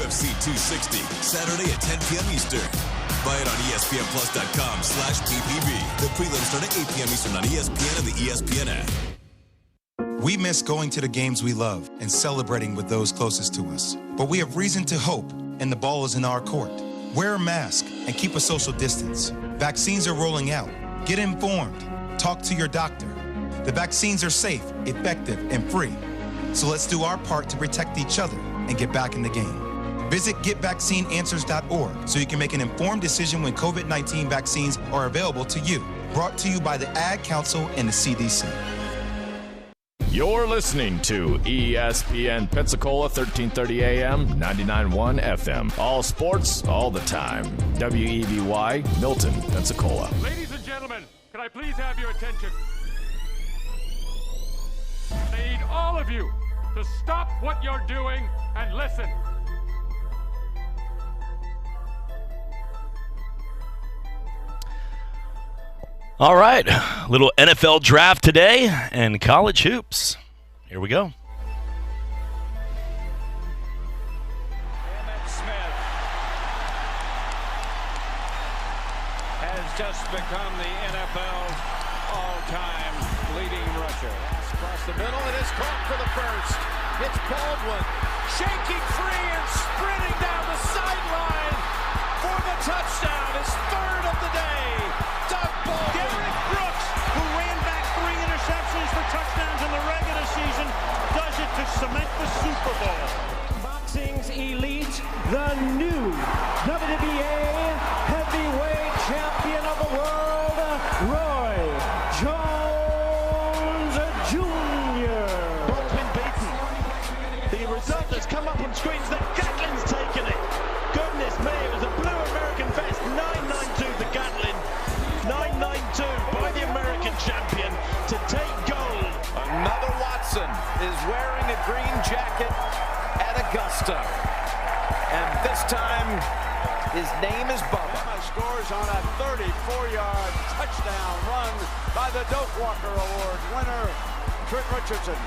UFC 260, Saturday at 10 p.m. Eastern. Buy it on ESPNplus.com/PPV. The prelims start at 8 p.m. Eastern on ESPN and the ESPN app. We miss going to the games we love and celebrating with those closest to us. But we have reason to hope, and the ball is in our court. Wear a mask and keep a social distance. Vaccines are rolling out. Get informed. Talk to your doctor. The vaccines are safe, effective, and free. So let's do our part to protect each other and get back in the game. Visit GetVaccineAnswers.org so you can make an informed decision when COVID-19 vaccines are available to you. Brought to you by the Ad Council and the CDC. You're listening to ESPN Pensacola, 1330 AM, 99.1 FM. All sports, all the time. WEBY, Milton, Pensacola. Ladies and gentlemen, can I please have your attention? I need all of you to stop what you're doing and listen. All right, little NFL draft today and college hoops. Here we go. Emmitt Smith has just become the NFL's all-time leading rusher. Across the middle, it is caught for the first. It's Baldwin shaking free and sprinting down the sideline for the touchdown. His third of the day. Doug Baldwin. Derek Brooks, who ran back 3 interceptions for touchdowns in the regular season, does it to cement the Super Bowl. Boxing's elite, the new WBA heavyweight champion of the world, Roy Jones Jr. Ball's been beaten. The result has come up on screens that Gatlin's taken it. Goodness me, it was a blue American vest, 992 the Gatlin. 992 by the American champion to take gold. Another Watson is wearing a green jacket at Augusta. And this time, his name is Bubba. Scores on a 34-yard touchdown run by the Doak Walker Award winner, Trent Richardson,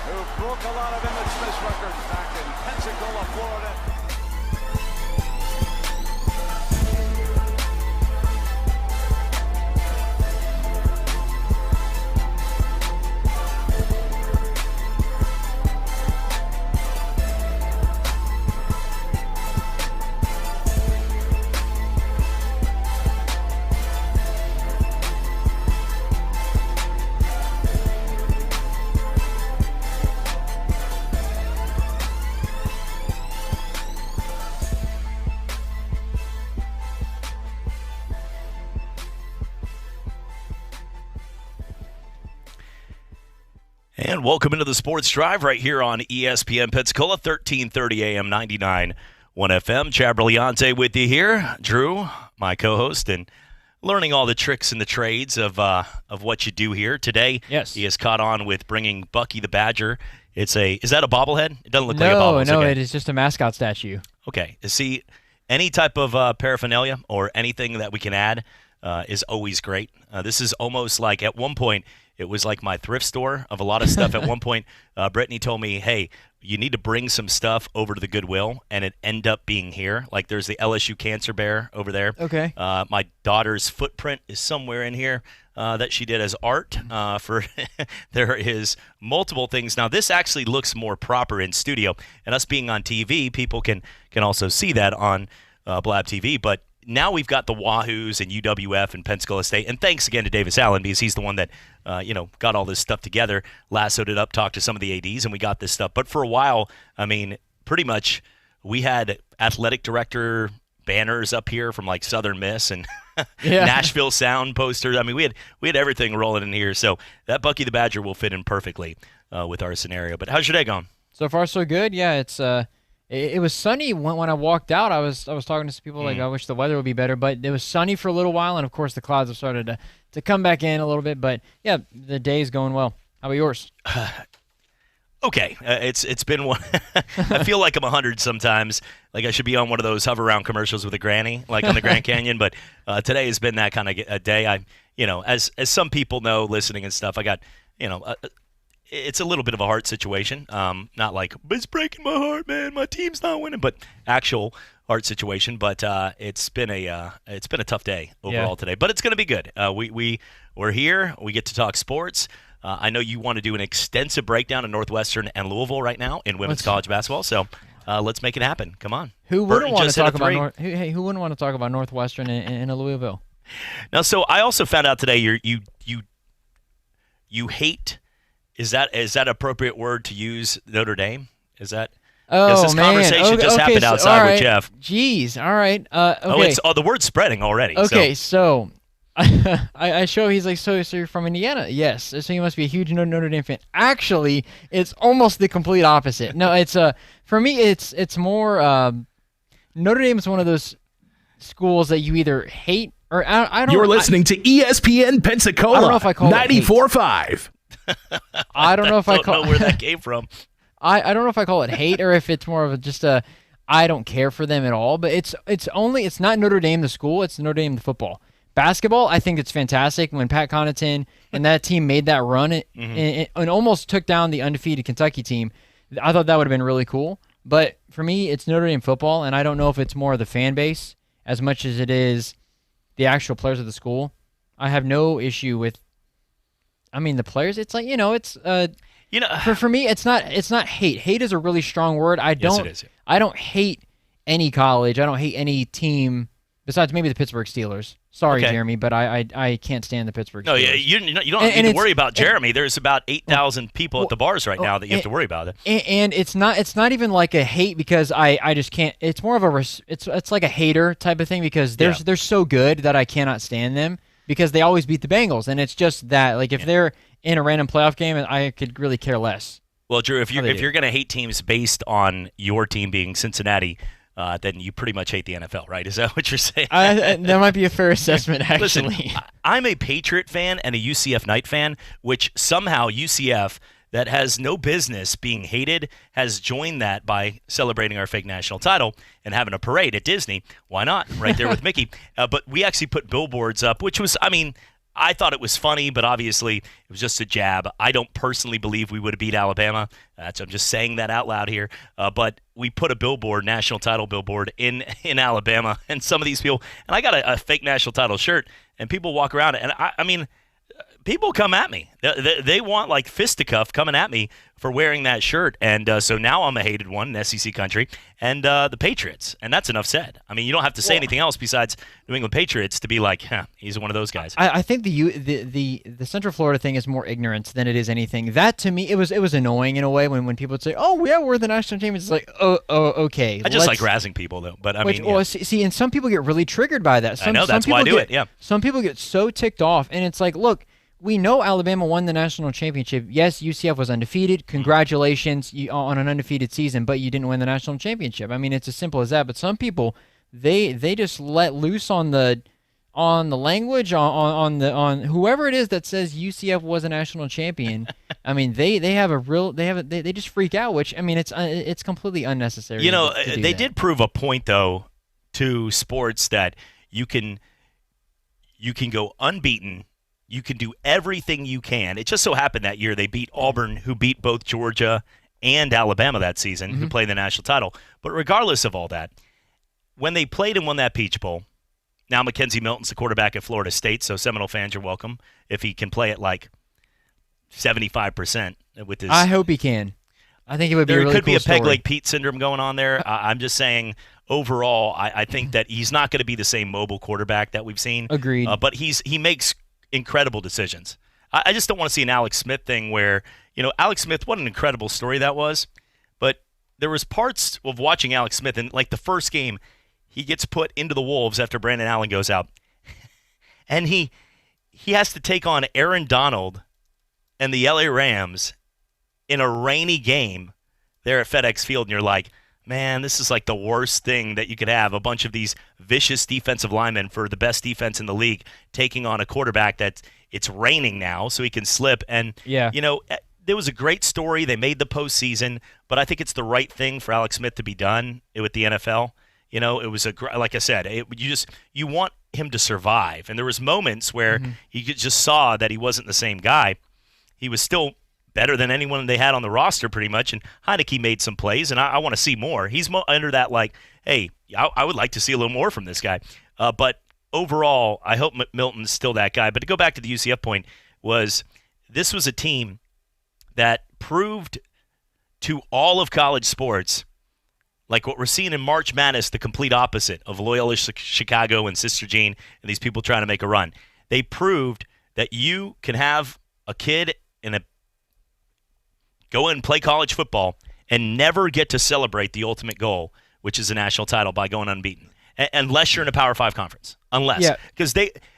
who broke a lot of Emmitt Smith's records back in Pensacola, Florida. And welcome into the Sports Drive right here on ESPN Pensacola, 1330 AM, 99.1 FM. Chad Brillante with you here. Drew, my co-host, and learning all the tricks and the trades of what you do here. Today, yes, he has caught on with bringing Bucky the Badger. Is that a bobblehead? It doesn't look like a bobblehead. No, okay. It is just a mascot statue. Okay. See, any type of paraphernalia or anything that we can add is always great. This is almost like, at one point, it was like my thrift store of a lot of stuff. At one point, Brittany told me, hey, you need to bring some stuff over to the Goodwill, and it ended up being here. Like, there's the LSU Cancer Bear over there. Okay. My daughter's footprint is somewhere in here that she did as art. There is multiple things. Now, this actually looks more proper in studio, and us being on TV, people can also see that on Blab TV, but now we've got the Wahoos and UWF and Pensacola State, and thanks again to Davis Allen, because he's the one that got all this stuff together, lassoed it up, talked to some of the ADs, and we got this stuff. But for a while, I mean, pretty much we had athletic director banners up here from like Southern Miss and Nashville Sound posters. I mean, we had everything rolling in here, so that Bucky the Badger will fit in perfectly with our scenario. But how's your day going? So far, so good. Yeah, it's it was sunny when I walked out. I was talking to some people like, I wish the weather would be better, but it was sunny for a little while, and of course the clouds have started to come back in a little bit. But yeah, the day is going well. How about yours? Okay, it's been one. I feel like I'm 100 sometimes. Like I should be on one of those hover around commercials with a granny, like on the Grand Canyon. But today has been that kind of a day. As some people know, listening and stuff, I got it's a little bit of a heart situation. Not like, it's breaking my heart, man, my team's not winning, but actual heart situation. But it's been a tough day overall today. But it's going to be good. We're here. We get to talk sports. I know you want to do an extensive breakdown of Northwestern and Louisville right now in women's college basketball. So let's make it happen. Come on. Who wouldn't want to talk about who wouldn't want to talk about Northwestern and Louisville? Now, so I also found out today you hate. Is that an appropriate word to use? Notre Dame? Is that? Oh, this man. conversation just happened outside with Jeff. Jeez. All right. Okay. The word's spreading already. Okay, so I show he's like, so you're from Indiana? Yes. So you must be a huge Notre Dame fan. Actually, it's almost the complete opposite. No, it's for me, it's more Notre Dame is one of those schools that you either hate or I don't. You're listening to ESPN Pensacola. I don't know if I call 94.5. I don't know if I call where that came from. I don't know if I call it hate or if it's more of just a I don't care for them at all. But it's not Notre Dame the school. It's Notre Dame the football. Basketball, I think it's fantastic. When Pat Connaughton and that team made that run and almost took down the undefeated Kentucky team, I thought that would have been really cool. But for me, it's Notre Dame football, and I don't know if it's more of the fan base as much as it is the actual players of the school. I have no issue with. I mean, the players. It's like it's. For me, it's not hate. Hate is a really strong word. Yes, it is. I don't hate any college. I don't hate any team besides maybe the Pittsburgh Steelers. Sorry, Okay. Jeremy, but I can't stand the Pittsburgh Steelers. No, you don't need to worry about Jeremy. There's about 8,000 people at the bars right now that you have to worry about it. And it's not even like a hate because I just can't. It's more of a it's like a hater type of thing because they're so good that I cannot stand them because they always beat the Bengals, and it's just that like if they're in a random playoff game, I could really care less. Well, Drew, if you're going to hate teams based on your team being Cincinnati, then you pretty much hate the NFL, right? Is that what you're saying? That might be a fair assessment, actually. Listen, I'm a Patriot fan and a UCF Knight fan, which somehow UCF, that has no business being hated, has joined that by celebrating our fake national title and having a parade at Disney. Why not? Right there with Mickey. But we actually put billboards up, which was, I thought it was funny, but obviously it was just a jab. I don't personally believe we would have beat Alabama. I'm just saying that out loud here. But we put a billboard, national title billboard, in Alabama, and some of these people, and I got a fake national title shirt, and people walk around, and I mean, people come at me. They want like fisticuff coming at me for wearing that shirt, and so now I'm a hated one in SEC country, and the Patriots, and that's enough said. I mean, you don't have to say anything else besides New England Patriots to be like, he's one of those guys. I think the Central Florida thing is more ignorance than it is anything. That to me, it was annoying in a way when people would say, "Oh yeah, we're the national champions." It's like, oh okay. I just like razzing people though, but I mean, see, and some people get really triggered by that. I know that's why I do it. Yeah, some people get so ticked off, and it's like, look. We know Alabama won the national championship. Yes, UCF was undefeated. Congratulations on an undefeated season, but you didn't win the national championship. I mean, it's as simple as that. But some people, they just let loose on the language on whoever it is that says UCF was a national champion. I mean, they just freak out. Which I mean, it's completely unnecessary. They did prove a point though to sports that you can go unbeaten. You can do everything you can. It just so happened that year they beat Auburn, who beat both Georgia and Alabama that season, who played the national title. But regardless of all that, when they played and won that Peach Bowl, now Mackenzie Milton's the quarterback at Florida State, so Seminole fans, you're welcome. If he can play at like 75% with his... I hope he can. I think it would be a really There could cool be a story. Peg Leg Pete syndrome going on there. I'm just saying... Overall, I think that he's not going to be the same mobile quarterback that we've seen. Agreed. But he makes incredible decisions. I just don't want to see an Alex Smith thing where, Alex Smith, what an incredible story that was. But there was parts of watching Alex Smith, and like the first game, he gets put into the Wolves after Brandon Allen goes out. And he has to take on Aaron Donald and the LA Rams in a rainy game there at FedEx Field, and you're like, man, this is like the worst thing that you could have. A bunch of these vicious defensive linemen for the best defense in the league taking on a quarterback that it's raining now so he can slip. And, there was a great story. They made the postseason, but I think it's the right thing for Alex Smith to be done with the NFL. It was like I said, you want him to survive. And there was moments where you just saw that he wasn't the same guy. He was still better than anyone they had on the roster pretty much, and Heineke made some plays, and I want to see more. He's under that like, hey, I would like to see a little more from this guy. But overall, I hope Milton's still that guy. But to go back to the UCF point, this was a team that proved to all of college sports, like what we're seeing in March Madness, the complete opposite of Loyola Chicago and Sister Jean and these people trying to make a run. They proved that you can have a kid go and play college football and never get to celebrate the ultimate goal, which is a national title, by going unbeaten, unless you're in a Power 5 conference. Because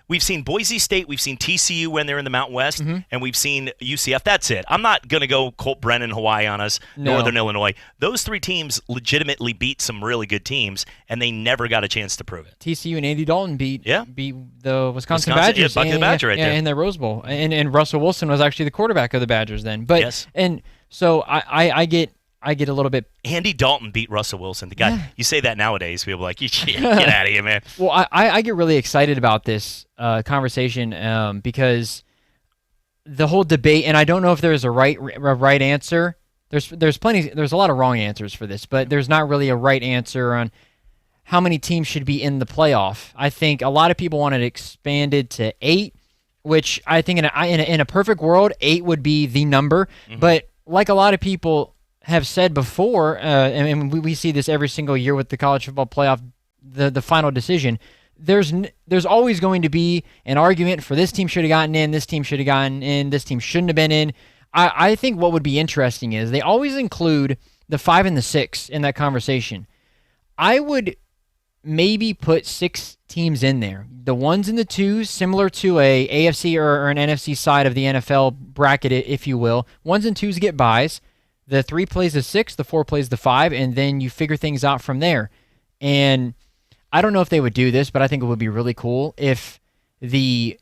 we've seen Boise State, we've seen TCU when they're in the Mountain West, and we've seen UCF. That's it. I'm not going to go Colt Brennan Hawaii on us, Northern Illinois. Those three teams legitimately beat some really good teams, and they never got a chance to prove it. TCU and Andy Dalton beat the Wisconsin Badgers. Bucket the Badger right there. In their Rose Bowl. And Russell Wilson was actually the quarterback of the Badgers then. But and so I get a little bit. Andy Dalton beat Russell Wilson. The guy, you say that nowadays, people are like, get out of here, man. Well, I get really excited about this conversation because the whole debate, and I don't know if there's a right answer. There's a lot of wrong answers for this, but there's not really a right answer on how many teams should be in the playoff. I think a lot of people want it expanded to 8, which I think in a perfect world, 8 would be the number. But like a lot of people have said before, and we see this every single year with the college football playoff, the final decision, there's always going to be an argument for this team should have gotten in, this team should have gotten in, this team shouldn't have been in. I think what would be interesting is they always include the 5 and the 6 in that conversation. I would maybe put 6 teams in there. The 1s and the 2s, similar to a AFC or an NFC side of the NFL bracket, if you will. 1s and 2s get byes. The 3 plays the 6, the 4 plays the 5, and then you figure things out from there. And I don't know if they would do this, but I think it would be really cool if the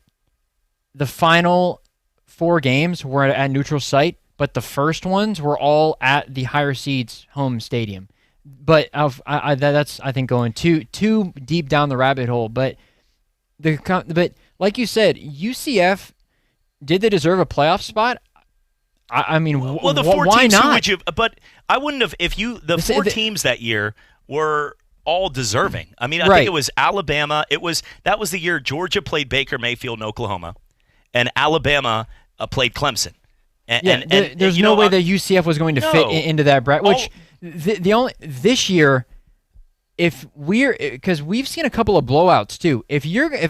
final 4 games were at neutral site, but the first ones were all at the higher seeds home stadium. But that's I think going too deep down the rabbit hole. But like you said, UCF, did they deserve a playoff spot? I mean, well, the 4 why teams, not? who would you? But I wouldn't have if the 4 teams that year were all deserving. I mean, I think it was Alabama. That was the year Georgia played Baker Mayfield in Oklahoma, and Alabama played Clemson. There's no way that UCF was going to fit into that bracket. Which the only this year, because we've seen a couple of blowouts too. If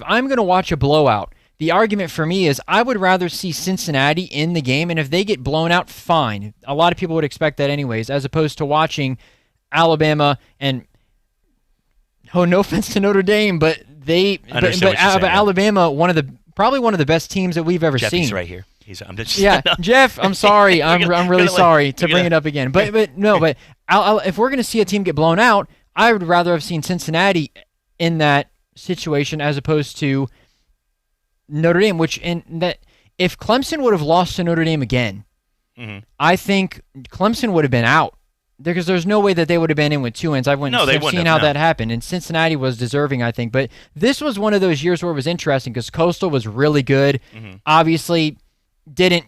I'm going to watch a blowout, the argument for me is I would rather see Cincinnati in the game, and if they get blown out, fine. A lot of people would expect that anyways, as opposed to watching Alabama and no offense to Notre Dame, but Alabama, probably one of the best teams that we've ever seen. Jeffy's right here. Jeff, I'm sorry. I'm really sorry to bring it up again. But if we're going to see a team get blown out, I would rather have seen Cincinnati in that situation as opposed to Notre Dame, if Clemson would have lost to Notre Dame again, I think Clemson would have been out because there's no way that they would have been in with 2 wins. I've seen how that happened, and Cincinnati was deserving, I think. But this was one of those years where it was interesting because Coastal was really good. Obviously, they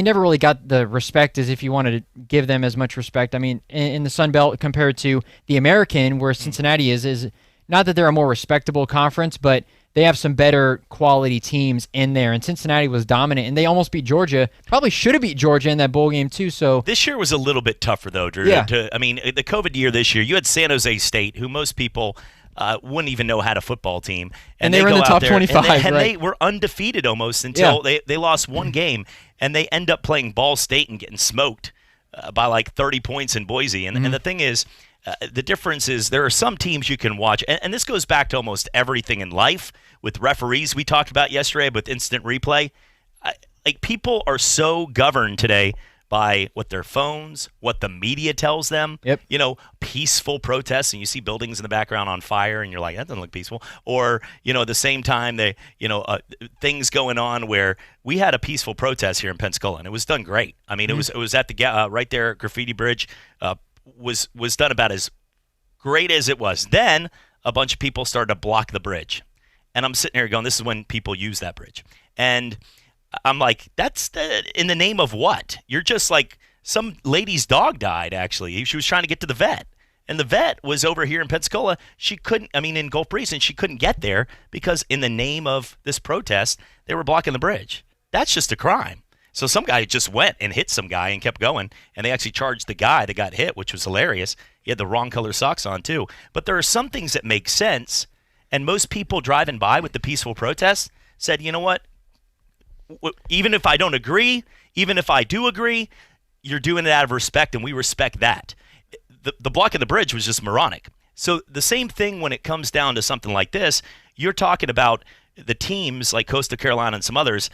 never really got the respect as if you wanted to give them as much respect. I mean, in the Sun Belt compared to the American, where Cincinnati is not that they're a more respectable conference, but they have some better quality teams in there, and Cincinnati was dominant, and they almost beat Georgia. Probably should have beat Georgia in that bowl game too. So this year was a little bit tougher though, Drew. I mean, the COVID year this year, you had San Jose State, who most people wouldn't even know had a football team, and they were in the top 25, and they were undefeated almost until they lost one game, and they end up playing Ball State and getting smoked by like 30 points in Boise. And the thing is, the difference is there are some teams you can watch, and this goes back to almost everything in life with referees we talked about yesterday with instant replay. Like, people are so governed today by what their phones, what the media tells them. Peaceful protests, and you see buildings in the background on fire, and you're like, that doesn't look peaceful. Or, at the same time, things going on where we had a peaceful protest here in Pensacola, and it was done great. I mean, it was at the right there at Graffiti Bridge, was done about as great as it was. Then a bunch of people started to block the bridge. And I'm sitting here going, this is when people use that bridge. And I'm like, that's in the name of what? You're just like, some lady's dog died, actually. She was trying to get to the vet. And the vet was over here in Pensacola. In Gulf Breeze, and she couldn't get there because in the name of this protest, they were blocking the bridge. That's just a crime. So some guy just went and hit some guy and kept going, and they actually charged the guy that got hit, which was hilarious. He had the wrong color socks on, too. But there are some things that make sense, and most people driving by with the peaceful protest said, you know what? Even if I don't agree, even if I do agree, you're doing it out of respect, and we respect that. The block of the bridge was just moronic. So the same thing when it comes down to something like this, you're talking about the teams like Coastal Carolina and some others.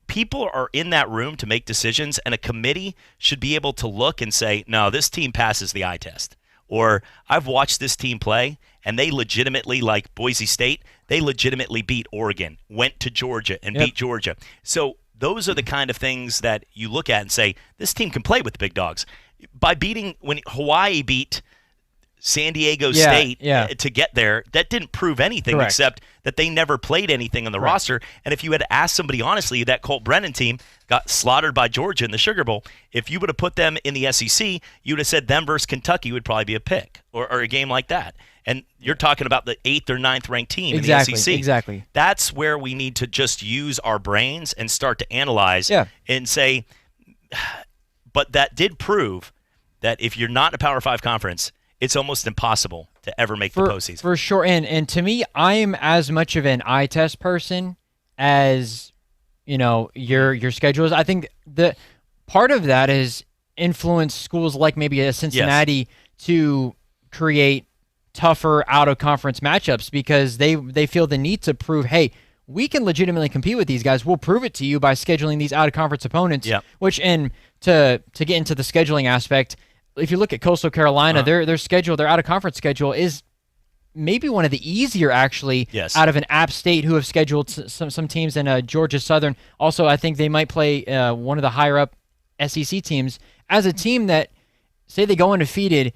People are in that room to make decisions, and a committee should be able to look and say, no, this team passes the eye test. Or I've watched this team play, and they legitimately, like Boise State, they legitimately beat Oregon, went to Georgia and beat Georgia. So those are the kind of things that you look at and say, this team can play with the big dogs. By beating, when Hawaii beat San Diego State to get there, that didn't prove anything except that they never played anything on the roster. And if you had asked somebody honestly, that Colt Brennan team got slaughtered by Georgia in the Sugar Bowl. If you would have put them in the SEC, you would have said them versus Kentucky would probably be a pick or a game like that. And you're talking about the 8th or 9th ranked team in the SEC. Exactly. That's where we need to just use our brains and start to analyze and say, but that did prove that if you're not in a Power 5 conference, it's almost impossible to ever make the postseason. For sure. And to me, I am as much of an eye test person as, your schedule is. I think the part of that is influence schools like maybe a Cincinnati to create tougher out-of-conference matchups because they feel the need to prove, hey, we can legitimately compete with these guys. We'll prove it to you by scheduling these out-of-conference opponents, which, and to get into the scheduling aspect, if you look at Coastal Carolina, their schedule, their out-of-conference schedule is maybe one of the easier, actually, out of an App State who have scheduled some teams, and Georgia Southern. Also, I think they might play one of the higher-up SEC teams. As a team that, say they go undefeated,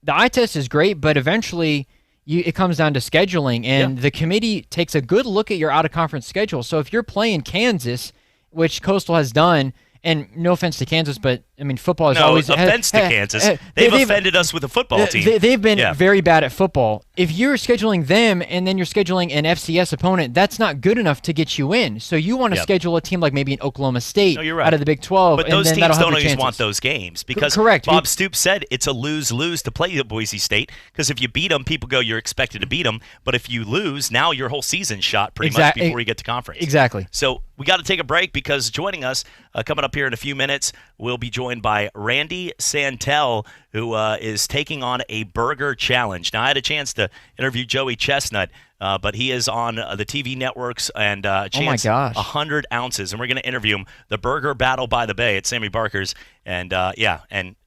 the eye test is great, but eventually it comes down to scheduling, and the committee takes a good look at your out-of-conference schedule. So if you're playing Kansas, which Coastal has done, and no offense to Kansas, but, football is always... No offense to Kansas. They've offended us with a football team. They've been very bad at football. If you're scheduling them and then you're scheduling an FCS opponent, that's not good enough to get you in. So you want to schedule a team like maybe an Oklahoma State out of the Big 12. But those teams don't always want those games because Bob Stoops said it's a lose-lose to play at Boise State because if you beat them, people go, you're expected to beat them. But if you lose, now your whole season's shot pretty much before you get to conference. Exactly. So we got to take a break because joining us coming up here in a few minutes, we'll be joined by Randy Santel, who is taking on a burger challenge. Now, I had a chance to interview Joey Chestnut, but he is on the TV networks and chance 100 ounces, and we're going to interview him. The Burger Battle by the Bay at Sammy Barker's, and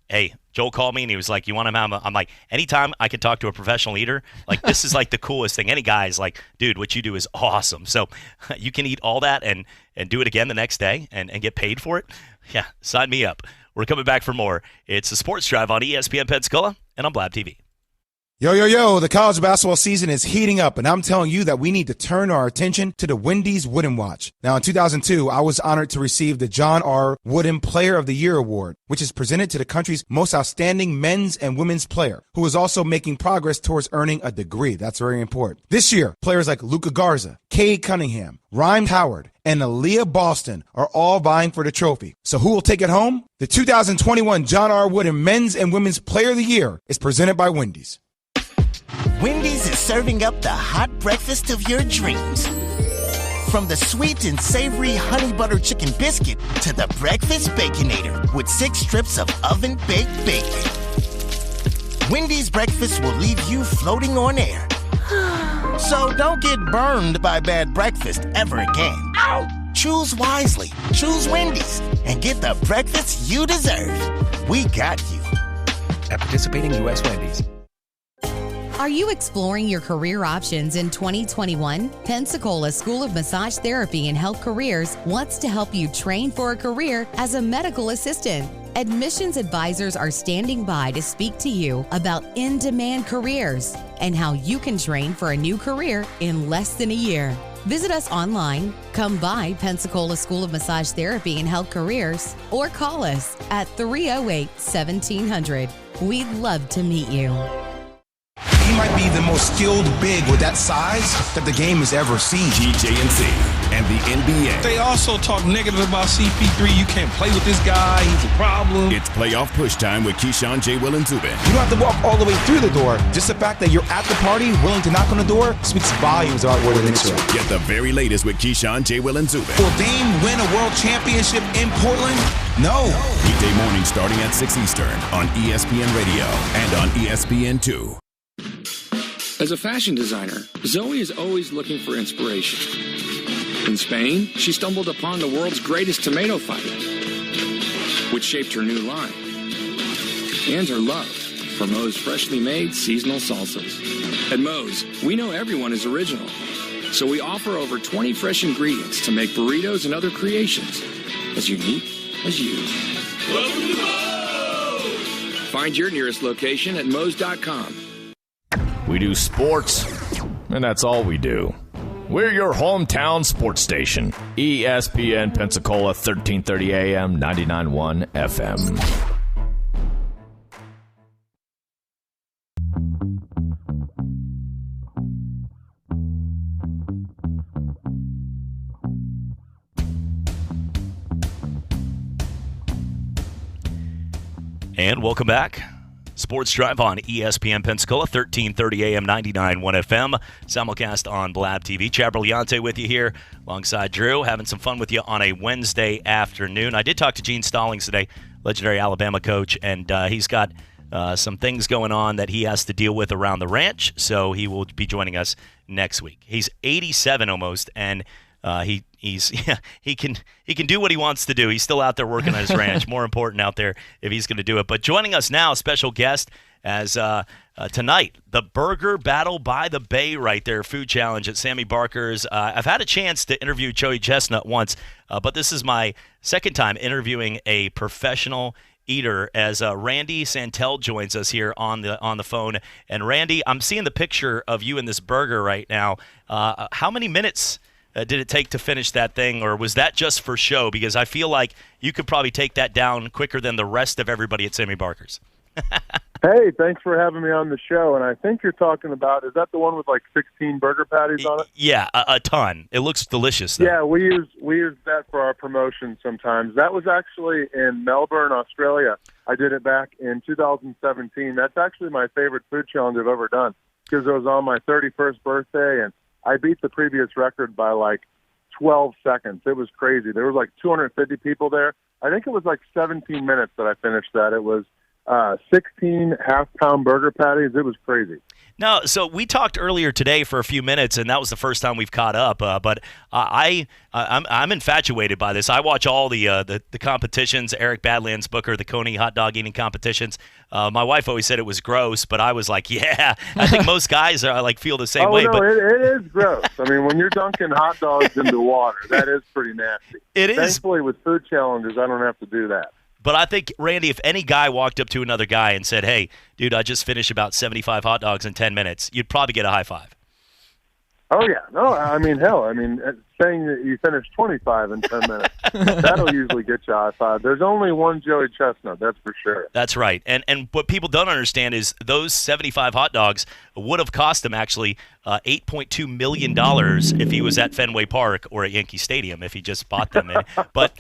hey, Joel called me and he was like, you want him? I'm like, anytime I can talk to a professional eater, like this is like the coolest thing. Any guy's like, dude, what you do is awesome. So you can eat all that and do it again the next day and get paid for it. Yeah, sign me up. We're coming back for more. It's the Sports Drive on ESPN Pensacola and on Blab TV. Yo, the college basketball season is heating up, and I'm telling you that we need to turn our attention to the Wendy's Wooden Watch. Now, in 2002, I was honored to receive the John R. Wooden Player of the Year Award, which is presented to the country's most outstanding men's and women's player, who is also making progress towards earning a degree. That's very important. This year, players like Luka Garza, Cade Cunningham, Rhyme Howard, and Aaliyah Boston are all vying for the trophy. So who will take it home? The 2021 John R. Wooden Men's and Women's Player of the Year is presented by Wendy's. Wendy's is serving up the hot breakfast of your dreams. From the sweet and savory honey butter chicken biscuit to the breakfast Baconator with 6 strips of oven-baked bacon. Wendy's breakfast will leave you floating on air. So don't get burned by bad breakfast ever again. Ow! Choose wisely, choose Wendy's, and get the breakfast you deserve. We got you. At participating U.S. Wendy's. Are you exploring your career options in 2021? Pensacola School of Massage Therapy and Health Careers wants to help you train for a career as a medical assistant. Admissions advisors are standing by to speak to you about in-demand careers and how you can train for a new career in less than a year. Visit us online, come by Pensacola School of Massage Therapy and Health Careers, or call us at 308-1700. We'd love to meet you. He might be the most skilled big with that size that the game has ever seen. TJNC and the NBA. They also talk negative about CP3. You can't play with this guy. He's a problem. It's playoff push time with Keyshawn, J. Will, and Zubin. You don't have to walk all the way through the door. Just the fact that you're at the party, willing to knock on the door, speaks volumes about where the Knicks are. Get the very latest with Keyshawn, J. Will, and Zubin. Will Dame win a world championship in Portland? No. Weekday morning starting at 6 Eastern on ESPN Radio and on ESPN2. As a fashion designer, Zoe is always looking for inspiration. In Spain, she stumbled upon the world's greatest tomato fight, which shaped her new line, and her love for Moe's freshly made seasonal salsas. At Moe's, we know everyone is original, so we offer over 20 fresh ingredients to make burritos and other creations as unique as you. Welcome to Moe's! Find your nearest location at Moe's.com. We do sports, and that's all we do. We're your hometown sports station, ESPN Pensacola 1330 AM, 99.1 FM. And welcome back. Sports Drive on ESPN Pensacola, 1330 AM, 99.1 FM. Simulcast on Blab TV. Chad Brillante with you here alongside Drew, having some fun with you on a Wednesday afternoon. I did talk to Gene Stallings today, legendary Alabama coach, and he's got some things going on that he has to deal with around the ranch, so he will be joining us next week. He's 87 almost, and he can do what he wants to do. He's still out there working on his ranch. More important out there if he's going to do it. But joining us now, special guest as tonight, the Burger Battle by the Bay right there, food challenge at Sammy Barker's. I've had a chance to interview Joey Chestnut once, but this is my second time interviewing a professional eater as Randy Santel joins us here on the phone. And Randy, I'm seeing the picture of you in this burger right now. How many minutes did it take to finish that thing, or was that just for show? Because I feel like you could probably take that down quicker than the rest of everybody at Sammy Barker's. Hey, thanks for having me on the show. And I think you're talking about, is that the one with like 16 burger patties on it? Yeah, a ton. It looks delicious, though. Yeah, we use that for our promotion sometimes. That was actually in Melbourne, Australia. I did it back in 2017. That's actually my favorite food challenge I've ever done because it was on my 31st birthday, and I beat the previous record by like 12 seconds. It was crazy. There was like 250 people there. I think it was like 17 minutes that I finished that. It was 16 half-pound burger patties. It was crazy. No, so we talked earlier today for a few minutes, and that was the first time we've caught up. But I'm infatuated by this. I watch all the competitions. Eric Badlands Booker, the Coney hot dog eating competitions. My wife always said it was gross, but I was like, yeah. I think most guys are like feel the same way. No, but it is gross. I mean, when you're dunking hot dogs into water, that is pretty nasty. It is. Thankfully, with food challenges, I don't have to do that. But I think, Randy, if any guy walked up to another guy and said, hey, dude, I just finished about 75 hot dogs in 10 minutes, you'd probably get a high five. Oh, yeah. No, I mean, hell, saying that you finished 25 in 10 minutes, that'll usually get you a high five. There's only one Joey Chestnut, that's for sure. That's right. And what people don't understand is those 75 hot dogs would have cost him actually $8.2 million if he was at Fenway Park or at Yankee Stadium if he just bought them. But,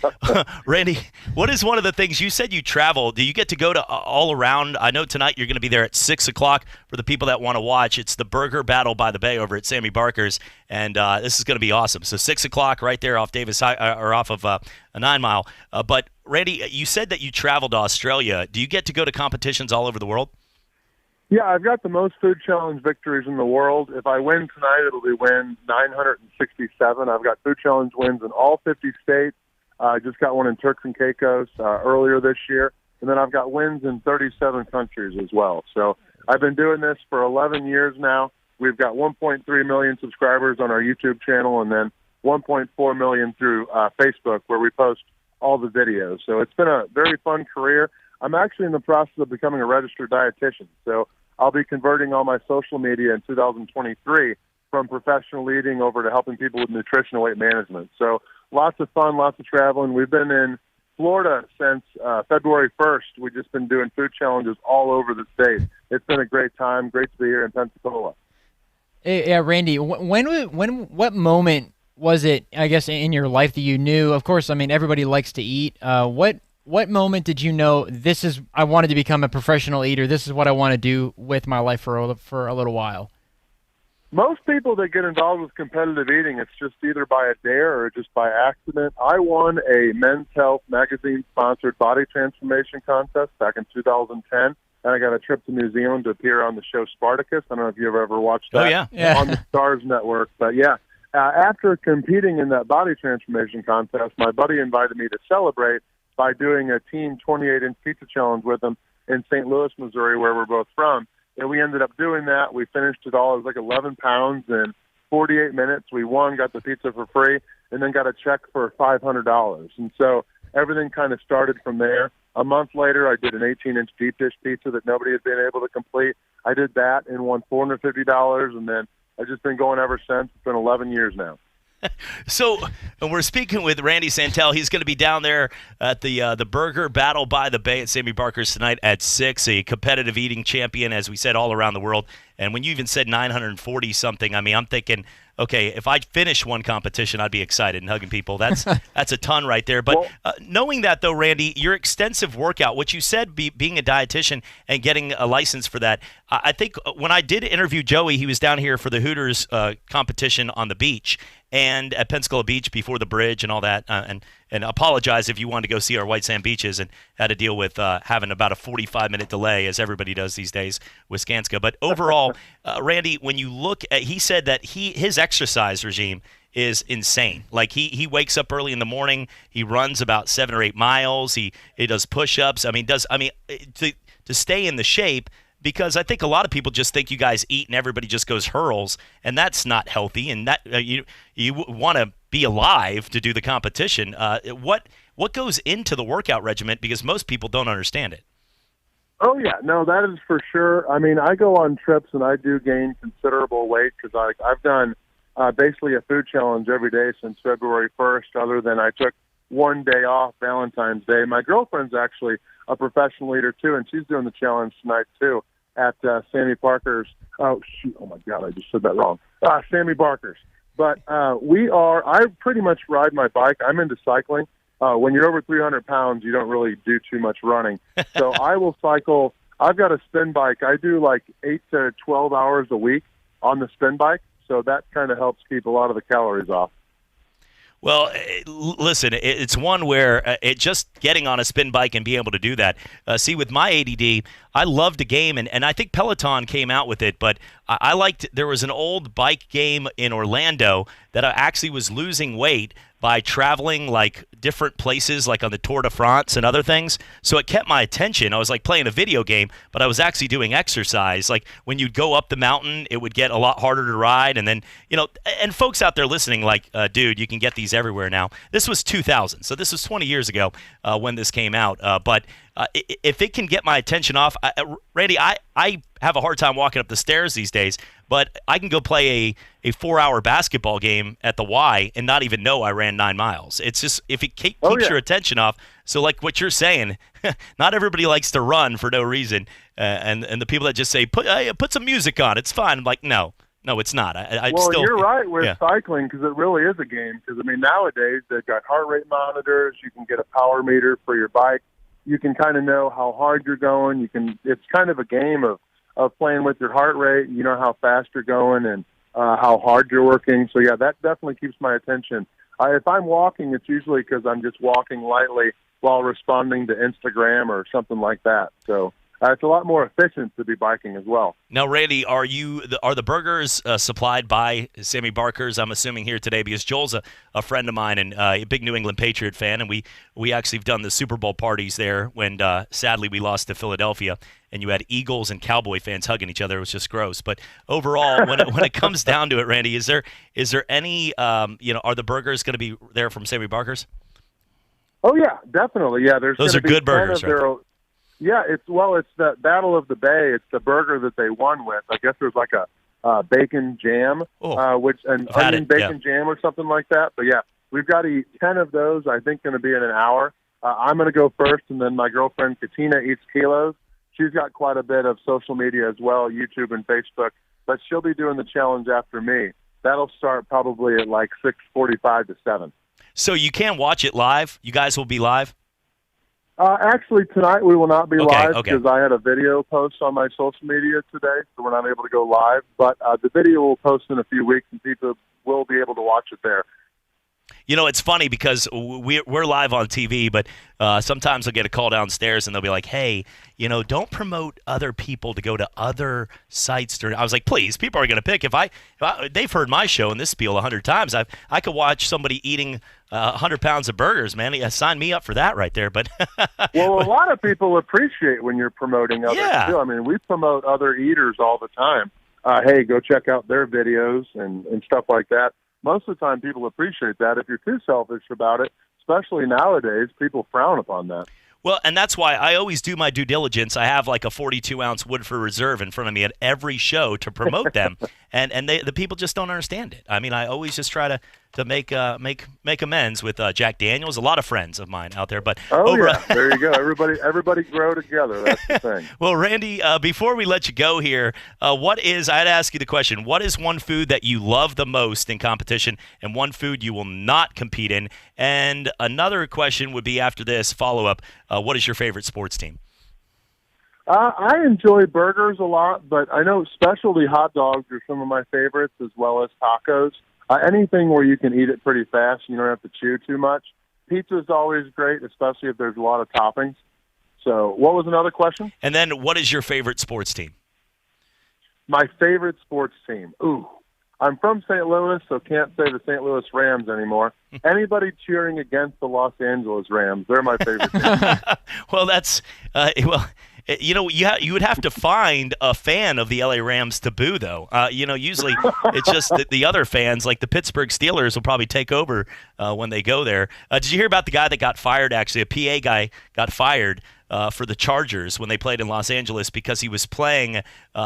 Randy, what is one of the things you said you travel? Do you get to go to all around? I know tonight you're going to be there at 6 o'clock for the people that want to watch. It's the Burger Battle by the Bay over at Sammy Barker's, and this is going to be awesome. So 6 o'clock right there off Davis High, or off of a 9 Mile. But, Randy, you said that you traveled to Australia. Do you get to go to competitions all over the world? Yeah, I've got the most food challenge victories in the world. If I win tonight, it'll be win 967. I've got food challenge wins in all 50 states. I just got one in Turks and Caicos earlier this year. And then I've got wins in 37 countries as well. So I've been doing this for 11 years now. We've got 1.3 million subscribers on our YouTube channel and then 1.4 million through Facebook where we post all the videos. So it's been a very fun career. I'm actually in the process of becoming a registered dietitian. So I'll be converting all my social media in 2023 from professional eating over to helping people with nutrition and weight management. So lots of fun, lots of traveling. We've been in Florida since February 1st. We've just been doing food challenges all over the state. It's been a great time. Great to be here in Pensacola. Hey, yeah, Randy, what moment was it, I guess, in your life that you knew? Of course, I mean, everybody likes to eat. What moment did you know I wanted to become a professional eater? This is what I want to do with my life for a little while. Most people that get involved with competitive eating, it's just either by a dare or just by accident. I won a Men's Health magazine-sponsored body transformation contest back in 2010, and I got a trip to New Zealand to appear on the show Spartacus. I don't know if you've ever watched that on the Stars Network, but yeah. After competing in that body transformation contest, my buddy invited me to celebrate by doing a team 28-inch pizza challenge with him in St. Louis, Missouri, where we're both from. And we ended up doing that. We finished it all. It was like 11 pounds in 48 minutes. We won, got the pizza for free, and then got a check for $500. And so everything kind of started from there. A month later, I did an 18-inch deep dish pizza that nobody had been able to complete. I did that and won $450, and then I've just been going ever since. It's been 11 years now. So we're speaking with Randy Santel. He's going to be down there at the Burger Battle by the Bay at Sammy Barker's tonight at 6, a competitive eating champion, as we said, all around the world. And when you even said 940-something, I mean, I'm thinking, okay, if I finish one competition, I'd be excited and hugging people. That's a ton right there. But knowing that, though, Randy, your extensive workout, what you said, being a dietitian and getting a license for that, I think when I did interview Joey, he was down here for the Hooters competition on the beach and at Pensacola Beach before the bridge and all that. And apologize if you wanted to go see our white sand beaches and had to deal with having about a 45-minute delay, as everybody does these days with Skanska. But overall, Randy, when you look at, he said that his exercise regime is insane. Like he wakes up early in the morning, he runs about 7 or 8 miles, he does push-ups. I mean, to stay in the shape. Because I think a lot of people just think you guys eat and everybody just goes hurls, and that's not healthy. And that you want to be alive to do the competition. What goes into the workout regimen? Because most people don't understand it. Oh yeah, no, that is for sure. I mean, I go on trips and I do gain considerable weight because I've done basically a food challenge every day since February 1st. Other than I took one day off, Valentine's Day. My girlfriend's actually a professional eater too, and she's doing the challenge tonight too at Sammy Parker's. Oh shoot! Oh my God, I just said that wrong. Sammy Barker's. But I pretty much ride my bike. I'm into cycling. When you're over 300 pounds, you don't really do too much running. So I will cycle. I've got a spin bike. I do like 8 to 12 hours a week on the spin bike. So that kind of helps keep a lot of the calories off. Well, listen, it's one where just getting on a spin bike and being able to do that. See, with my ADD, I loved a game, and I think Peloton came out with it, but I liked, there was an old bike game in Orlando that I actually was losing weight by traveling like different places, like on the Tour de France and other things. So it kept my attention. I was like playing a video game, but I was actually doing exercise. Like when you'd go up the mountain, it would get a lot harder to ride. And then, and folks out there listening, like, dude, you can get these everywhere now. This was 2000. So this was 20 years ago when this came out. But if it can get my attention off, Randy, I have a hard time walking up the stairs these days, but I can go play a 4-hour basketball game at the Y and not even know I ran 9 miles. It's just, if it keeps your attention off. So like what you're saying, not everybody likes to run for no reason. And the people that just say, put some music on, it's fine. I'm like, no, it's not. You're right with cycling, because it really is a game. Because, I mean, nowadays they've got heart rate monitors. You can get a power meter for your bike. You can kind of know how hard you're going. It's kind of a game of playing with your heart rate. You know how fast you're going and how hard you're working. So, yeah, that definitely keeps my attention. If I'm walking, it's usually because I'm just walking lightly while responding to Instagram or something like that. So it's a lot more efficient to be biking as well. Now, Randy, are the burgers supplied by Sammy Barker's? I'm assuming here today, because Joel's a friend of mine and a big New England Patriot fan, and we actually have done the Super Bowl parties there when sadly we lost to Philadelphia, and you had Eagles and Cowboy fans hugging each other. It was just gross. But overall, when it comes down to it, Randy, is there any are the burgers going to be there from Sammy Barker's? Oh yeah, definitely. Yeah, those are good burgers, right? Yeah, it's the Battle of the Bay. It's the burger that they won with. I guess there's like a bacon jam, which and onion bacon jam or something like that. But yeah, we've got to eat 10 of those. I think going to be in an hour. I'm going to go first, and then my girlfriend Katina eats kilos. She's got quite a bit of social media as well, YouTube and Facebook, but she'll be doing the challenge after me. That'll start probably at like 6:45 to 7. So you can watch it live? You guys will be live? Actually, tonight we will not be live because I had a video post on my social media today, so we're not able to go live. But the video will post in a few weeks, and people will be able to watch it there. You know, it's funny because we're live on TV, but sometimes I'll get a call downstairs and they'll be like, hey, you know, don't promote other people to go to other sites. I was like, please, people are going to pick. If they've heard my show and this spiel 100 times, I could watch somebody eating 100 pounds of burgers, man. Sign me up for that right there. But well, a lot of people appreciate when you're promoting others, too. I mean, we promote other eaters all the time. Hey, go check out their videos and stuff like that. Most of the time, people appreciate that. If you're too selfish about it, especially nowadays, people frown upon that. Well, and that's why I always do my due diligence. I have like a 42-ounce Woodford Reserve in front of me at every show to promote them, and the people just don't understand it. I mean, I always just try to make amends with Jack Daniels. A lot of friends of mine out there, but there you go. Everybody grow together. That's the thing. Well, Randy, before we let you go here, I had to ask you the question: what is one food that you love the most in competition, and one food you will not compete in? And another question would be after this follow-up: what is your favorite sports team? I enjoy burgers a lot, but I know specialty hot dogs are some of my favorites, as well as tacos. Anything where you can eat it pretty fast and you don't have to chew too much. Pizza is always great, especially if there's a lot of toppings. So what was another question? And then what is your favorite sports team? My favorite sports team? Ooh, I'm from St. Louis, so can't say the St. Louis Rams anymore. Anybody cheering against the Los Angeles Rams, they're my favorite team. Well, that's you know, you would have to find a fan of the LA Rams to boo, though. You know, usually it's just the other fans, like the Pittsburgh Steelers, will probably take over when they go there. Did you hear about the guy that got fired, actually? A PA guy got fired for the Chargers when they played in Los Angeles because he was playing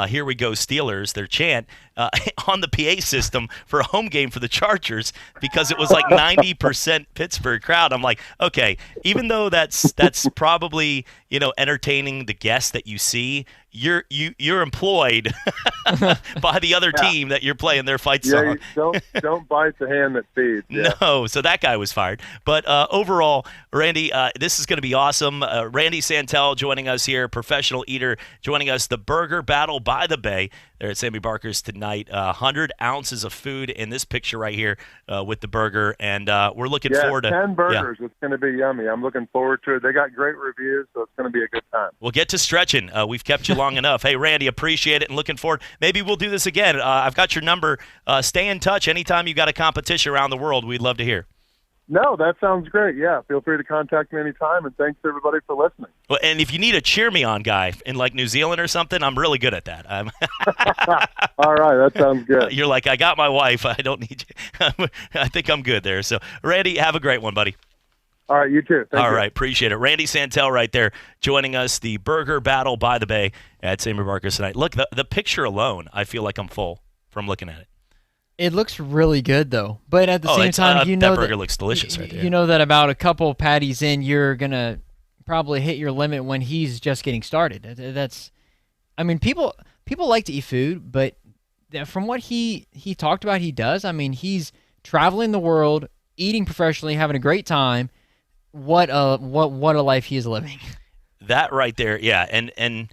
Here We Go Steelers, their chant, on the PA system for a home game for the Chargers because it was like 90% Pittsburgh crowd. I'm like, okay, even though that's probably, you know, entertaining the guests that you see, you're employed by the other team that you're playing their fight song. Don't bite the hand that feeds. Yeah. No, so that guy was fired. But overall, Randy, this is going to be awesome. Randy Santel joining us here, professional eater, joining us, the Burger Battle by the Bay. There at Sammy Barker's tonight. 100 ounces of food in this picture right here with the burger, and we're looking forward to 10 burgers. Yeah. It's going to be yummy. I'm looking forward to it. They got great reviews, so it's going to be a good time. We'll get to stretching. We've kept you long enough. Hey, Randy, appreciate it and looking forward. Maybe we'll do this again. I've got your number. Stay in touch. Anytime you got a competition around the world, we'd love to hear. No, that sounds great. Yeah, feel free to contact me anytime, and thanks everybody for listening. Well, and if you need a cheer me on guy in like New Zealand or something, I'm really good at that. All right, that sounds good. You're like, I got my wife. I don't need you. I think I'm good there. So, Randy, have a great one, buddy. All right, you too. Thank you. All right, appreciate it. Randy Santel right there joining us, the Burger Battle by the Bay at Sammy Barker's tonight. Look, the picture alone, I feel like I'm full from looking at it. It looks really good, though. But at the same time, you know that burger looks delicious right there. You know that about a couple patties in, you're going to probably hit your limit when he's just getting started. I mean, people like to eat food, but from what he talked about he does, I mean, he's traveling the world, eating professionally, having a great time. What a life he is living. That right there, yeah. And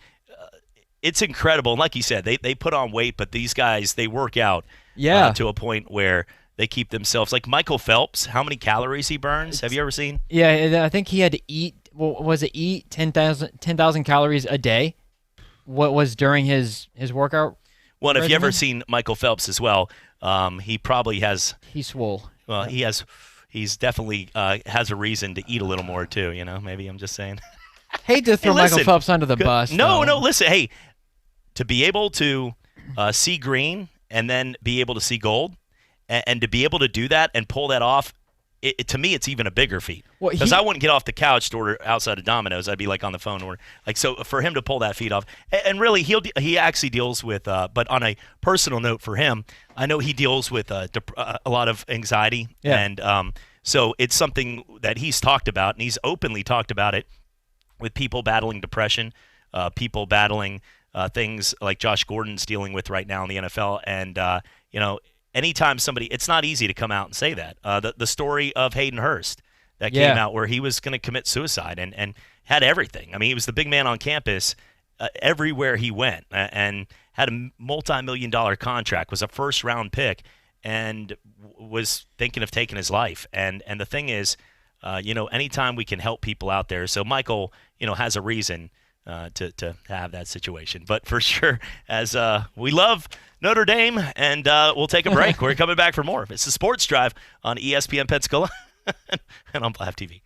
it's incredible. And like you said, they put on weight, but these guys, they work out. Yeah. To a point where they keep themselves, like Michael Phelps, how many calories he burns? Have you ever seen? Yeah, I think he had to eat, eat 10,000 calories a day? What was during his workout? Well, if you ever seen Michael Phelps as well, he probably has. He's swole. Well, he's definitely has a reason to eat a little more too, you know, maybe I'm just saying. Hate to throw Michael Phelps under the bus. No, listen, hey, to be able to see green and then be able to see gold, and to be able to do that and pull that off to me, it's even a bigger feat. Well, Because I wouldn't get off the couch to order outside of Domino's. I'd be like on the phone or like so. For him to pull that feat off, and really, he actually deals with. But on a personal note, for him, I know he deals with a lot of anxiety, and so it's something that he's talked about, and he's openly talked about it with people battling depression, people battling things like Josh Gordon's dealing with right now in the NFL, and anytime somebody, it's not easy to come out and say that. The story of Hayden Hurst that came out where he was going to commit suicide and had everything. I mean, he was the big man on campus everywhere he went and had a multi-million-dollar contract, was a first-round pick, and was thinking of taking his life. And the thing is, anytime we can help people out there. So Michael, has a reason to have that situation. But for sure, as we love Notre Dame, and we'll take a break. We're coming back for more. It's the Sports Drive on ESPN Pensacola and on Plav TV.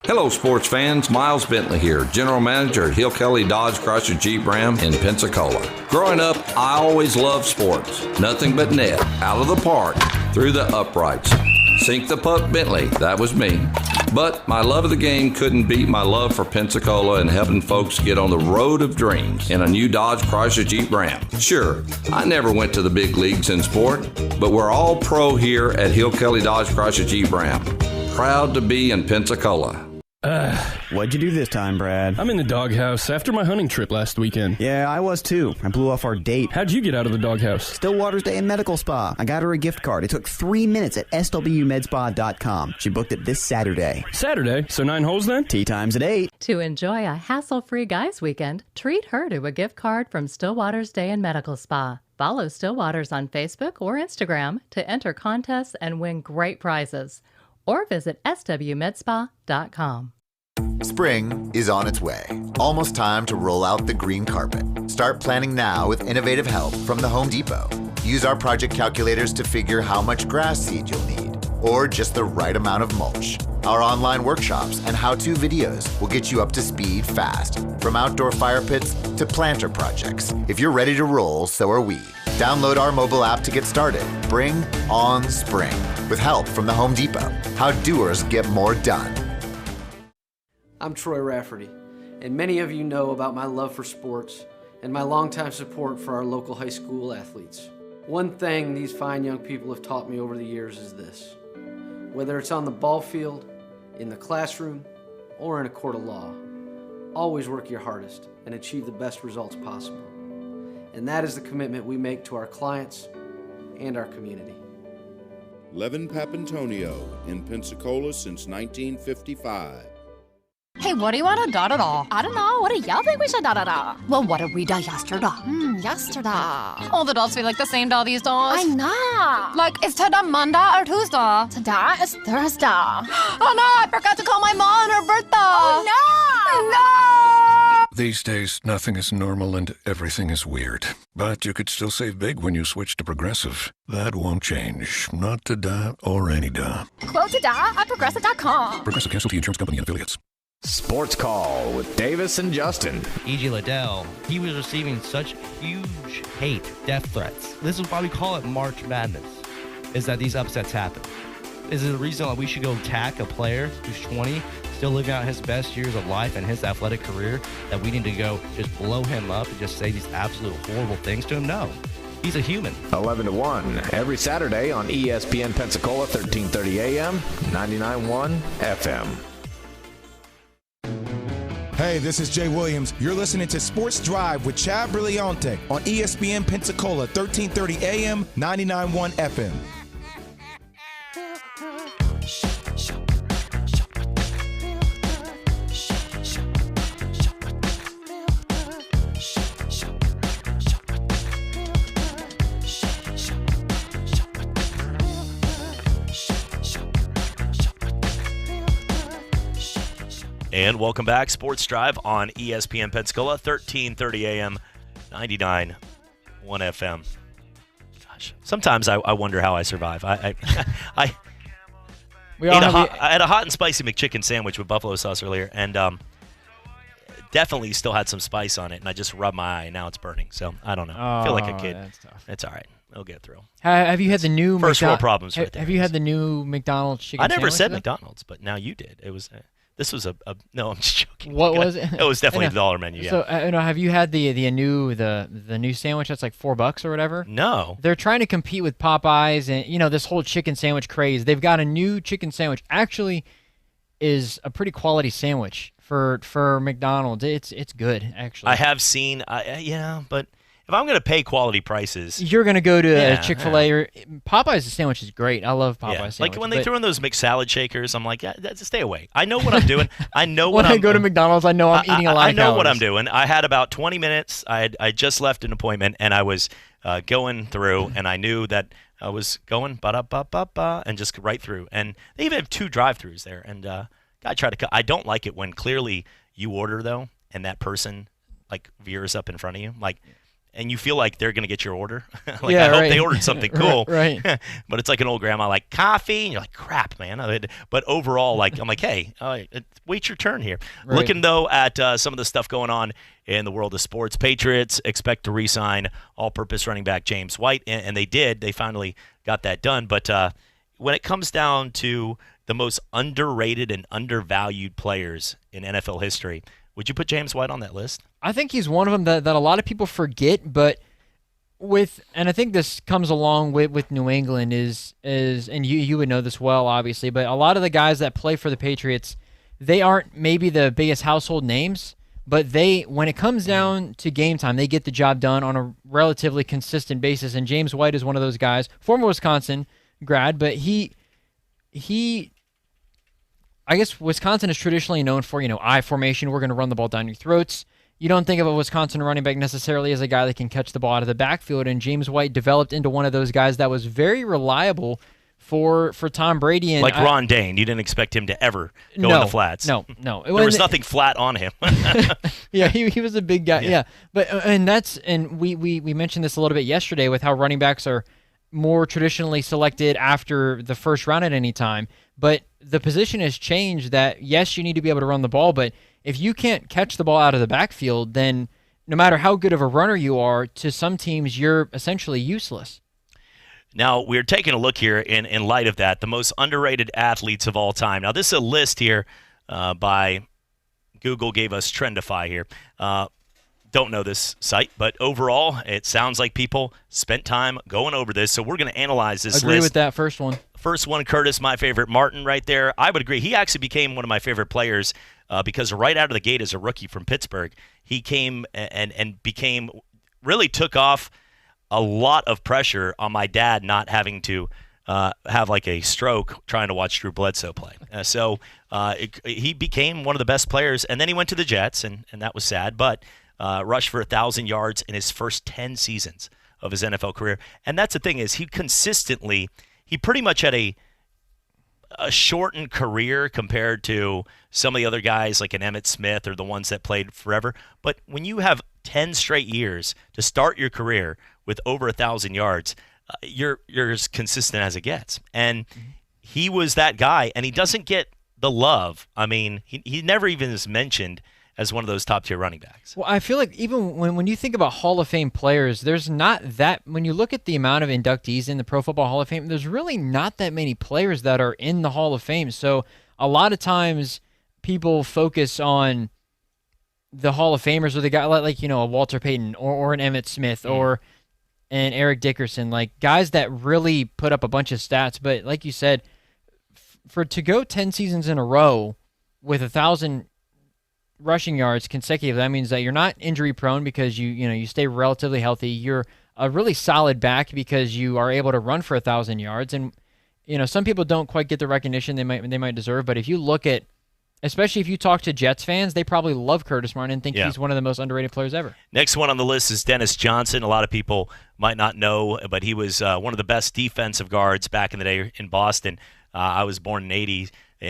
Hello, sports fans. Miles Bentley here, General Manager at Hill Kelly Dodge Chrysler Jeep Ram in Pensacola. Growing up, I always loved sports. Nothing but net, out of the park, through the uprights. Sink the puck Bentley, that was me. But my love of the game couldn't beat my love for Pensacola and helping folks get on the road of dreams in a new Dodge Chrysler Jeep Ram. Sure, I never went to the big leagues in sport, but we're all pro here at Hill Kelly Dodge Chrysler Jeep Ram. Proud to be in Pensacola. What'd you do this time, Brad? I'm in the doghouse after my hunting trip last weekend. Yeah, I was too. I blew off our date. How'd you get out of the doghouse? Stillwater's Day in Medical Spa. I got her a gift card. It took 3 minutes at swmedspa.com. She booked it this Saturday. Saturday? So 9 holes then? Tee time's at 8. To enjoy a hassle-free guys weekend, treat her to a gift card from Stillwater's Day in Medical Spa. Follow Stillwater's on Facebook or Instagram to enter contests and win great prizes. Or visit swmedspa.com. Spring is on its way. Almost time to roll out the green carpet. Start planning now with innovative help from the Home Depot. Use our project calculators to figure how much grass seed you'll need, or just the right amount of mulch. Our online workshops and how-to videos will get you up to speed fast, from outdoor fire pits to planter projects. If you're ready to roll, so are we. Download our mobile app to get started. Bring on spring with help from the Home Depot. How doers get more done. I'm Troy Rafferty, and many of you know about my love for sports and my longtime support for our local high school athletes. One thing these fine young people have taught me over the years is this: whether it's on the ball field, in the classroom, or in a court of law, always work your hardest and achieve the best results possible. And that is the commitment we make to our clients and our community. Levin Papantonio in Pensacola since 1955. Hey, what do you want to da-da-da? I don't know. What do y'all think we should da-da-da? Well, what did we da yesterday? Yesterday. All the dolls feel like the same doll these days. I know. Like, is today Monday or Tuesday? Today is Thursday. Oh, no, I forgot to call my mom on her birthday. Oh, no. These days, nothing is normal and everything is weird. But you could still save big when you switch to Progressive. That won't change. Not today or any day. Quote today at Progressive.com. Progressive Casualty Insurance Company and Affiliates. Sports Call with Davis and Justin. E.G. Liddell, he was receiving such huge hate, death threats. This is why we call it March Madness, is that these upsets happen. Is it a reason that we should go attack a player who's 20, still living out his best years of life and his athletic career, that we need to go just blow him up and just say these absolute horrible things to him? No. He's a human. 11 to 1 every Saturday on ESPN Pensacola, 1330 AM, 99.1 FM. Hey, this is Jay Williams. You're listening to Sports Drive with Chad Brillante on ESPN Pensacola, 1330 AM, 99.1 FM. And welcome back, Sports Drive on ESPN Pensacola, 1330 AM, 99.1 FM. Gosh, sometimes I wonder how I survive. I had a hot and spicy McChicken sandwich with buffalo sauce earlier, and definitely still had some spice on it, and I just rubbed my eye, and now it's burning. So I don't know. I feel like a kid. That's tough. It's all right. It'll get through. Have you had the new first world problems? Right there. Have you had the new McDonald's chicken? I never sandwich said though? McDonald's, but now you did. It was. This was a no. I'm just joking. What was it? It was definitely the dollar menu. Yeah. So have you had the new sandwich that's like $4 or whatever? No. They're trying to compete with Popeyes and this whole chicken sandwich craze. They've got a new chicken sandwich. Actually, is a pretty quality sandwich for McDonald's. It's good actually. I have seen. But if I'm going to pay quality prices, you're going to go to Chick-fil-A or Popeyes. sandwich is great. I love Popeyes sandwich. Like when they throw in those McSalad shakers, I'm like, stay away. I know what I'm doing. I know when I go to McDonald's, I know I'm eating a lot of calories. I know what I'm doing. I had about 20 minutes. I just left an appointment, and I was going through, and I knew that I was going ba-da-ba-ba-ba, and just right through. And they even have 2 drive-thrus there. And I try to. I don't like it when clearly you order though, and that person like veers up in front of you, like. And you feel like they're going to get your order. I hope they ordered something cool. Right. But it's like an old grandma, like coffee. And you're like, crap, man. But overall, I'm like, hey, wait your turn here. Right. Looking, though, at some of the stuff going on in the world of sports. Patriots expect to re-sign all-purpose running back James White. And they did. They finally got that done. But when it comes down to the most underrated and undervalued players in NFL history, would you put James White on that list? I think he's one of them that a lot of people forget, but and I think this comes along with New England is and you would know this well, obviously, but a lot of the guys that play for the Patriots, they aren't maybe the biggest household names, but when it comes down to game time, they get the job done on a relatively consistent basis, and James White is one of those guys, former Wisconsin grad, but he I guess Wisconsin is traditionally known for, I formation. We're going to run the ball down your throats. You don't think of a Wisconsin running back necessarily as a guy that can catch the ball out of the backfield, and James White developed into one of those guys that was very reliable for Tom Brady. And like Ron Dane, you didn't expect him to ever go in the flats. No. There was nothing flat on him. Yeah, he was a big guy. Yeah, but we mentioned this a little bit yesterday with how running backs are more traditionally selected after the first round at any time. But the position has changed that, yes, you need to be able to run the ball, but if you can't catch the ball out of the backfield, then no matter how good of a runner you are, to some teams, you're essentially useless. Now, we're taking a look here in light of that, the most underrated athletes of all time. Now, this is a list here by Google, gave us Trendify here. Don't know this site, but overall, it sounds like people spent time going over this, so we're going to analyze this list. Agree with that first one. First one, Curtis, my favorite, Martin right there. I would agree. He actually became one of my favorite players because right out of the gate as a rookie from Pittsburgh, he came and really took off a lot of pressure on my dad not having to have like a stroke trying to watch Drew Bledsoe play. He became one of the best players, and then he went to the Jets, and that was sad, but rushed for 1,000 yards in his first 10 seasons of his NFL career. And that's the thing is he pretty much had a shortened career compared to some of the other guys like an Emmitt Smith or the ones that played forever. But when you have 10 straight years to start your career with over 1,000 yards, you're as consistent as it gets. And he was that guy, and he doesn't get the love. I mean, he never even is mentioned as one of those top-tier running backs. Well, I feel like even when you think about Hall of Fame players, there's not that – when you look at the amount of inductees in the Pro Football Hall of Fame, there's really not that many players that are in the Hall of Fame. So a lot of times people focus on the Hall of Famers or the guy like a Walter Payton or an Emmitt Smith or an Eric Dickerson, like guys that really put up a bunch of stats. But like you said, to go 10 seasons in a row with 1,000 rushing yards consecutive, that means that you're not injury prone because you stay relatively healthy. You're a really solid back because you are able to run for 1,000 yards, and some people don't quite get the recognition they might deserve. But if you look at, especially if you talk to Jets fans, they probably love Curtis Martin and think he's one of the most underrated players ever. Next one on the list is Dennis Johnson. A lot of people might not know, but he was one of the best defensive guards back in the day in Boston. I was born in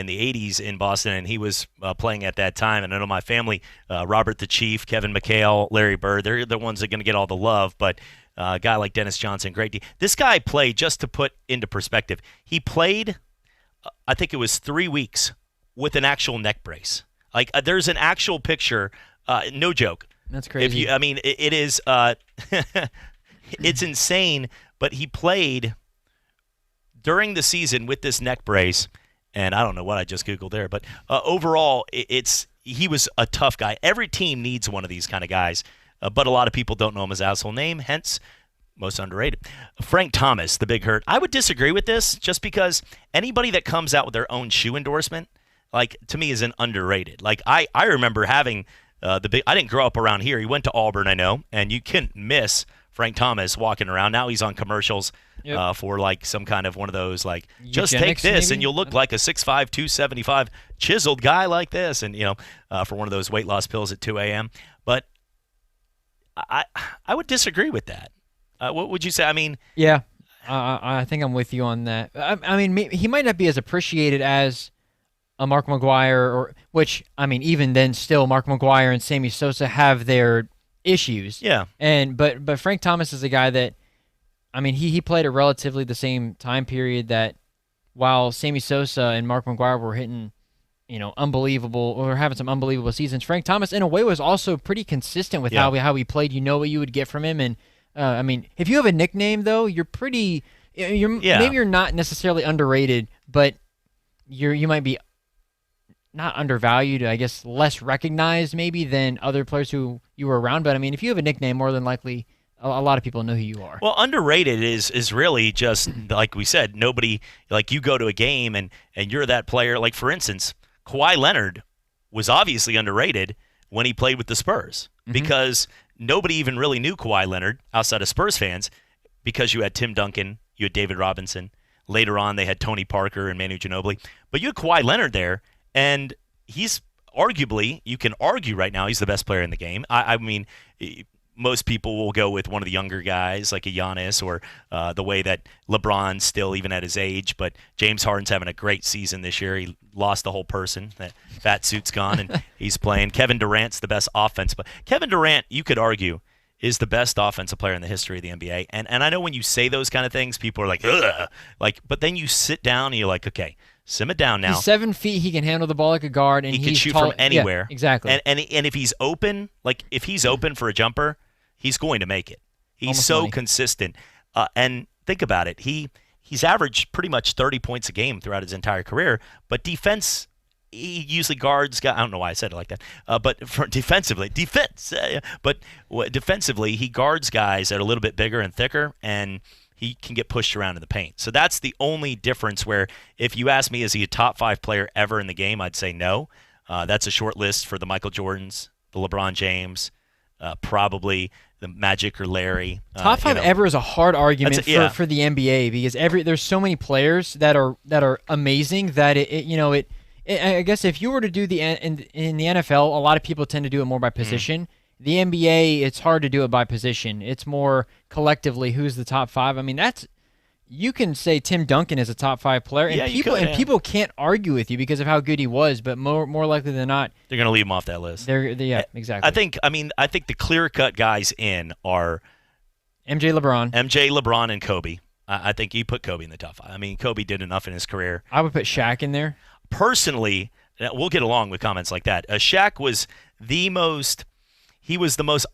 the 80s in Boston, and he was playing at that time. And I know my family, Robert the Chief, Kevin McHale, Larry Bird, they're the ones that are going to get all the love. But a guy like Dennis Johnson, great. This guy played, just to put into perspective, he played, I think it was 3 weeks with an actual neck brace. Like there's an actual picture No joke. That's crazy. It is. It's insane. But he played during the season with this neck brace, and I don't know what I just Googled there, but overall, he was a tough guy. Every team needs one of these kind of guys, but a lot of people don't know him as household name, hence most underrated. Frank Thomas, the big hurt. I would disagree with this just because anybody that comes out with their own shoe endorsement, like, to me, is an underrated. Like, I remember having I didn't grow up around here. He went to Auburn, I know, and you couldn't miss Frank Thomas walking around. Now he's on commercials for like some kind of one of those, like, just take this maybe? And you'll look like a 6'5", 275 chiseled guy like this, and for one of those weight loss pills at 2 a.m. But I would disagree with that. What would you say? I mean, yeah, I think I'm with you on that. I mean, he might not be as appreciated as a Mark McGwire, even then, still Mark McGwire and Sammy Sosa have their issues. Yeah. But Frank Thomas is a guy that, I mean, he played at relatively the same time period that while Sammy Sosa and Mark McGwire were hitting, unbelievable, or having some unbelievable seasons, Frank Thomas in a way was also pretty consistent with how he played. You know what you would get from him, and I mean, if you have a nickname though, maybe you're not necessarily underrated, but you might be not undervalued, I guess less recognized maybe than other players who you were around. But I mean, if you have a nickname, more than likely a lot of people know who you are. Well, underrated is really just, like we said, nobody, like, you go to a game and you're that player. Like, for instance, Kawhi Leonard was obviously underrated when he played with the Spurs because nobody even really knew Kawhi Leonard outside of Spurs fans because you had Tim Duncan, you had David Robinson. Later on, they had Tony Parker and Manu Ginobili. But you had Kawhi Leonard there, and he's arguably, you can argue right now, he's the best player in the game. I mean, most people will go with one of the younger guys like a Giannis or the way that LeBron's still, even at his age. But James Harden's having a great season this year. He lost the whole person. That fat suit's gone, and he's playing. Kevin Durant's the best offense. But Kevin Durant, you could argue, is the best offensive player in the history of the NBA. And I know when you say those kind of things, people are like, ugh. But then you sit down and you're like, okay, simmer down now. He's 7 feet. He can handle the ball like a guard, and he can shoot tall, from anywhere. Yeah, exactly. And if he's open, like if he's open for a jumper, he's going to make it. He's Almost so money. consistent. And think about it. He's averaged pretty much 30 points a game throughout his entire career. But defense, he usually guards guys. I don't know why I said it like that. But for defensively, defensively, he guards guys that are a little bit bigger and thicker, and he can get pushed around in the paint. So that's the only difference where if you ask me, is he a top 5 player ever in the game, I'd say no. That's a short list for the Michael Jordans, the LeBron James, probably the Magic or Larry. Top 5 ever is a hard argument for the NBA because there's so many players that are amazing that I guess if you were to do in the NFL, a lot of people tend to do it more by position. The NBA, it's hard to do it by position. It's more collectively who's the top 5. I mean, you can say Tim Duncan is a top 5 player, and people can't argue with you because of how good he was. But more likely than not, they're going to leave him off that list. Exactly. I think the clear-cut guys in are MJ, LeBron, and Kobe. I think you put Kobe in the top 5. I mean, Kobe did enough in his career. I would put Shaq in there. Personally, we'll get along with comments like that. Shaq was the most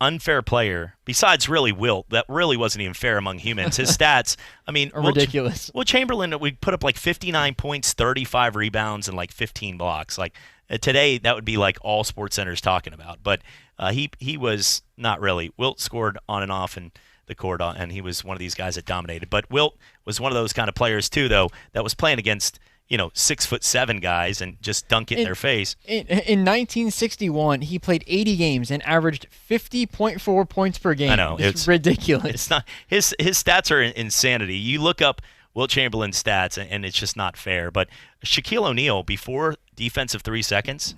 unfair player, besides really Wilt. That really wasn't even fair among humans. His stats, I mean, ridiculous. Will Chamberlain, we put up like 59 points, 35 rebounds, and like 15 blocks. Like today, that would be like all Sports Center's talking about. But he was not really. Wilt scored on and off in the court, and he was one of these guys that dominated. But Wilt was one of those kind of players too, though, that was playing against 6'7" guys and just dunk it in their face. In 1961, he played 80 games and averaged 50.4 points per game. I know. It's ridiculous. It's not his stats are insanity. You look up Wilt Chamberlain's stats, and it's just not fair. But Shaquille O'Neal, before defensive 3 seconds,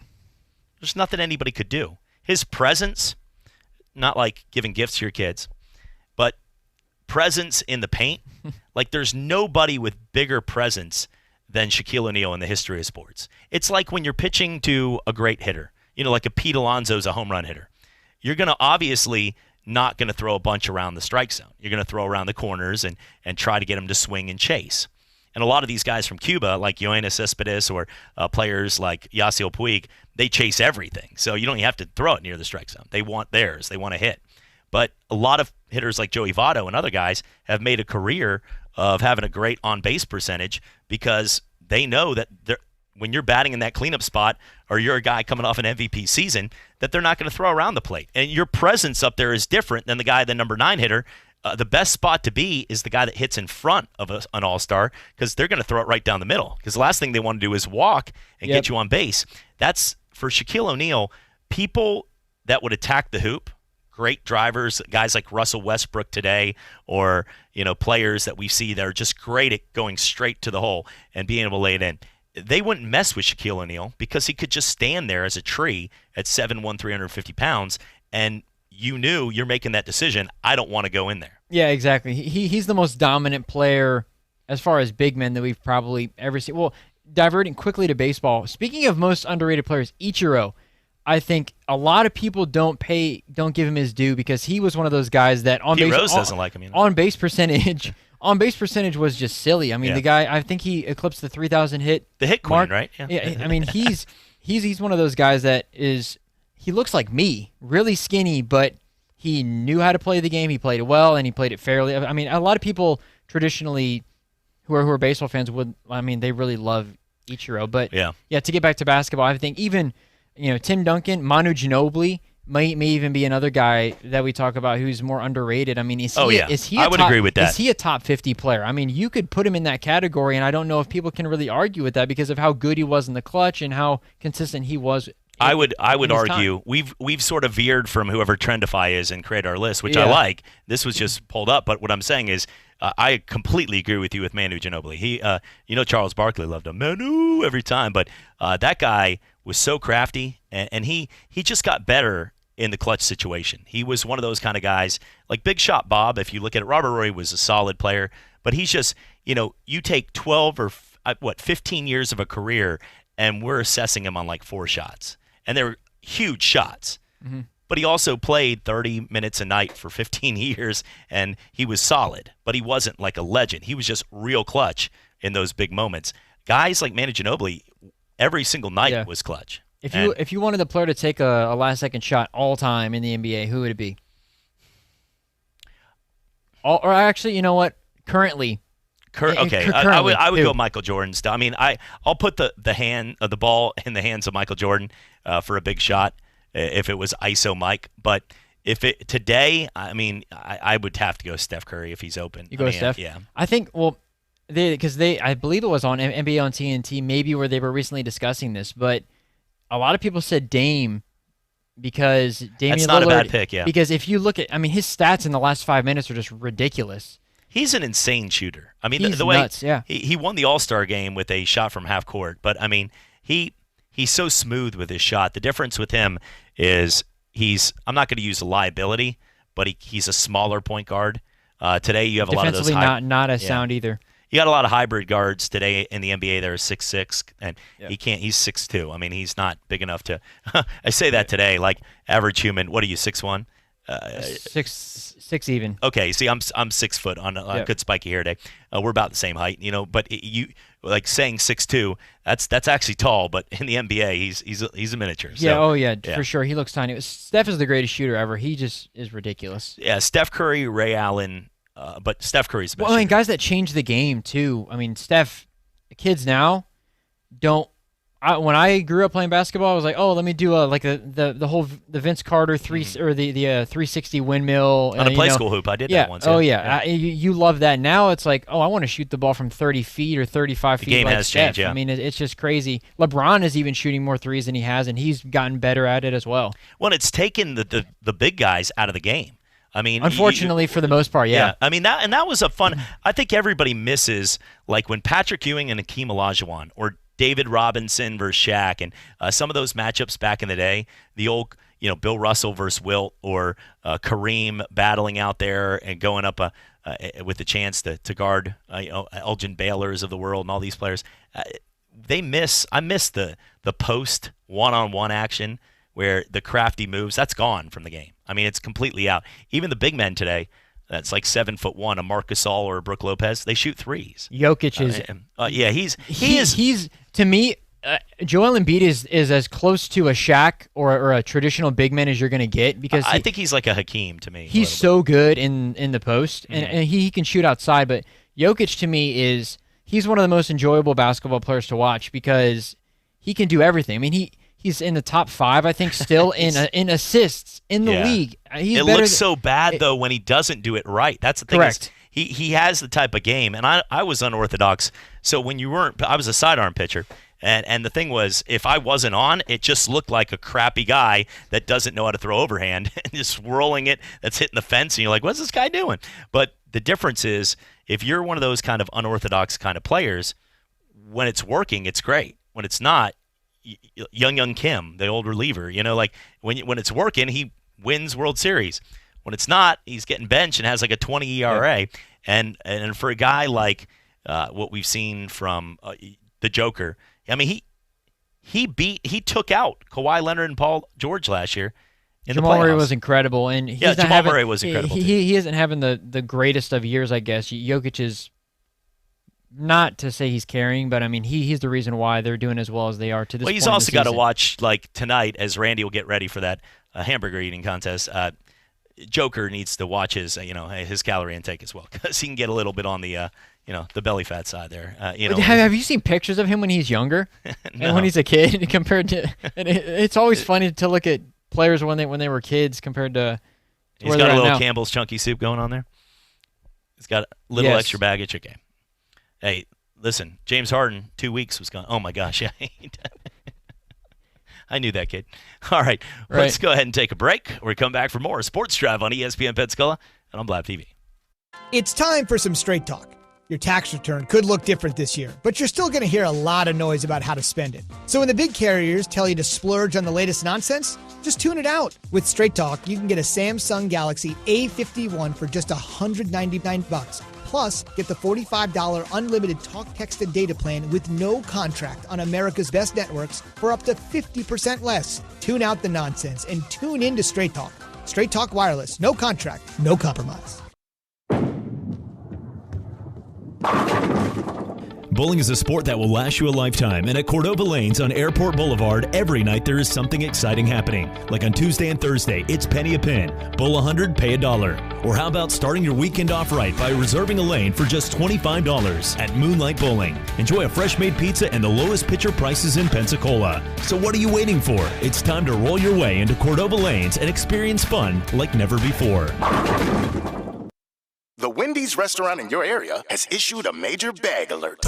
there's nothing anybody could do. His presence, not like giving gifts to your kids, but presence in the paint, like there's nobody with bigger presence than Shaquille O'Neal in the history of sports. It's like when you're pitching to a great hitter, like a Pete Alonso's a home run hitter. You're going to obviously not going to throw a bunch around the strike zone. You're going to throw around the corners and try to get him to swing and chase. And a lot of these guys from Cuba, like Yoenis Cespedes or players like Yasiel Puig, they chase everything. So you don't even have to throw it near the strike zone. They want theirs. They want to hit. But a lot of hitters like Joey Votto and other guys have made a career of having a great on-base percentage because they know that when you're batting in that cleanup spot or you're a guy coming off an MVP season, that they're not going to throw around the plate. And your presence up there is different than the number 9 hitter. The best spot to be is the guy that hits in front of an all-star because they're going to throw it right down the middle because the last thing they want to do is walk and get you on base. That's, for Shaquille O'Neal, people that would attack the hoop, great drivers, guys like Russell Westbrook today, or players that we see that are just great at going straight to the hole and being able to lay it in. They wouldn't mess with Shaquille O'Neal because he could just stand there as a tree at 7'1", 350 pounds, and you knew you're making that decision. I don't want to go in there. Yeah, exactly. He's the most dominant player as far as big men that we've probably ever seen. Well, diverting quickly to baseball. Speaking of most underrated players, Ichiro, I think a lot of people don't give him his due because he was one of those guys that Pete Rose doesn't like him. On base percentage. On base percentage was just silly. I mean, the guy, I think he eclipsed the 3,000 hit. The hit queen, mark. Right? Yeah. I mean, he's one of those guys that he looks like me, really skinny, but he knew how to play the game. He played it well, and he played it fairly. I mean, a lot of people traditionally who are baseball fans they really love Ichiro. But to get back to basketball, I think even Tim Duncan, Manu Ginobili may even be another guy that we talk about who's more underrated. I mean, I would agree with that. Is he a top 50 player? I mean, you could put him in that category, and I don't know if people can really argue with that because of how good he was in the clutch and how consistent he was. I would argue we've sort of veered from whoever Trendify is and create our list, which I like. This was just pulled up, but what I'm saying is I completely agree with you with Manu Ginobili. He, Charles Barkley loved him, Manu, every time, but that guy was so crafty, and he just got better in the clutch situation. He was one of those kind of guys, like Big Shot Bob, if you look at it. Robert Rory was a solid player, but he's just, you take 12 or 15 years of a career, and we're assessing him on like 4 shots. And they're huge shots. Mm-hmm. But he also played 30 minutes a night for 15 years, and he was solid. But he wasn't like a legend. He was just real clutch in those big moments. Guys like Manu Ginobili, every single night was clutch. If you wanted the player to take a last-second shot all time in the NBA, who would it be? Or actually, you know what? Currently. I would go Michael Jordan still. I mean, I'll put the ball in the hands of Michael Jordan for a big shot if it was ISO Mike. But if it today, I mean, I would have to go Steph Curry if he's open. You go Steph? Yeah. I think, I believe it was on NBA on TNT, maybe where they were recently discussing this, but a lot of people said Dame because Damian That's not Lillard, a bad pick, yeah. Because if you look at, his stats in the last 5 minutes are just ridiculous. He's an insane shooter. I mean, he's the way nuts, yeah. he won the All-Star game with a shot from half court, but I mean, he's so smooth with his shot. The difference with him is I'm not going to use a liability, but he's a smaller point guard. Today you have a lot of those defensively not as sound either. You got a lot of hybrid guards today in the NBA that are 6'6", and he's 6'2". I mean, he's not big enough to I say that today, like average human, what are you, 6'1"? 6 even. Okay, see, I'm 6 foot on a good spiky hair day. We're about the same height, but you like saying 6'2", that's actually tall, but in the NBA he's a miniature. So, for sure. He looks tiny. Steph is the greatest shooter ever. He just is ridiculous. Yeah, Steph Curry, Ray Allen, but Steph Curry's the best. Well, guys that change the game too. I mean, Steph, kids now don't. When I grew up playing basketball, I was like, oh, let me do the Vince Carter 360 windmill on a play school hoop. I did that once. Oh yeah, you love that. Now it's like, oh, I want to shoot the ball from 30 feet or 35 feet. The game like has Steph. changed. Yeah, I mean, it's just crazy. LeBron is even shooting more threes than he has, and he's gotten better at it as well. Well, it's taken the big guys out of the game. I mean, unfortunately, for the most part, yeah. I mean, that was a fun. I think everybody misses like when Patrick Ewing and Hakeem Olajuwon or David Robinson versus Shaq, and some of those matchups back in the day, the old, Bill Russell versus Wilt, or Kareem battling out there and going up with the chance to guard, Elgin Baylors of the world and all these players. I miss the post one-on-one action where the crafty moves, that's gone from the game. I mean, it's completely out. Even the big men today, that's like 7'1", a Marc Gasol or a Brook Lopez, they shoot threes. Jokic is. He's to me. Joel Embiid is as close to a Shaq or a traditional big man as you're going to get, because I think he's like a Hakeem to me. He's so good in the post, and he can shoot outside. But Jokic to me he's one of the most enjoyable basketball players to watch because he can do everything. I mean, he's in the top 5, I think, still in assists in the league. It looks so bad though when he doesn't do it right. That's the thing. Correct. He has the type of game, and I was unorthodox. So when you weren't, I was a sidearm pitcher. And the thing was, if I wasn't on, it just looked like a crappy guy that doesn't know how to throw overhand and just swirling it, that's hitting the fence, and you're like, what's this guy doing? But the difference is, if you're one of those kind of unorthodox kind of players, when it's working, it's great. When it's not, Young Kim, the old reliever, like when it's working, he wins World Series. When it's not, he's getting benched and has like a 20 ERA. And for a guy like what we've seen from the Joker, I mean, he took out Kawhi Leonard and Paul George last year in the playoffs. Jamal Murray was incredible, and Jamal Murray was incredible. He isn't having the greatest of years, I guess. Jokic is, not to say he's carrying, but I mean he's the reason why they're doing as well as they are to this point. Well, he's also got to watch, like tonight, as Randy will get ready for that hamburger eating contest. Joker needs to watch his calorie intake as well, because he can get a little bit on the the belly fat side there. Have you seen pictures of him when he's younger and when he's a kid compared to? And it's always funny to look at players when they were kids compared to. He's got a little Campbell's Chunky Soup going on there. He's got a little extra baggage. Okay. Hey, listen, James Harden, 2 weeks was gone. Oh my gosh, yeah. I knew that kid. All right, let's go ahead and take a break. We come back for more Sports Drive on ESPN Pensacola and on Blab TV. It's time for some straight talk. Your tax return could look different this year, but you're still going to hear a lot of noise about how to spend it. So when the big carriers tell you to splurge on the latest nonsense, just tune it out. With Straight Talk, you can get a Samsung Galaxy A51 for just $199. Plus, get the $45 unlimited talk, text, and data plan with no contract on America's best networks for up to 50% less. Tune out the nonsense and tune in to Straight Talk. Straight Talk Wireless. No contract, no compromise. Bowling is a sport that will last you a lifetime, and at Cordova Lanes on Airport Boulevard, every night there is something exciting happening. Like on Tuesday and Thursday, it's penny a pin. Bowl 100, pay $1. Or how about starting your weekend off right by reserving a lane for just $25 at Moonlight Bowling. Enjoy a fresh-made pizza and the lowest pitcher prices in Pensacola. So what are you waiting for? It's time to roll your way into Cordova Lanes and experience fun like never before. The Wendy's restaurant in your area has issued a major bag alert.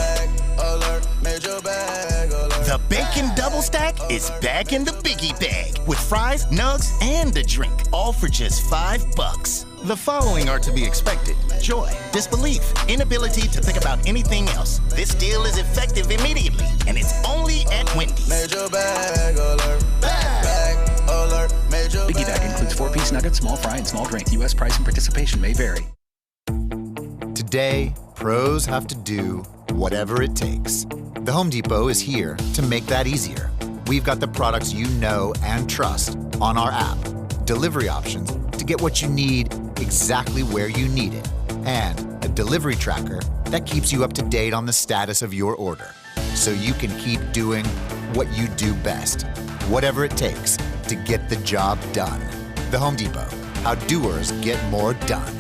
Major bag alert. The bacon double stack is back in the biggie bag with fries, nugs, and a drink, all for just $5. The following are to be expected: joy, disbelief, inability to think about anything else. This deal is effective immediately, and it's only at Wendy's. Major bag alert. Bag alert. Major biggie bag includes 4-piece nuggets, small fry, and small drink. U.S. price and participation may vary. Today, pros have to do whatever it takes. The Home Depot is here to make that easier. We've got the products you know and trust on our app, delivery options to get what you need exactly where you need it, and a delivery tracker that keeps you up to date on the status of your order, so you can keep doing what you do best, whatever it takes to get the job done. The Home Depot, how doers get more done.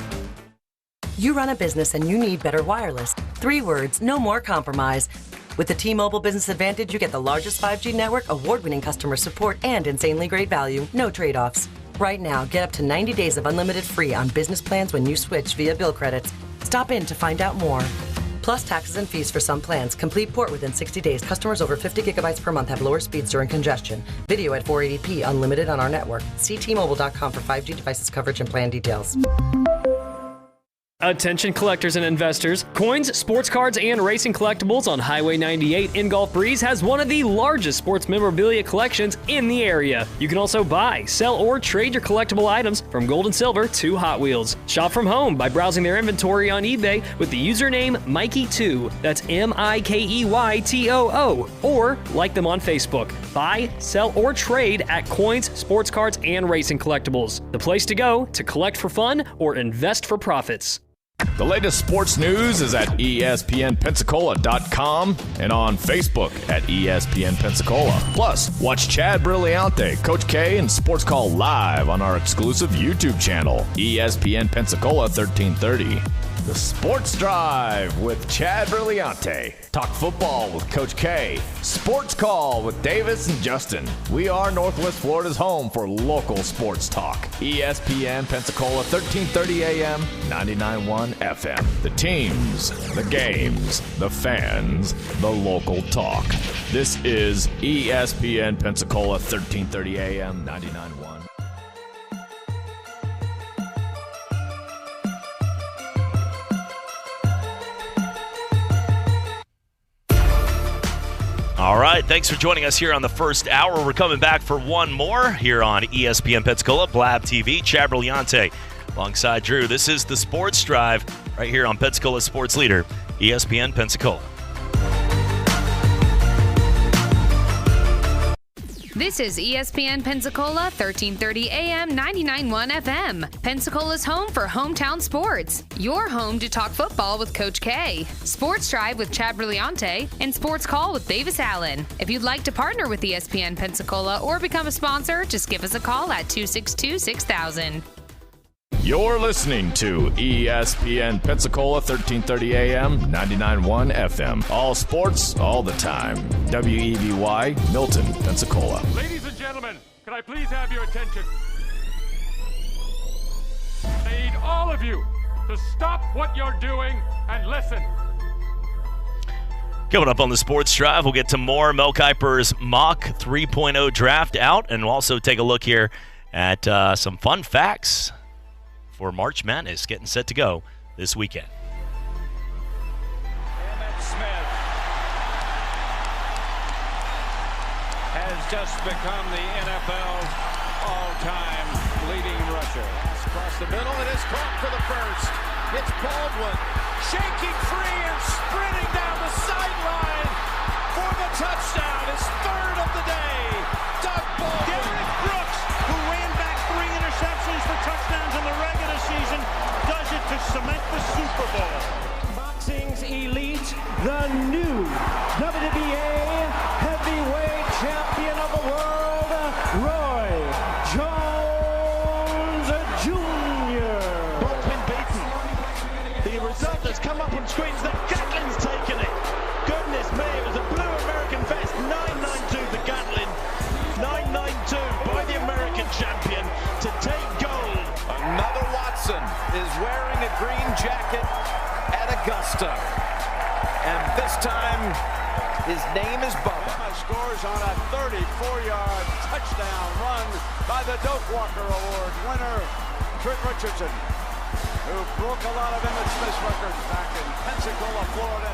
You run a business and you need better wireless. 3 words, no more compromise. With the T-Mobile Business Advantage, you get the largest 5G network, award-winning customer support, and insanely great value. No trade-offs. Right now, get up to 90 days of unlimited free on business plans when you switch via bill credits. Stop in to find out more. Plus taxes and fees for some plans. Complete port within 60 days. Customers over 50 gigabytes per month have lower speeds during congestion. Video at 480p unlimited on our network. See T-Mobile.com for 5G devices coverage and plan details. Attention collectors and investors, coins, sports cards, and racing collectibles on Highway 98 in Gulf Breeze has one of the largest sports memorabilia collections in the area. You can also buy, sell, or trade your collectible items from gold and silver to Hot Wheels. Shop from home by browsing their inventory on eBay with the username Mikey2. That's MIKEYTOO. Or like them on Facebook. Buy, sell, or trade at Coins, Sports Cards, and Racing Collectibles. The place to go to collect for fun or invest for profits. The latest sports news is at ESPNpensacola.com and on Facebook at ESPN Pensacola. Plus, watch Chad Brilliante, Coach K, and Sports Call live on our exclusive YouTube channel, ESPN Pensacola 1330. The Sports Drive with Chad Brilliante. Talk football with Coach K. Sports Call with Davis and Justin. We are Northwest Florida's home for local sports talk. ESPN Pensacola 1330 AM, 99.1 FM. The teams, the games, the fans, the local talk. This is ESPN Pensacola 1330 AM, 99.1. All right, thanks for joining us here on the first hour. We're coming back for one more here on ESPN Pensacola, Blab TV. Chad Brilliante alongside Drew. This is the Sports Drive right here on Pensacola Sports Leader, ESPN Pensacola. This is ESPN Pensacola, 1330 AM, 99.1 FM. Pensacola's home for hometown sports. Your home to talk football with Coach K. Sports Drive with Chad Brilliante and Sports Call with Davis Allen. If you'd like to partner with ESPN Pensacola or become a sponsor, just give us a call at 262-6000. You're listening to ESPN Pensacola 1330 AM, 99.1 FM. All sports, all the time. WEVY, Milton, Pensacola. Ladies and gentlemen, can I please have your attention? I need all of you to stop what you're doing and listen. Coming up on the Sports Drive, we'll get to more Mel Kiper's mock 3.0 draft out, and we'll also take a look here at some fun facts for March Madness getting set to go this weekend. Emmett Smith has just become the NFL's all-time leading rusher. Across the middle, it is caught for the first. It's Baldwin shaking free and sprinting down the sideline for the touchdown. His third of the day. Doug Baldwin. Derek Brooks, who ran back 3 interceptions for touchdowns in the regular season, does it to cement the Super Bowl. Boxing's elite, the new WBA heavyweight champion of the world, Roy Jones Jr. Baldwin beaten. The result has come up on screens that Gatlin's taken it. Goodness me, it was a blue American vest, 992 the Gatlin, 992 by the American champion to take gold. Another Watson is wearing a green jacket at Augusta. And this time, his name is Bubba. Scores on a 34-yard touchdown run by the Doak Walker Award winner, Trent Richardson, who broke a lot of Emmett Smith's records back in Pensacola, Florida.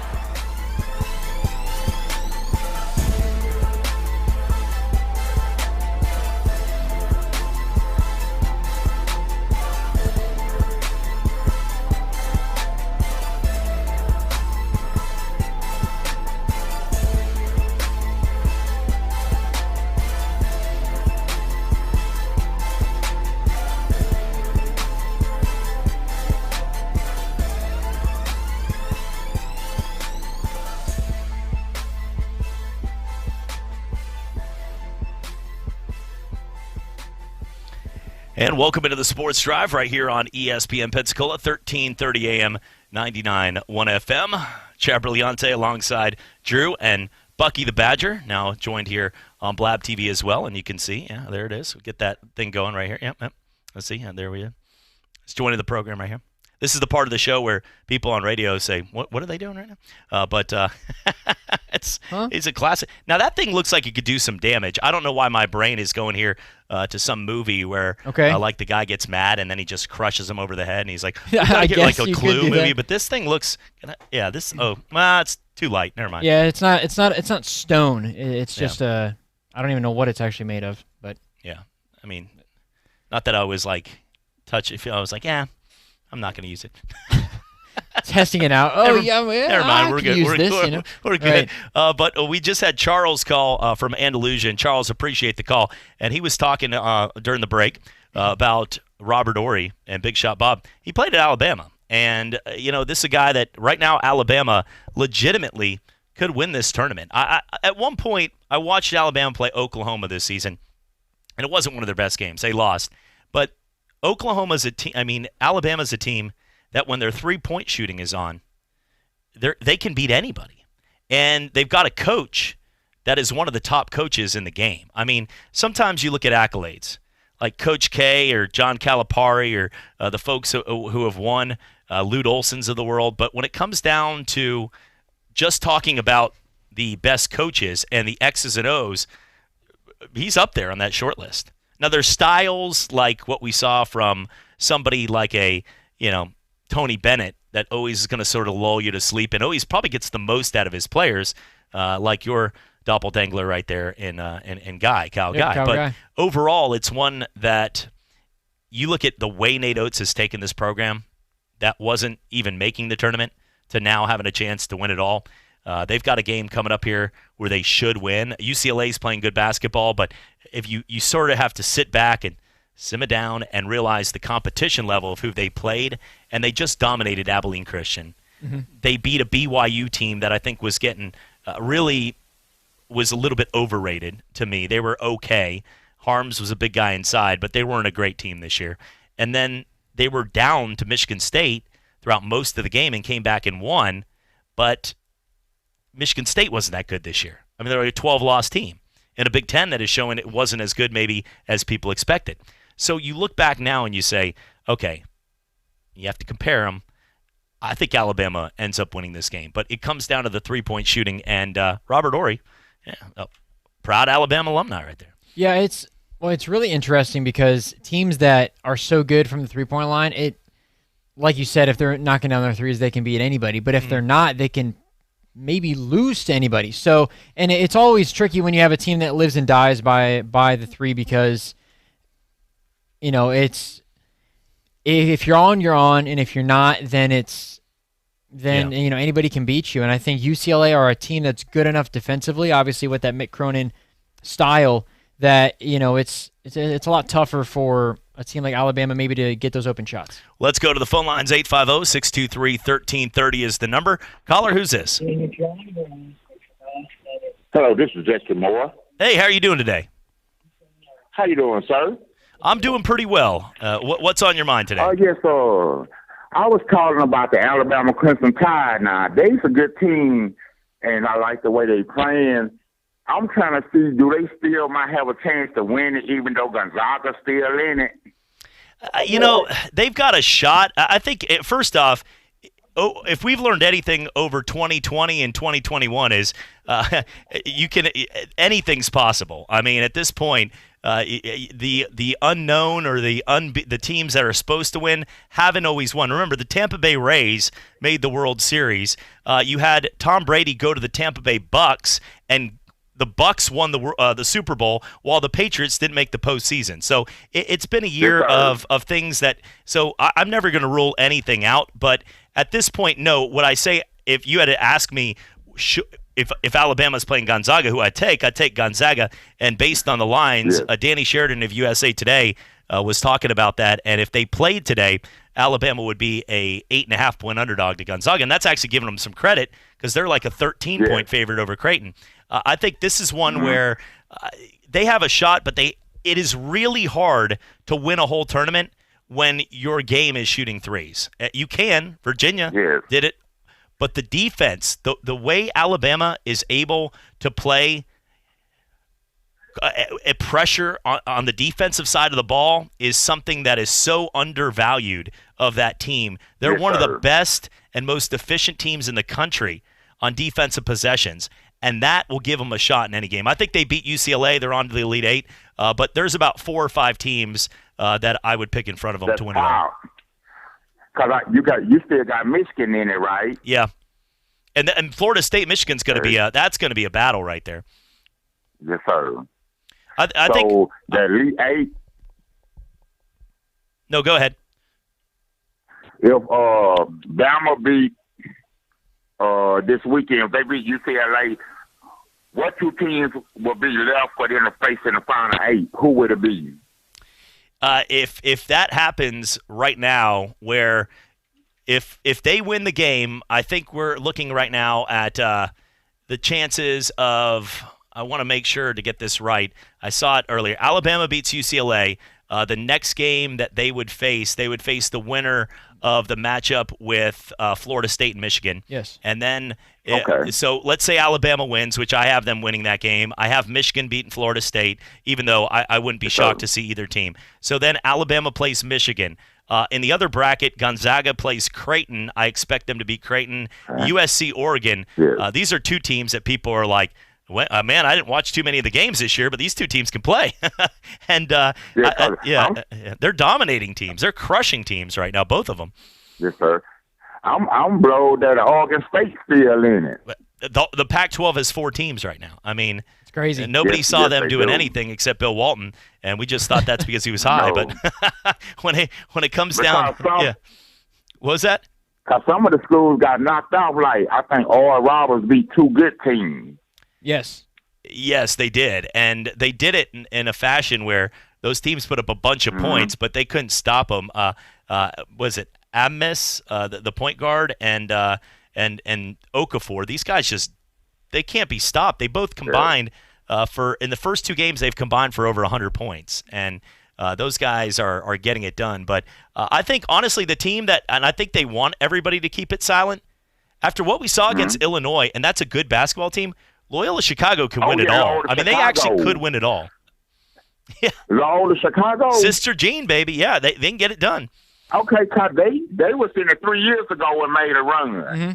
And welcome into the Sports Drive right here on ESPN Pensacola, 1330 AM, 99.1 FM. Chad Brilliante alongside Drew and Bucky the Badger, now joined here on Blab TV as well. And you can see, yeah, there it is. We'll get that thing going right here. Yep. Let's see. Yeah, there we are. It's joining the program right here. This is the part of the show where people on radio say, "What are they doing right now?" But it's a classic. Now that thing looks like it could do some damage. I don't know why my brain is going here to some movie where like the guy gets mad and then he just crushes him over the head and he's like, I get guess like a you Clue could do movie. that. But this thing looks, it's too light. Never mind. Yeah, it's not stone. It's just I don't even know what it's actually made of, but yeah, I mean, not that I was like touch it. I was like, yeah, I'm not going to use it. Testing it out. Never mind. We're good. We're good. Right. But we just had Charles call from Andalusia, and Charles, appreciate the call. And he was talking during the break about Robert Ory and Big Shot Bob. He played at Alabama. And, this is a guy that right now Alabama legitimately could win this tournament. At one point, I watched Alabama play Oklahoma this season, and it wasn't one of their best games. They lost. But Oklahoma's a team. Alabama's a team that when their three-point shooting is on, they can beat anybody. And they've got a coach that is one of the top coaches in the game. Sometimes you look at accolades, like Coach K or John Calipari or the folks who have won, Lute Olson's of the world. But when it comes down to just talking about the best coaches and the X's and O's, he's up there on that short list. Now, there's styles like what we saw from somebody like Tony Bennett that always is going to sort of lull you to sleep and always probably gets the most out of his players, like your doppelganger right there in Cal Guy. But overall, it's one that you look at the way Nate Oates has taken this program that wasn't even making the tournament to now having a chance to win it all. They've got a game coming up here where they should win. UCLA's playing good basketball, but if you sort of have to sit back and simmer down and realize the competition level of who they played, and they just dominated Abilene Christian. Mm-hmm. They beat a BYU team that I think was getting was a little bit overrated to me. They were okay. Harms was a big guy inside, but they weren't a great team this year. And then they were down to Michigan State throughout most of the game and came back and won, but Michigan State wasn't that good this year. They were a 12-loss team in a Big Ten that is showing it wasn't as good maybe as people expected. So you look back now and you say, okay, you have to compare them. I think Alabama ends up winning this game. But it comes down to the three-point shooting. And Robert Ory, proud Alabama alumni right there. Yeah, it's really interesting because teams that are so good from the three-point line, like you said, if they're knocking down their threes, they can beat anybody. But if they're not, they can maybe lose to anybody. So, and it's always tricky when you have a team that lives and dies by the three because – it's if you're on, you're on, and if you're not, then anybody can beat you. And I think UCLA are a team that's good enough defensively, obviously with that Mick Cronin style, that it's a lot tougher for a team like Alabama maybe to get those open shots. Let's go to the phone lines. 850-623-1330 is the number. Caller, who's this? Hello, this is Justin Moore. Hey, how are you doing today? How you doing, sir? I'm doing pretty well. What's on your mind today? Yes, I was calling about the Alabama Crimson Tide. Now, they're a good team, and I like the way they playing. I'm trying to see, do they still might have a chance to win it, even though Gonzaga's still in it? They've got a shot. I think, first off, if we've learned anything over 2020 and 2021 is anything's possible. At this point, the unknown or the teams that are supposed to win haven't always won. Remember, the Tampa Bay Rays made the World Series. You had Tom Brady go to the Tampa Bay Bucks, and the Bucks won the Super Bowl while the Patriots didn't make the postseason. So it's been a year of things that. So I'm never going to rule anything out. But at this point, no. What I say, if you had to ask me, if Alabama's playing Gonzaga, who I'd take Gonzaga. And based on the lines, Danny Sheridan of USA Today was talking about that. And if they played today, Alabama would be a 8.5-point underdog to Gonzaga. And that's actually giving them some credit because they're like a 13-point favorite over Creighton. I think this is one where they have a shot, but it is really hard to win a whole tournament when your game is shooting threes. You can. Virginia did it. But the defense, the way Alabama is able to play a pressure on the defensive side of the ball is something that is so undervalued of that team. They're one of the best and most efficient teams in the country on defensive possessions, and that will give them a shot in any game. I think they beat UCLA. They're on to the Elite Eight, but there's about 4 or 5 teams that I would pick in front of them to win it all. Because you still got Michigan in it, right? Yeah, and Florida State, Michigan's going to be that's going to be a battle right there. Yes, sir. I think the Elite Eight. No, go ahead. If Bama beat this weekend, if they beat UCLA, what 2 teams will be left for them to face in the Final 8? Who would it be? If that happens right now, where if they win the game, I think we're looking right now at the chances of. I want to make sure to get this right. I saw it earlier. Alabama beats UCLA. The next game that they would face the winner of the matchup with Florida State and Michigan. Yes. And then, so let's say Alabama wins, which I have them winning that game. I have Michigan beating Florida State, even though I wouldn't be shocked to see either team. So then Alabama plays Michigan. In the other bracket, Gonzaga plays Creighton. I expect them to beat Creighton. USC, Oregon. These are 2 teams that people are like, man, I didn't watch too many of the games this year, but these 2 teams can play. And, they're dominating teams. They're crushing teams right now, both of them. Yes, sir. I'm blowed that Oregon State's still in it. The Pac-12 has 4 teams right now. I mean, it's crazy. Nobody saw them doing anything except Bill Walton, and we just thought that's because he was high. But when it comes down, what was that? Because some of the schools got knocked off. Like, I think Oral Roberts beat 2 good teams. Yes, they did. And they did it in a fashion where those teams put up a bunch of points, but they couldn't stop them. Was it Amis, the point guard, and Okafor? These guys they can't be stopped. They both combined in the first 2 games, they've combined for over 100 points. And those guys are getting it done. But I think, honestly, the team and I think they want everybody to keep it silent. After what we saw against Illinois, and that's a good basketball team, Loyola Chicago can win it all. I mean, they actually could win it all. Yeah. Loyola Chicago? Sister Jean, baby. Yeah, they can get it done. Okay, because they was in it 3 years ago and made a run. Mm-hmm.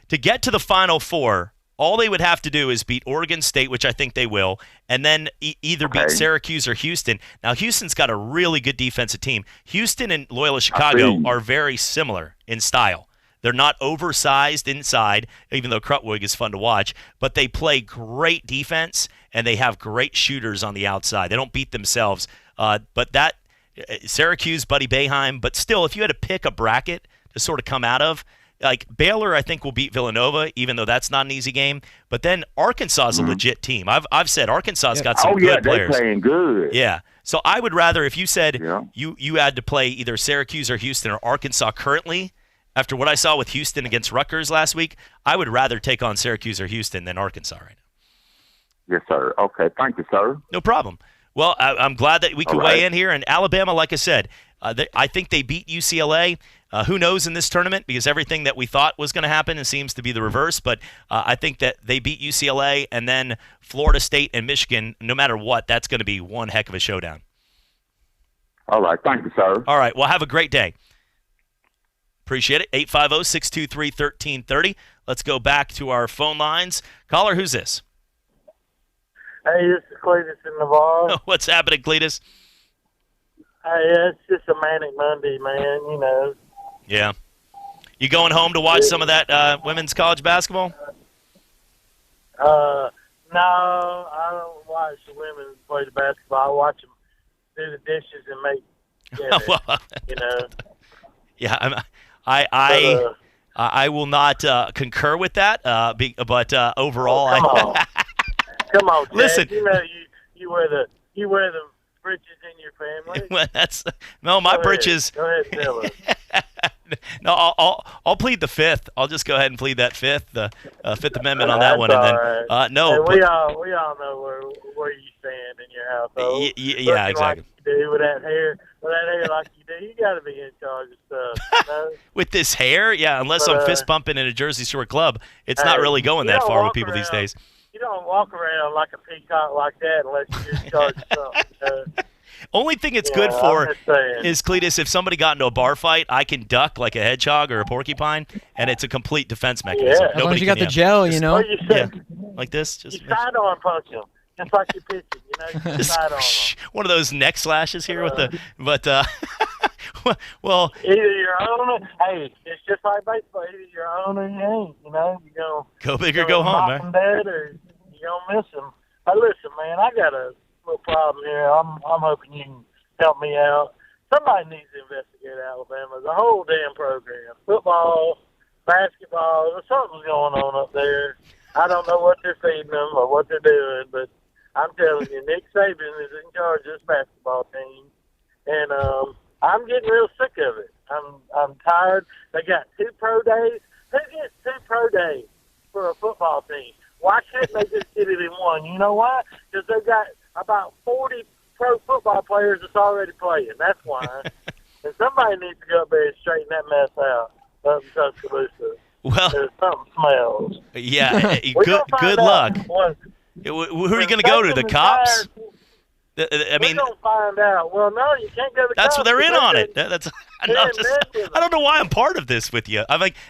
To get to the Final Four, all they would have to do is beat Oregon State, which I think they will, and then either beat Syracuse or Houston. Now, Houston's got a really good defensive team. Houston and Loyola Chicago are very similar in style. They're not oversized inside, even though Krutwig is fun to watch, but they play great defense, and they have great shooters on the outside. They don't beat themselves. But that Syracuse, Buddy Boeheim, but still, if you had to pick a bracket to sort of come out of, like Baylor, I think will beat Villanova, even though that's not an easy game. But then Arkansas is a legit team. I've said Arkansas's got some good players. They're playing good. Yeah. So I would rather, if you said you had to play either Syracuse or Houston or Arkansas currently, after what I saw with Houston against Rutgers last week, I would rather take on Syracuse or Houston than Arkansas right now. Yes, sir. Okay. Thank you, sir. No problem. Well, I'm glad that we could weigh in here. And Alabama, like I said, I think they beat UCLA. Who knows in this tournament, because everything that we thought was going to happen and seems to be the reverse. But I think that they beat UCLA, and then Florida State and Michigan, no matter what, that's going to be one heck of a showdown. All right. Thank you, sir. All right. Well, have a great day. Appreciate it. 850-623-1330. Let's go back to our phone lines. Caller, who's this? Hey, this is Cletus in Navarre. What's happening, Cletus? Hey, it's just a manic Monday, man, you know. Yeah. You going home to watch some of that women's college basketball? No, I don't watch the women play the basketball. I watch them do the dishes and make dinner, you know. Yeah, I will not concur with that, but overall, come on, Jack. Listen. You know you wear the britches in your family. Well, my Go britches. Ahead, tell us. No, I'll plead the fifth. I'll just go ahead and plead that fifth, the Fifth Amendment on that one, and then no. Hey, we all know where you stand in your household. Yeah, exactly. Like you do with that hair like you do, you got to be in charge of stuff. You know? With this hair, yeah. Unless I'm fist bumping in a Jersey Shore club, it's not really going that far with people these days. You don't walk around like a peacock like that unless you're in charge of something. Only thing it's good for is, Cletus, if somebody got into a bar fight, I can duck like a hedgehog or a porcupine, and it's a complete defense mechanism. As long as you got the gel, you know. Yeah, like this. Just sidearm punch him, just like you're pitching. You know, you sidearm him. One of those neck slashes here with the, but well. Either you're on it. Hey, it's just like baseball. Either you're on or you ain't. You know, you go big or go home, man. Dead or you gonna miss him. Hey, listen, man, I got a little problem here. I'm hoping you can help me out. Somebody needs to investigate Alabama, the whole damn program. Football, basketball, something's going on up there. I don't know what they're feeding them or what they're doing, but I'm telling you, Nick Saban is in charge of this basketball team, and I'm getting real sick of it. I'm tired. They got 2 pro days. Who gets 2 pro days for a football team? Why couldn't they just get it in one? You know why? Because they've got about 40 pro football players that's already playing. That's why. And somebody needs to go up there and straighten that mess out up in Tuscaloosa. Well, something smells. Yeah, good luck. Who are you going to go to? The cops? I mean, we're gonna find out. Well, no, you can't go to the that's cops. what they're in on it. I don't know why I'm part of this with you.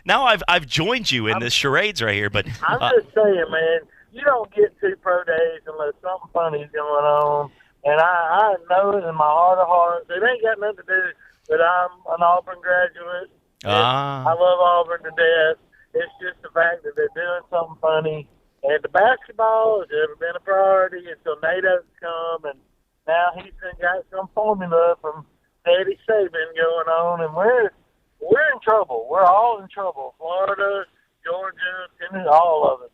Now I've joined you in this charades right here, but I'm just saying, man, you don't get 2 pro days unless something funny's going on. And I know it in my heart of hearts. It ain't got nothing to do that I'm an Auburn graduate. I love Auburn to death. It's just the fact that they're doing something funny. And the basketball has never been a priority until NATO's come, and now he's got some formula from Eddie Saban going on, and we're in trouble. We're all in trouble. Florida, Georgia, Tennessee, all of us.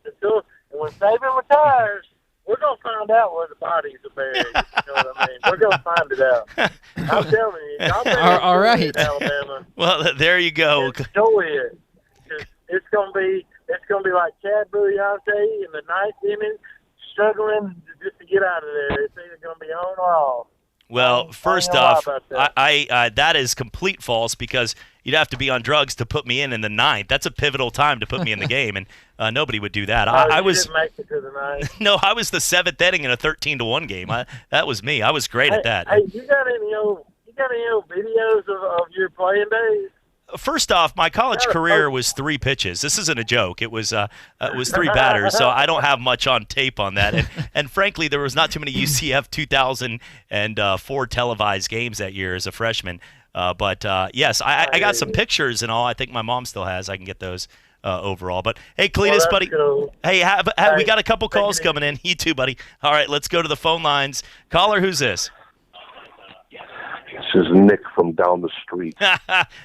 And when Saban retires, we're going to find out where the bodies are buried. You know what I mean? We're going to find it out. I'm telling you. All right. Alabama. Well, there you go. Enjoy it. It's going to be like Chad Bouillante in the 9th inning, struggling just to get out of there. It's either going to be on or off. Well, first off, that is complete false because you'd have to be on drugs to put me in the 9th. That's a pivotal time to put me in the game, and nobody would do that. I didn't make it to the 9th. No, I was the 7th inning in a 13-1 game. That was me. I was great at that. Hey, you got any old videos of your playing days? First off, my college career was 3 pitches. This isn't a joke. It was 3 batters, so I don't have much on tape on that. And frankly, there was not too many UCF 2004 televised games that year as a freshman. But yes, I got some pictures and all. I think my mom still has. I can get those overall. But hey, Cletus, buddy. Cool. Hey, we got a couple calls coming in. You too, buddy. All right, let's go to the phone lines. Caller, who's this? This is Nick from down the street.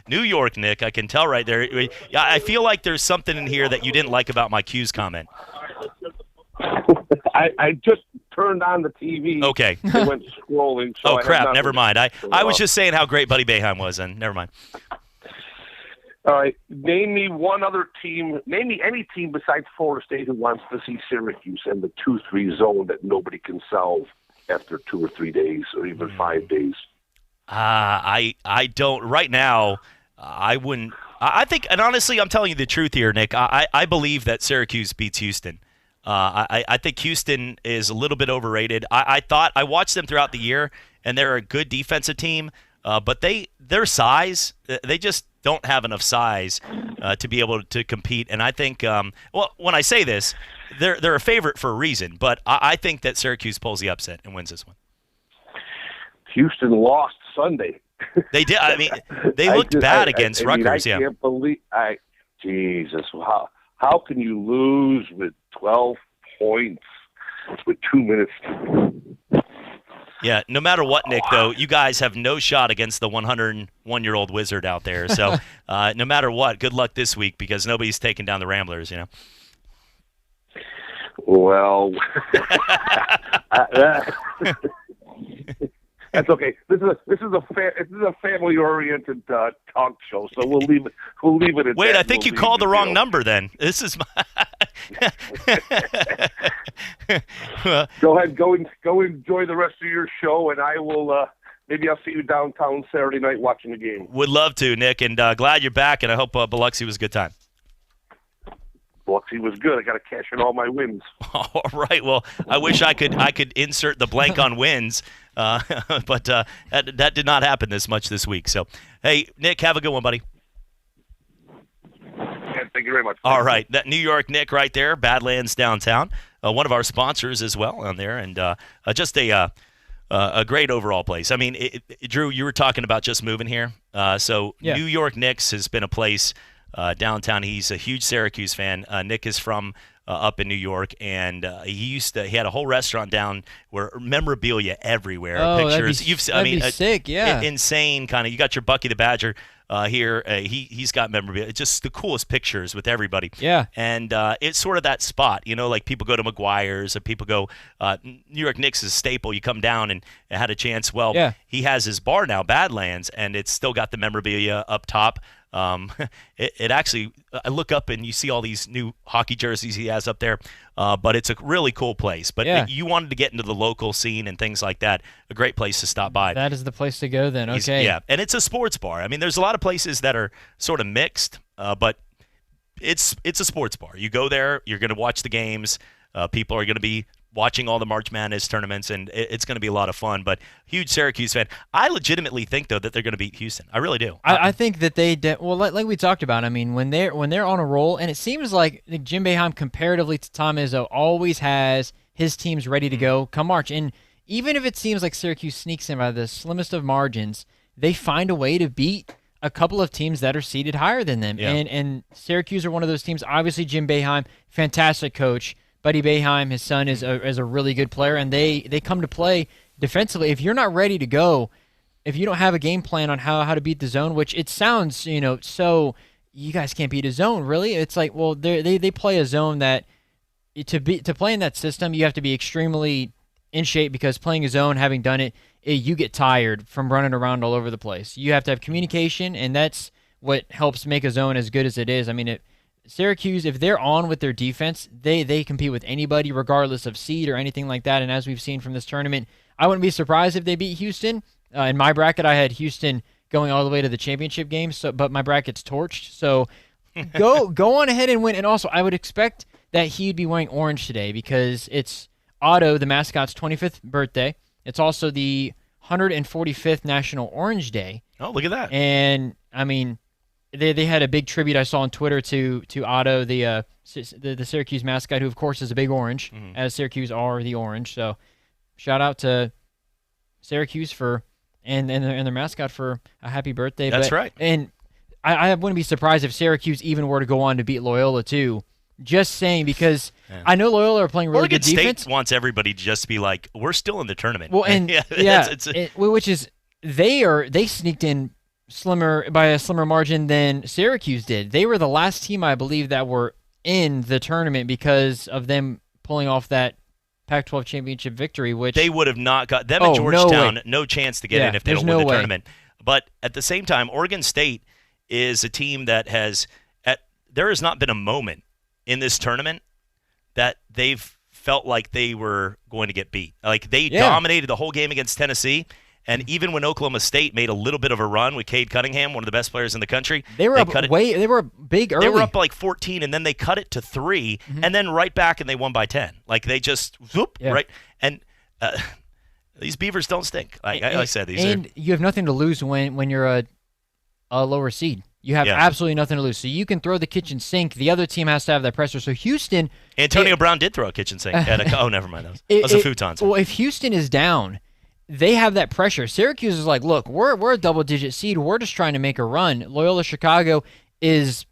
New York, Nick. I can tell right there. I feel like there's something in here that you didn't like about my Q's comment. I just turned on the TV. Okay. And went scrolling. So crap. Never mind. I was just saying how great Buddy Boeheim was, and never mind. All right. Name me one other team. Name me any team besides Florida State who wants to see Syracuse in the 2-3 zone that nobody can solve after 2 or 3 days or even 5 days. I don't right now. I wouldn't. I think, and honestly, I'm telling you the truth here, Nick. I believe that Syracuse beats Houston. I think Houston is a little bit overrated. I watched them throughout the year, and they're a good defensive team. But their size, they just don't have enough size to be able to compete. And I think, when I say this, they're a favorite for a reason. But I think that Syracuse pulls the upset and wins this one. Houston lost Sunday. They did. I mean, they looked bad against Rutgers. I can't believe. Jesus, how can you lose with 12 points with 2 minutes? Yeah, no matter what, Nick, though, you guys have no shot against the 101-year-old wizard out there. So no matter what, good luck this week because nobody's taking down the Ramblers, you know. Well, that's okay. This is a family-oriented talk show, so we'll leave it at Wait, that. I think you called the wrong number then. This is my Go ahead, go enjoy the rest of your show, and I will maybe I'll see you downtown Saturday night watching the game. Would love to, Nick, and glad you're back, and I hope Biloxi was a good time. Bucks. He was good. I got to cash in all my wins. All right. Well, I wish I could insert the blank on wins, but that did not happen this much this week. So, hey, Nick, have a good one, buddy. Yeah, thank you very much. All right. That New York Nick right there, Badlands Downtown, one of our sponsors as well on there, and just a great overall place. I mean, Drew, you were talking about just moving here. So Yeah. New York Knicks has been a place downtown. He's a huge Syracuse fan. Nick is from up in New York, and he had a whole restaurant down where memorabilia everywhere. Oh, pictures. that'd be sick, yeah. Insane kind of. You got your Bucky the Badger here. He's got memorabilia. It's just the coolest pictures with everybody. Yeah. And it's sort of that spot, like people go to McGuire's or people go, New York Knicks is a staple. You come down and had a chance. Well, Yeah. he has his bar now, Badlands, and it's still got the memorabilia up top. It actually, I look up and you see all these new hockey jerseys he has up there, but it's a really cool place. But Yeah. you wanted to get into the local scene and things like that, a great place to stop by. That is the place to go then. Okay. Yeah, and it's a sports bar. I mean, there's a lot of places that are sort of mixed, but it's a sports bar. You go there, you're going to watch the games. People are going to be watching all the March Madness tournaments, and it's going to be a lot of fun. But huge Syracuse fan. I legitimately think, though, that they're going to beat Houston. I really do. I think that they like we talked about. I mean, when they're on a roll, and it seems like Jim Boeheim, comparatively to Tom Izzo, always has his teams ready to go come March. And even if it seems like Syracuse sneaks in by the slimmest of margins, they find a way to beat a couple of teams that are seated higher than them. Yeah. And Syracuse are one of those teams. Obviously, Jim Boeheim, fantastic coach. Buddy Boeheim, his son, is a really good player, and they come to play defensively. If you're not ready to go, if you don't have a game plan on how to beat the zone, which it sounds, so you guys can't beat a zone, really. It's like, well, they play a zone that to play in that system, you have to be extremely in shape, because playing a zone, having done it, you get tired from running around all over the place. You have to have communication, and that's what helps make a zone as good as it is. I mean, Syracuse, if they're on with their defense, they compete with anybody, regardless of seed or anything like that. And as we've seen from this tournament, I wouldn't be surprised if they beat Houston. In my bracket, I had Houston going all the way to the championship game, but my bracket's torched. So go on ahead and win. And also, I would expect that he'd be wearing orange today, because it's Otto, the mascot's 25th birthday. It's also the 145th National Orange Day. Oh, look at that. And, I mean, They had a big tribute I saw on Twitter to Otto, the Syracuse mascot, who of course is a big orange, as Syracuse are the orange. So shout out to Syracuse and their mascot for a happy birthday. That's right. And I wouldn't be surprised if Syracuse even were to go on to beat Loyola too. Just saying, because I know Loyola are playing really Oregon good defense. State wants everybody to just be like, we're still in the tournament. Well, and which is they sneaked in by a slimmer margin than Syracuse did. They were the last team, I believe, that were in the tournament because of them pulling off that Pac-12 championship victory, which they would have not got them at Georgetown. No chance to get in if they don't win the tournament. But at the same time, Oregon State is a team that there has not been a moment in this tournament that they've felt like they were going to get beat. Like they dominated the whole game against Tennessee. And even when Oklahoma State made a little bit of a run with Cade Cunningham, one of the best players in the country, they were big early. They were up like 14, and then they cut it to 3, and then right back, and they won by 10. Like they just right. And these Beavers don't stink. Like I said, you have nothing to lose when you're a lower seed. You have absolutely nothing to lose. So you can throw the kitchen sink. The other team has to have that pressure. So Houston, Antonio Brown did throw a kitchen sink. Oh, never mind. That was a futon. Well, if Houston is down, they have that pressure. Syracuse is like, look, we're a double-digit seed. We're just trying to make a run. Loyola Chicago is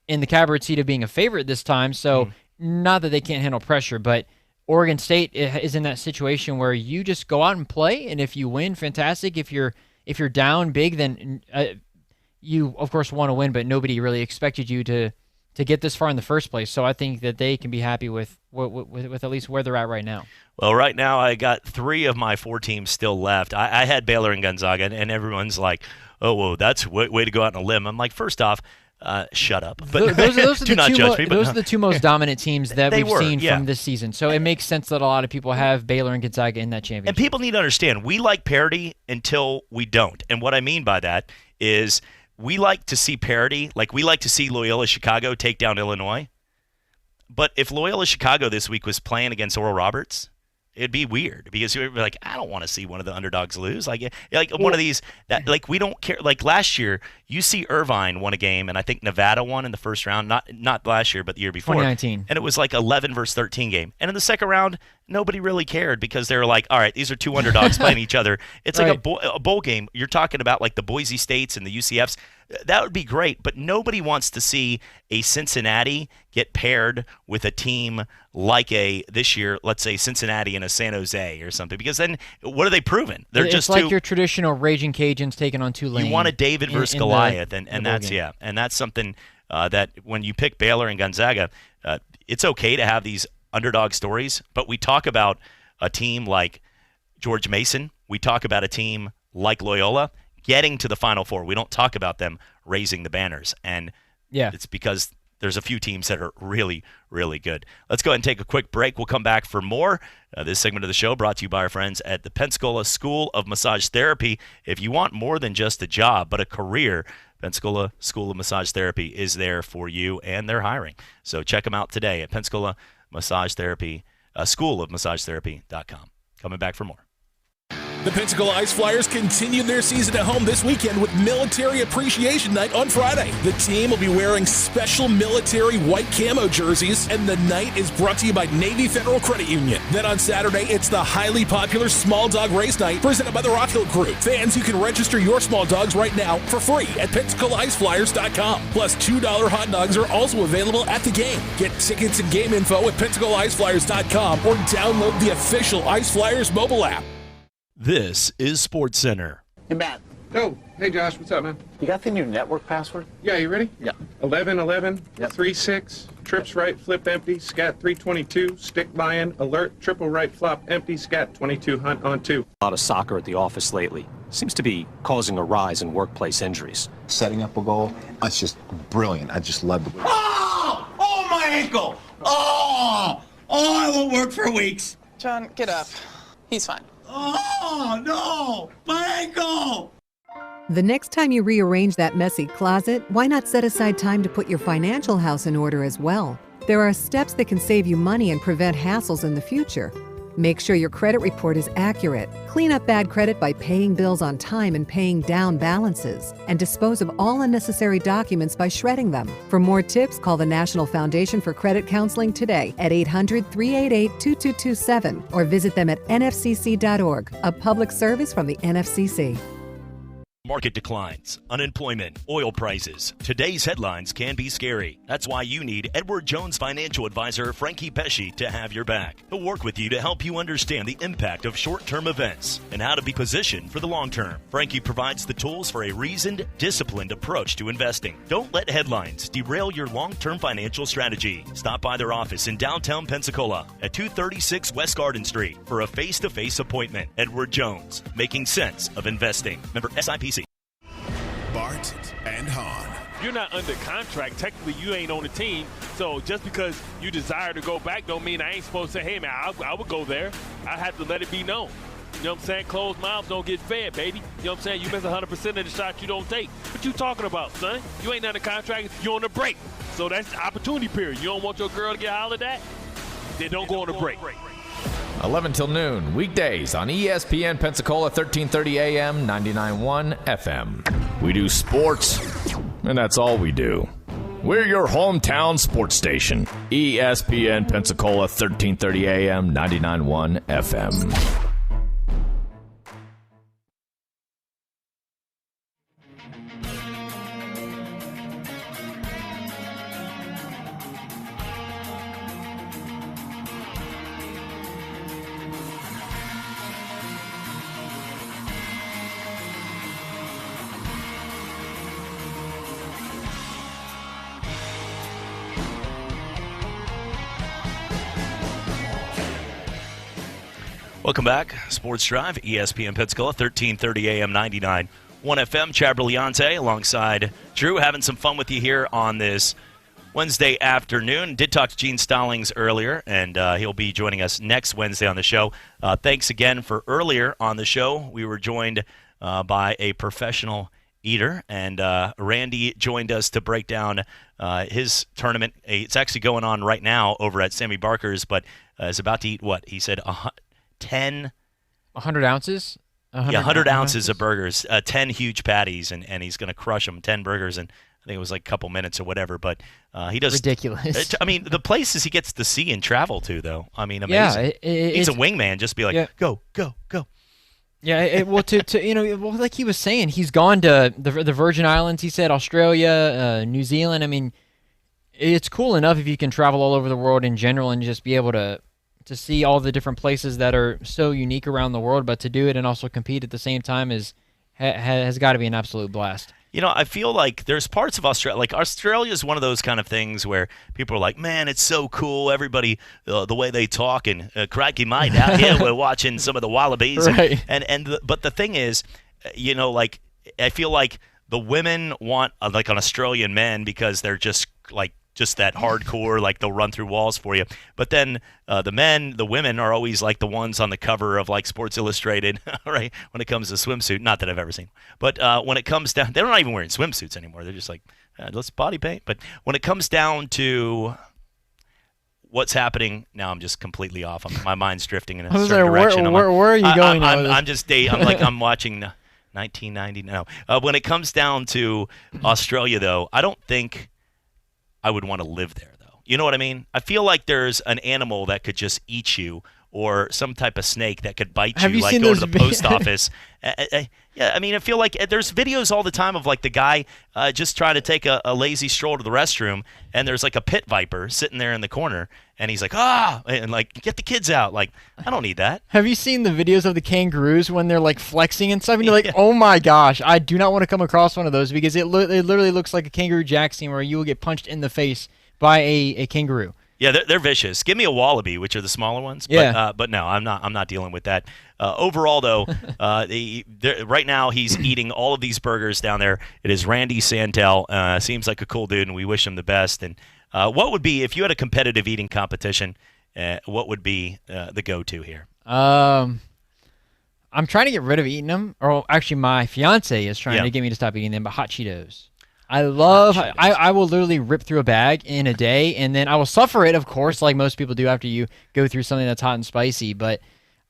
in the catbird seat of being a favorite this time, so not that they can't handle pressure, but Oregon State is in that situation where you just go out and play, and if you win, fantastic. If you're down big, then you, of course, want to win, but nobody really expected you to get this far in the first place. So I think that they can be happy with at least where they're at right now. Well, right now I got 3 of my 4 teams still left. I had Baylor and Gonzaga, and everyone's like, oh, well, that's way to go out on a limb. I'm like, first off, shut up. But those are do not judge me. Those are the 2 most dominant teams that we've seen yeah. from this season. So it makes sense that a lot of people have Baylor and Gonzaga in that championship. And people need to understand, we like parity until we don't. And what I mean by that is we like to see parity. Like we like to see Loyola Chicago take down Illinois. But if Loyola Chicago this week was playing against Oral Roberts, it'd be weird because you're like, I don't want to see one of the underdogs lose. Like one of these that like we don't care. Like last year, UC Irvine won a game, and I think Nevada won in the first round. Not last year, but the year before, 2019, and it was like 11 versus 13 game. And in the second round, nobody really cared because they were like, all right, these are two underdogs playing each other. It's like a bowl game. You're talking about like the Boise States and the UCFs. That would be great, but nobody wants to see a Cincinnati get paired with a team like this year, let's say Cincinnati and a San Jose or something, because then what are they proving? They're it's like your traditional Raging Cajuns taking on Tulane. You want a David versus Goliath, and that's something that when you pick Baylor and Gonzaga, it's okay to have these underdog stories, but we talk about a team like George Mason, we talk about a team like Loyola getting to the Final Four. We don't talk about them raising the banners, and it's because there's a few teams that are really, really good. Let's go ahead and take a quick break. We'll come back for more. This segment of the show brought to you by our friends at the Pensacola School of Massage Therapy. If you want more than just a job, but a career, Pensacola School of Massage Therapy is there for you, and they're hiring. So check them out today at Pensacola Massage Therapy, schoolofmassagetherapy.com. Coming back for more. The Pensacola Ice Flyers continue their season at home this weekend with Military Appreciation Night on Friday. The team will be wearing special military white camo jerseys, and the night is brought to you by Navy Federal Credit Union. Then on Saturday, it's the highly popular Small Dog Race Night presented by the Rock Hill Group. Fans, you can register your small dogs right now for free at PensacolaIceFlyers.com. Plus, $2 hot dogs are also available at the game. Get tickets and game info at PensacolaIceFlyers.com or download the official Ice Flyers mobile app. This is Sports Center. Hey, Matt. Oh, hey, Josh. What's up, man? You got the new network password? Yeah, you ready? Yeah. 1111, Yep. 36, trips right, flip empty, scat 322, stick buy-in, alert, triple right, flop empty, scat 22, hunt on 2. A lot of soccer at the office lately. Seems to be causing a rise in workplace injuries. Setting up a goal, that's just brilliant. I just love the... Oh! Oh, my ankle! Oh! Oh, it won't work for weeks. John, get up. He's fine. Oh, no! My ankle! The next time you rearrange that messy closet, why not set aside time to put your financial house in order as well? There are steps that can save you money and prevent hassles in the future. Make sure your credit report is accurate. Clean up bad credit by paying bills on time and paying down balances. And dispose of all unnecessary documents by shredding them. For more tips, call the National Foundation for Credit Counseling today at 800-388-2227 or visit them at nfcc.org, a public service from the NFCC. Market declines, unemployment, oil prices. Today's headlines can be scary. That's why you need Edward Jones financial advisor Frankie Pesci to have your back. He'll work with you to help you understand the impact of short-term events and how to be positioned for the long term. Frankie provides the tools for a reasoned, disciplined approach to investing. Don't let headlines derail your long-term financial strategy. Stop by their office in downtown Pensacola at 236 West Garden Street for a face-to-face appointment. Edward Jones, making sense of investing. Member SIPC. Bart and Hahn. You're not under contract. Technically, you ain't on the team. So just because you desire to go back don't mean I ain't supposed to say, hey, man, I would go there. I have to let it be known. You know what I'm saying? Closed mouths don't get fed, baby. You know what I'm saying? You miss 100% of the shots you don't take. What you talking about, son? You ain't under contract. You're on a break. So that's the opportunity period. You don't want your girl to get hollered at? Then don't go on a break. 11 till noon, weekdays on ESPN Pensacola 1330 AM, 99.1 FM. We do sports, and that's all we do. We're your hometown sports station, ESPN Pensacola 1330 AM, 99.1 FM. Welcome back. Sports Drive, ESPN Pensacola, 1330 AM, 99.1 FM. Chad Brillante alongside Drew, having some fun with you here on this Wednesday afternoon. Did talk to Gene Stallings earlier, and he'll be joining us next Wednesday on the show. Thanks again for earlier on the show. We were joined by a professional eater, and Randy joined us to break down his tournament. It's actually going on right now over at Sammy Barker's, but is about to eat what? He said 100 ounces? 100 ounces of burgers, 10 huge patties, and he's going to crush them, 10 burgers, and I think it was like a couple minutes or whatever, but he does ridiculous. I mean, the places he gets to see and travel to, though. I mean, amazing. Yeah, he's a wingman. Just be like, go. Yeah, like he was saying, he's gone to the Virgin Islands. He said Australia, New Zealand. I mean, it's cool enough if you can travel all over the world in general and just be able to see all the different places that are so unique around the world. But to do it and also compete at the same time has got to be an absolute blast. You know, I feel like there's parts of Australia, like Australia is one of those kind of things where people are like, man, it's so cool. Everybody, the way they talk, and crikey might out here, we're watching some of the wallabies. Right. But the thing is, like, I feel like the women want like an Australian men because they're just that hardcore, like they'll run through walls for you. But then the women are always like the ones on the cover of like Sports Illustrated, right? When it comes to swimsuit, not that I've ever seen. But when it comes down, they're not even wearing swimsuits anymore. They're just like, let's body paint. But when it comes down to what's happening now, I'm just completely off. My mind's drifting in a certain direction. Where are you going? I'm watching 1990 now. When it comes down to Australia, though, I don't think I would want to live there, though. You know what I mean? I feel like there's an animal that could just eat you, or some type of snake that could bite you, like go to the post office. Yeah, I mean, I feel like there's videos all the time of like the guy just trying to take a lazy stroll to the restroom, and there's like a pit viper sitting there in the corner, and he's like, and like, get the kids out. Like, I don't need that. Have you seen the videos of the kangaroos when they're like flexing and stuff? And you're like, oh my gosh, I do not want to come across one of those, because it literally looks like a Kangaroo Jack scene where you will get punched in the face by a kangaroo. Yeah, they're vicious. Give me a wallaby, which are the smaller ones. Yeah. But no, I'm not dealing with that. Overall, though, right now he's eating all of these burgers down there. It is Randy Santel. Seems like a cool dude, and we wish him the best. And what would be, if you had a competitive eating competition, what would be the go-to here? I'm trying to get rid of eating them. Or actually, my fiance is trying to get me to stop eating them, but hot Cheetos. I will literally rip through a bag in a day, and then I will suffer it, of course, like most people do after you go through something that's hot and spicy. But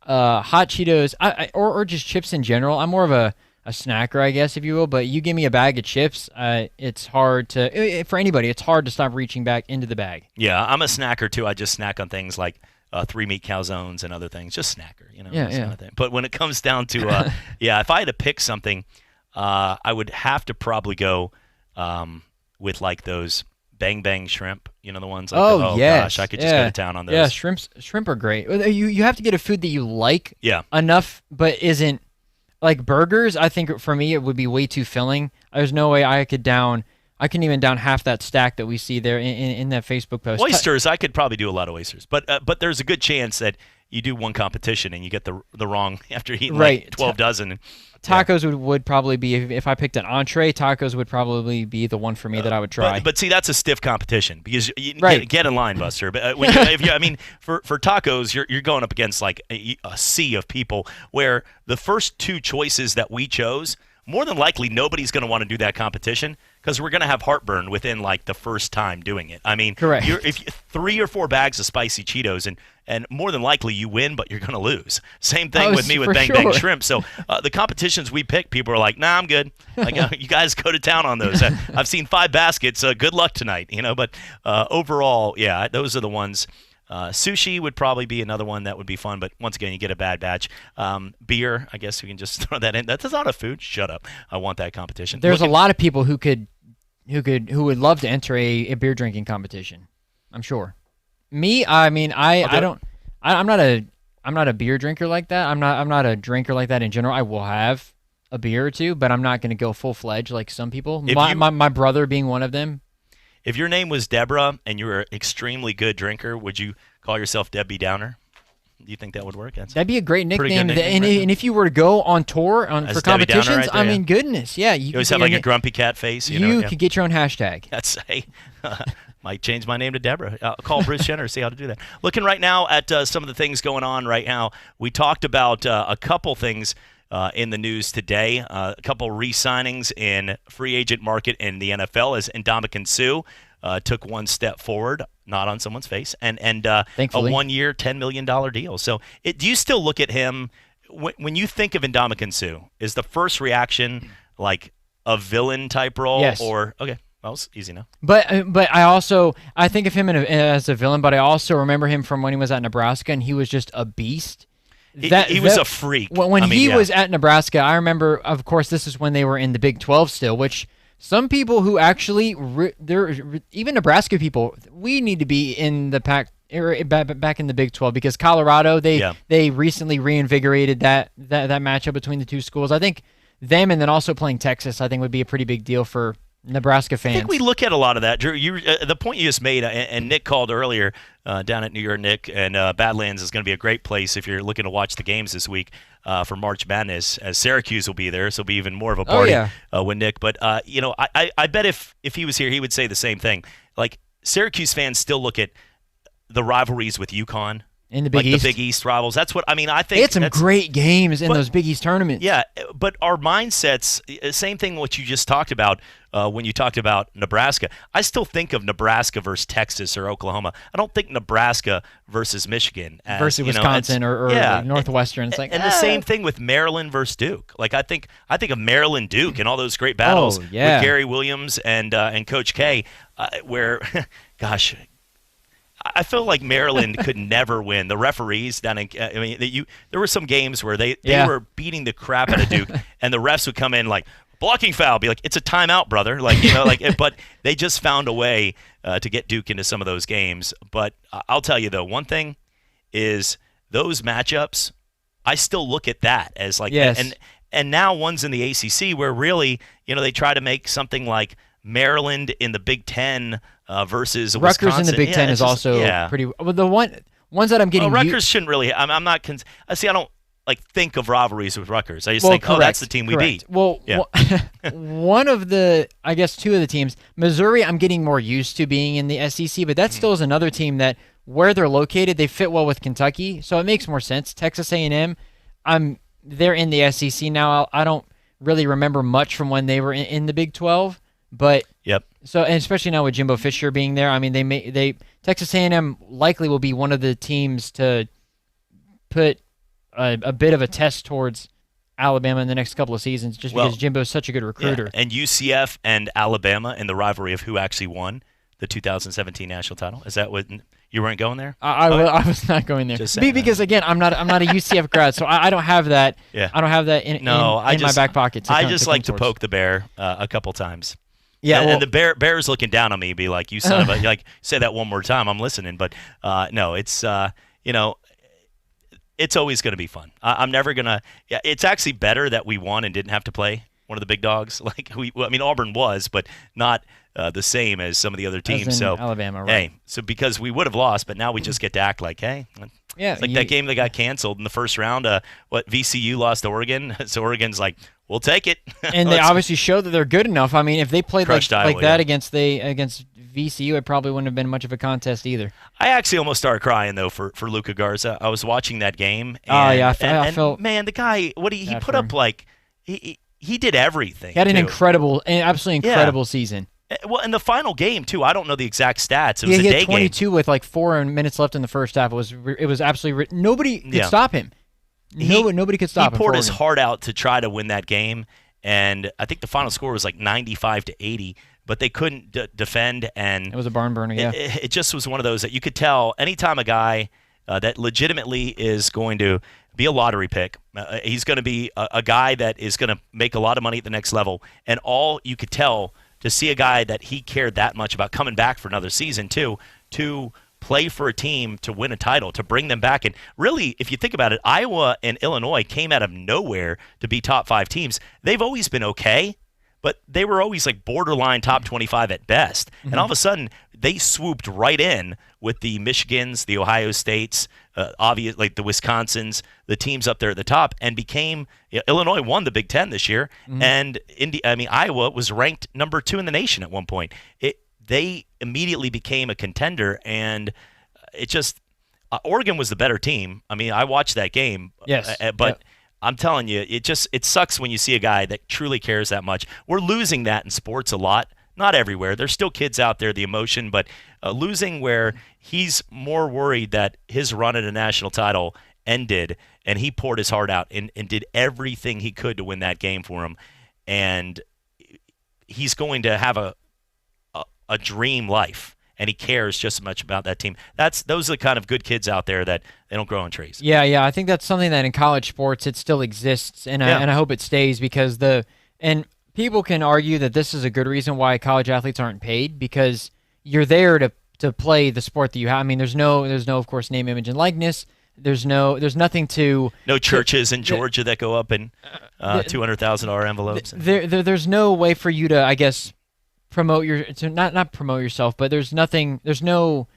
hot Cheetos, or just chips in general. I'm more of a snacker, I guess, if you will. But you give me a bag of chips, it's hard for anybody. It's hard to stop reaching back into the bag. Yeah, I'm a snacker too. I just snack on things like 3-meat calzones and other things. Just snacker, kind of thing. But when it comes down to, if I had to pick something, I would have to probably go with like those Bang Bang shrimp, the ones like gosh, I could just go to town on those. Yeah, shrimp are great. You have to get a food that you like enough, but isn't like burgers. I think for me it would be way too filling. There's no way I couldn't even down half that stack that we see there in that Facebook post. Oysters, I could probably do a lot of oysters, but there's a good chance that you do one competition and you get the wrong after eating like 12 dozen. Tacos would probably be, if I picked an entree, tacos would probably be the one for me that I would try. But see, that's a stiff competition because you get in line, Buster. But for tacos, you're going up against like a sea of people where the first two choices that we chose, more than likely nobody's going to want to do that competition because we're going to have heartburn within like the first time doing it. I mean, correct. If 3 or 4 bags of spicy Cheetos and more than likely you win, but you're going to lose. Same thing with me with Bang Bang shrimp. So the competitions we pick, people are like, nah, I'm good. Like, you guys go to town on those. I've seen 5 baskets. Good luck tonight. But overall, those are the ones. Sushi would probably be another one that would be fun, but once again, you get a bad batch. Beer, I guess we can just throw that in. That's not a food. Shut up. I want that competition. There's a lot of people who would love to enter a beer drinking competition. I'm sure. Me, I mean, I'm not a beer drinker like that. I'm not a drinker like that in general. I will have a beer or two, but I'm not going to go full fledged like some people. My brother being one of them. If your name was Deborah and you were an extremely good drinker, would you call yourself Debbie Downer? Do you think that would work? That'd be a great nickname. And if you were to go on tour for competitions, right there, I mean, goodness, yeah. You always have like a grumpy cat face. You could get your own hashtag. Might change my name to Deborah. I'll call Bruce Jenner, see how to do that. Looking right now at some of the things going on right now. We talked about a couple things in the news today. A couple re-signings in free agent market in the NFL as Ndamukong Suh took one step forward, not on someone's face, and a Thankfully. 1-year, $10 million deal. So do you still look at him, when you think of Ndamukong Suh, is the first reaction like a villain type role? Yes. Or, okay, that was easy enough. But I think of him as a villain, but I also remember him from when he was at Nebraska, and he was just a beast. He was a freak. When he was at Nebraska, I remember, of course, this is when they were in the Big 12 still, which some people who actually, even Nebraska people, we need to be in the Pac, back in the Big 12, because Colorado, they recently reinvigorated that matchup between the two schools. I think them, and then also playing Texas, I think would be a pretty big deal for Nebraska fans. I think we look at a lot of that, Drew. The point you just made, and Nick called earlier down at New York, Nick, and Badlands is going to be a great place if you're looking to watch the games this week for March Madness, as Syracuse will be there, so it'll be even more of a party with Nick. But, I bet if he was here, he would say the same thing. Like, Syracuse fans still look at the rivalries with UConn. In the Big East. The Big East rivals. That's what, I mean, I think. They had some great games in those Big East tournaments. Yeah, but our mindsets, same thing what you just talked about when you talked about Nebraska. I still think of Nebraska versus Texas or Oklahoma. I don't think Nebraska versus Michigan. Versus Wisconsin or Northwestern. It's like, and the same thing with Maryland versus Duke. Like, I think of Maryland Duke and all those great battles with Gary Williams and Coach K, where, gosh, I feel like Maryland could never win. The referees down in, there were some games where they were beating the crap out of Duke, and the refs would come in like, blocking foul, be like, it's a timeout, brother. Like, but they just found a way to get Duke into some of those games. But I'll tell you though, one thing is those matchups, I still look at that as like, and now one's in the ACC where really, they try to make something like Maryland in the Big Ten versus Rutgers Wisconsin. in the Big Ten is also pretty. Well, the ones that I'm getting. Well, Rutgers shouldn't really. I'm not. I don't think of rivalries with Rutgers. I just think, that's the team we beat. Well, one of the, I guess, two of the teams, Missouri, I'm getting more used to being in the SEC, but that still is another team that where they're located, they fit well with Kentucky, so it makes more sense. Texas A&M, they're in the SEC now. I don't really remember much from when they were in the Big 12. But so, and especially now with Jimbo Fisher being there, I mean, Texas A&M likely will be one of the teams to put a bit of a test towards Alabama in the next couple of seasons, just because Jimbo is such a good recruiter. Yeah. And UCF and Alabama in the rivalry of who actually won the 2017 national title. Is that what you weren't going there? I was not going there. Because again, I'm not a UCF grad, so I don't have that. Yeah. I don't have that in my back pocket. I just like to poke the bear a couple times. Yeah, and the bear's looking down on me, be like, you son of a, like, say that one more time, I'm listening. But no, it's it's always going to be fun. I'm never gonna. Yeah, it's actually better that we won and didn't have to play one of the big dogs. Like Auburn was, but not the same as some of the other teams. So Alabama, right? Hey, so because we would have lost, but now we just get to act like, hey. Yeah, it's like that game that got canceled in the first round. VCU lost to Oregon, so Oregon's like, we'll take it. And they obviously showed that they're good enough. I mean, if they played like that against VCU, it probably wouldn't have been much of a contest either. I actually almost started crying though for Luka Garza. I was watching that game. And, I felt man, the guy, he put up like he did everything. He had an absolutely incredible season. Well, in the final game too, I don't know the exact stats. It was a day game. He had 22 with like 4 minutes left in the first half. It was absolutely nobody could stop him. Nobody could stop him. He poured his heart out to try to win that game, and I think the final score was like 95-80. But they couldn't defend, and it was a barn burner. Yeah, it just was one of those that you could tell anytime a guy that legitimately is going to be a lottery pick, he's going to be a guy that is going to make a lot of money at the next level, and all you could tell to see a guy that he cared that much about coming back for another season too, to play for a team to win a title, to bring them back. And really, if you think about it, Iowa and Illinois came out of nowhere to be top 5 teams. They've always been okay, but they were always like borderline top 25 at best. Mm-hmm. And all of a sudden, they swooped right in with the Michigans, the Ohio States, obvious like the Wisconsins, the teams up there at the top, and became Illinois won the Big Ten this year, and Iowa was ranked number 2 in the nation at one point. They immediately became a contender, and it just Oregon was the better team. I mean, I watched that game, yes, but I'm telling you, it sucks when you see a guy that truly cares that much. We're losing that in sports a lot. Not everywhere. There's still kids out there, the emotion, but losing where he's more worried that his run at a national title ended and he poured his heart out and did everything he could to win that game for him. And he's going to have a dream life, and he cares just as much about that team. Those are the kind of good kids out there that they don't grow on trees. Yeah. I think that's something that in college sports it still exists, and I hope it stays because people can argue that this is a good reason why college athletes aren't paid because you're there to play the sport that you have. I mean, there's no of course name, image, and likeness. There's nothing to no churches in Georgia that go up in $200,000 envelopes. There's no way for you to, I guess, not promote yourself, but there's no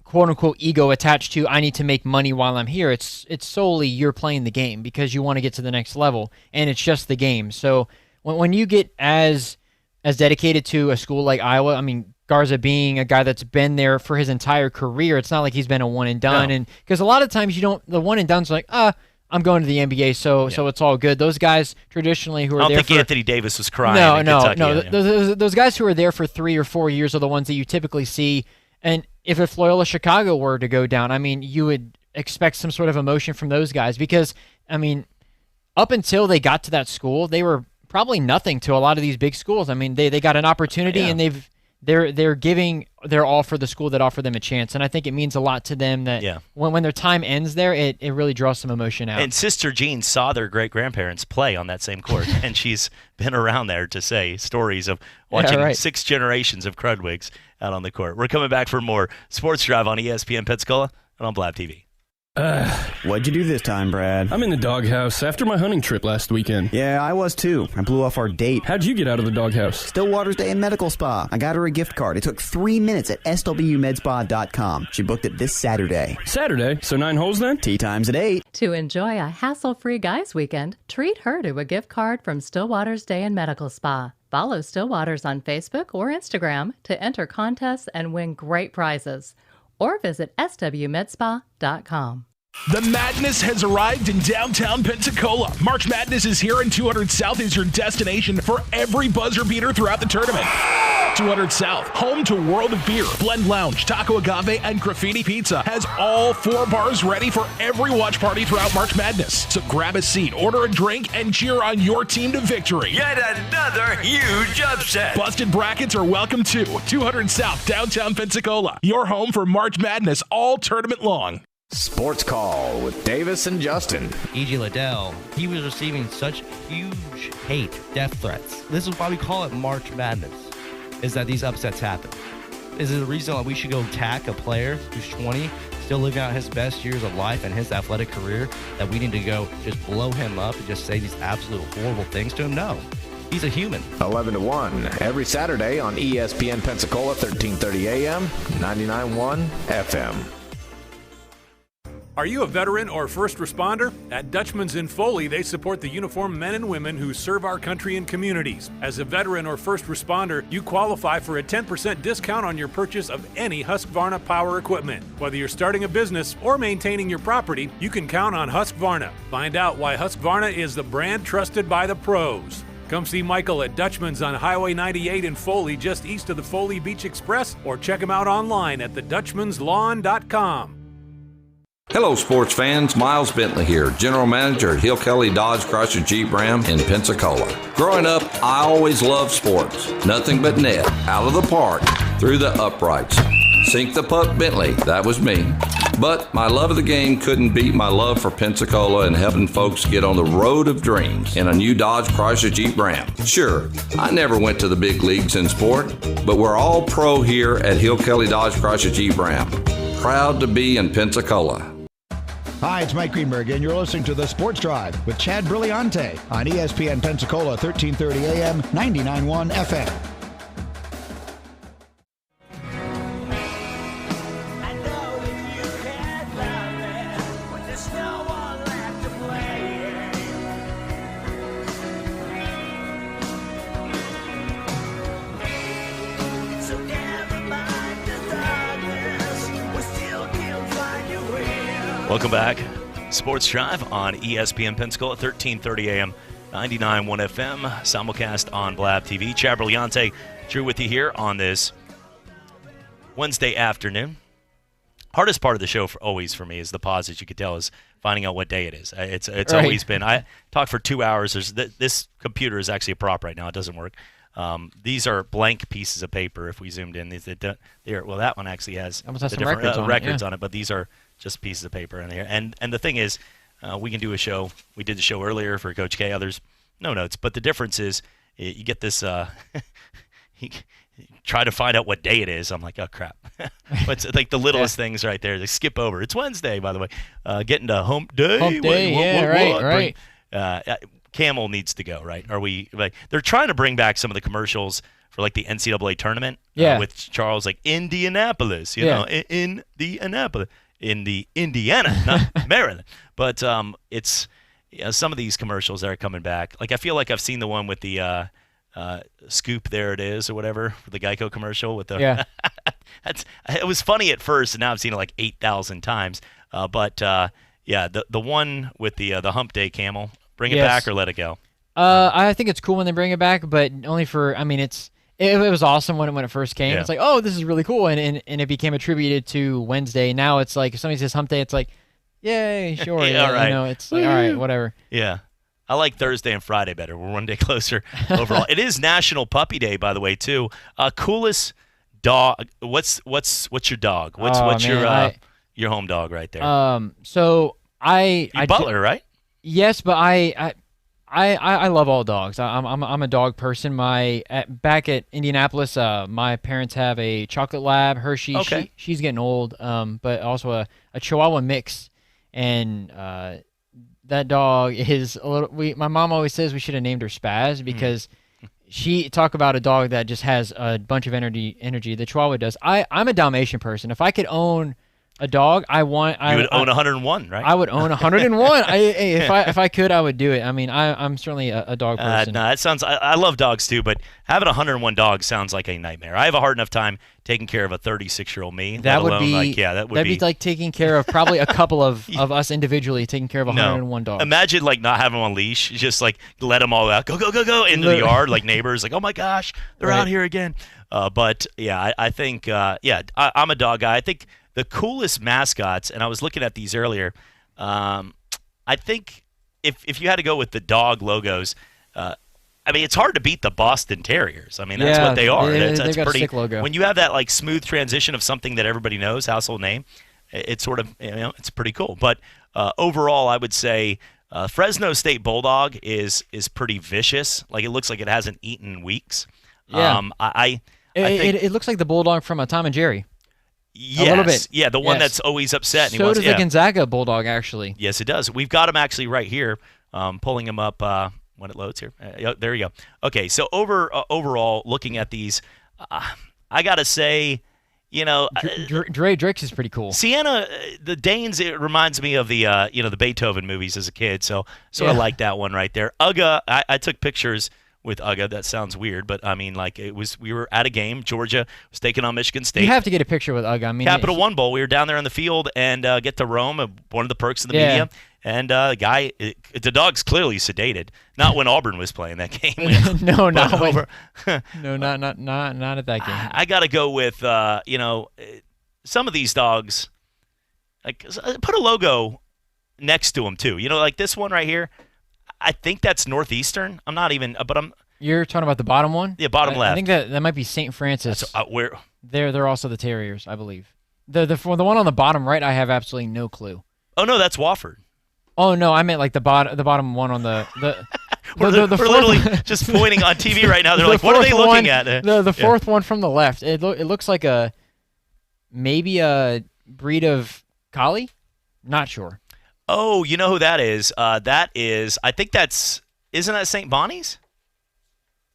quote unquote ego attached to I need to make money while I'm here. It's solely you're playing the game because you want to get to the next level, and it's just the game. So when you get as dedicated to a school like Iowa, I mean, Garza being a guy that's been there for his entire career, it's not like he's been a one and done. No. And because a lot of times the one and done's like, I'm going to the NBA, so it's all good. Those guys traditionally who are there I don't think Anthony Davis was crying. No. Kentucky. Those guys who are there for 3 or 4 years are the ones that you typically see. And if Loyola Chicago were to go down, I mean, you would expect some sort of emotion from those guys because, I mean, up until they got to that school, they were probably nothing to a lot of these big schools. I mean, they got an opportunity and they're giving their all for the school that offered them a chance, and I think it means a lot to them that when their time ends there, it really draws some emotion out. And Sister Jean saw their great-grandparents play on that same court, and she's been around there to say stories of watching 6 generations of Crudwigs out on the court. We're coming back for more Sports Drive on ESPN Pensacola and on Blab TV. What'd you do this time, Brad? I'm in the doghouse after my hunting trip last weekend. Yeah, I was too. I blew off our date. How'd you get out of the doghouse? Stillwater's Day and Medical Spa. I got her a gift card. It took 3 minutes at swmedspa.com. She booked it this Saturday. Saturday? So 9 holes then? Tee times at 8. To enjoy a hassle-free guys weekend, treat her to a gift card from Stillwater's Day and Medical Spa. Follow Stillwater's on Facebook or Instagram to enter contests and win great prizes. Or visit swmedspa.com. The madness has arrived in downtown Pensacola. March Madness is here, and 200 South is your destination for every buzzer beater throughout the tournament. 200 South, home to World of Beer, Blend Lounge, Taco Agave, and Graffiti Pizza, has all 4 bars ready for every watch party throughout March Madness. So grab a seat, order a drink, and cheer on your team to victory. Yet another huge upset. Busted brackets are welcome too. 200 South, downtown Pensacola, your home for March Madness all tournament long. Sports Call with Davis and Justin. E.G. Liddell, he was receiving such huge hate, death threats. This is why we call it March Madness, is that these upsets happen. Is it a reason why we should go attack a player who's 20, still living out his best years of life and his athletic career, that we need to go just blow him up and just say these absolute horrible things to him? No. He's a human. 11 to 1 every Saturday on ESPN Pensacola, 1330 AM, 99.1 FM. Are you a veteran or first responder? At Dutchman's in Foley, they support the uniformed men and women who serve our country and communities. As a veteran or first responder, you qualify for a 10% discount on your purchase of any Husqvarna power equipment. Whether you're starting a business or maintaining your property, you can count on Husqvarna. Find out why Husqvarna is the brand trusted by the pros. Come see Michael at Dutchman's on Highway 98 in Foley, just east of the Foley Beach Express, or check him out online at thedutchmanslawn.com. Hello, sports fans. Miles Bentley here, General Manager at Hill Kelly Dodge Chrysler Jeep Ram in Pensacola. Growing up, I always loved sports. Nothing but net, out of the park, through the uprights. Sink the puck Bentley, that was me. But my love of the game couldn't beat my love for Pensacola and helping folks get on the road of dreams in a new Dodge Chrysler Jeep Ram. Sure, I never went to the big leagues in sport, but we're all pro here at Hill Kelly Dodge Chrysler Jeep Ram. Proud to be in Pensacola. Hi, it's Mike Greenberg, and you're listening to The Sports Drive with Chad Brilliante on ESPN Pensacola, 1330 AM, 99.1 FM. Welcome back. Sports Drive on ESPN Pensacola, 1330 AM, 99.1 FM, simulcast on Blab TV. Chad Brillante, Drew with you here on this Wednesday afternoon. Hardest part of the show always for me is the pause, as you could tell, is finding out what day it is. It's right. Always been. I talked for 2 hours. This computer is actually a prop right now. It doesn't work. These are blank pieces of paper. If we zoomed in, well, that one actually has the different records on it, but these are just pieces of paper in here. And the thing is, we can do a show. We did the show earlier for Coach K. Others, no notes. But the difference is, you get this. Try to find out what day it is. I'm like, oh crap! But it's like the littlest things right there. They skip over. It's Wednesday, by the way. Getting to hump day. Hump day, right. Camel needs to go, right? Are we like they're trying to bring back some of the commercials for like the NCAA tournament with Charles, like Indianapolis, you know, in the Indiana, not Maryland. But it's some of these commercials that are coming back. Like I feel like I've seen the one with the Scoop, there it is, or whatever, for the Geico commercial with the it was funny at first, and now I've seen it like 8,000 times. But the one with the hump day camel. Bring it back or let it go? I think it's cool when they bring it back, but only for. I mean, it was awesome when it first came. Yeah. It's like, oh, this is really cool, and it became attributed to Wednesday. Now it's like if somebody says hump day, it's like, yay, sure, all right. You know, it's like, all right, whatever. Yeah, I like Thursday and Friday better. We're one day closer overall. It is National Puppy Day, by the way, too. Coolest dog. What's your dog? What's your home dog right there? So I Butler, right? Yes, but I love all dogs. I'm a dog person. Back at Indianapolis, my parents have a chocolate lab, Hershey. Okay. She's getting old, but also a Chihuahua mix, and that dog is a little. My mom always says we should have named her Spaz because she talk about a dog that just has a bunch of energy. The Chihuahua does. I'm a Dalmatian person. If I could own a dog, you would own 101, right? I would own 101. If I could, I would do it. I mean, I'm certainly a dog person. No, it sounds. I love dogs too, but having 101 dogs sounds like a nightmare. I have a hard enough time taking care of a 36-year-old me. That would be that'd be like taking care of probably a couple of us individually, taking care of 101 dogs. Imagine like not having them on leash, just like let them all out, go into the yard, like neighbors, like oh my gosh, they're out here again. But yeah, I think I'm a dog guy. I think the coolest mascots, and I was looking at these earlier, I think if you had to go with the dog logos, I mean, it's hard to beat the Boston Terriers. I mean, that's what they are. That's got pretty, a sick logo. When you have that like smooth transition of something that everybody knows, household name, it's sort of, it's pretty cool. But overall, I would say Fresno State Bulldog is pretty vicious. Like it looks like it hasn't eaten in weeks. Yeah. I think it looks like the Bulldog from Tom and Jerry. Yes. A little bit. Yeah, the one that's always upset. So does the Gonzaga Bulldog, actually. Yes, it does. We've got him actually right here, pulling him up when it loads here. There you go. Okay, so overall, looking at these, I got to say, Drake's is pretty cool. Sienna, the Danes, it reminds me of the the Beethoven movies as a kid, so I like that one right there. Uga, I took pictures with Uga. That sounds weird, but I mean, like we were at a game. Georgia was taking on Michigan State. You have to get a picture with Uga. I mean, Capital One Bowl. We were down there in the field and get to roam. One of the perks of the media. And the dog's clearly sedated. Not when Auburn was playing that game. No, not at that game. I got to go with some of these dogs. Like put a logo next to them too. Like this one right here. I think that's Northeastern. I'm not even, but I'm. You're talking about the bottom one? Yeah, bottom left. I think that might be St. Francis. Where? They're also the Terriers, I believe. The one on the bottom right, I have absolutely no clue. Oh no, that's Wofford. Oh no, I meant like the bottom one on the. We're literally just pointing on TV right now. They're like, what are they looking at? The fourth one from the left. It looks like maybe a breed of collie. Not sure. Oh, you know who that is? That is, I think isn't that St. Bonnie's?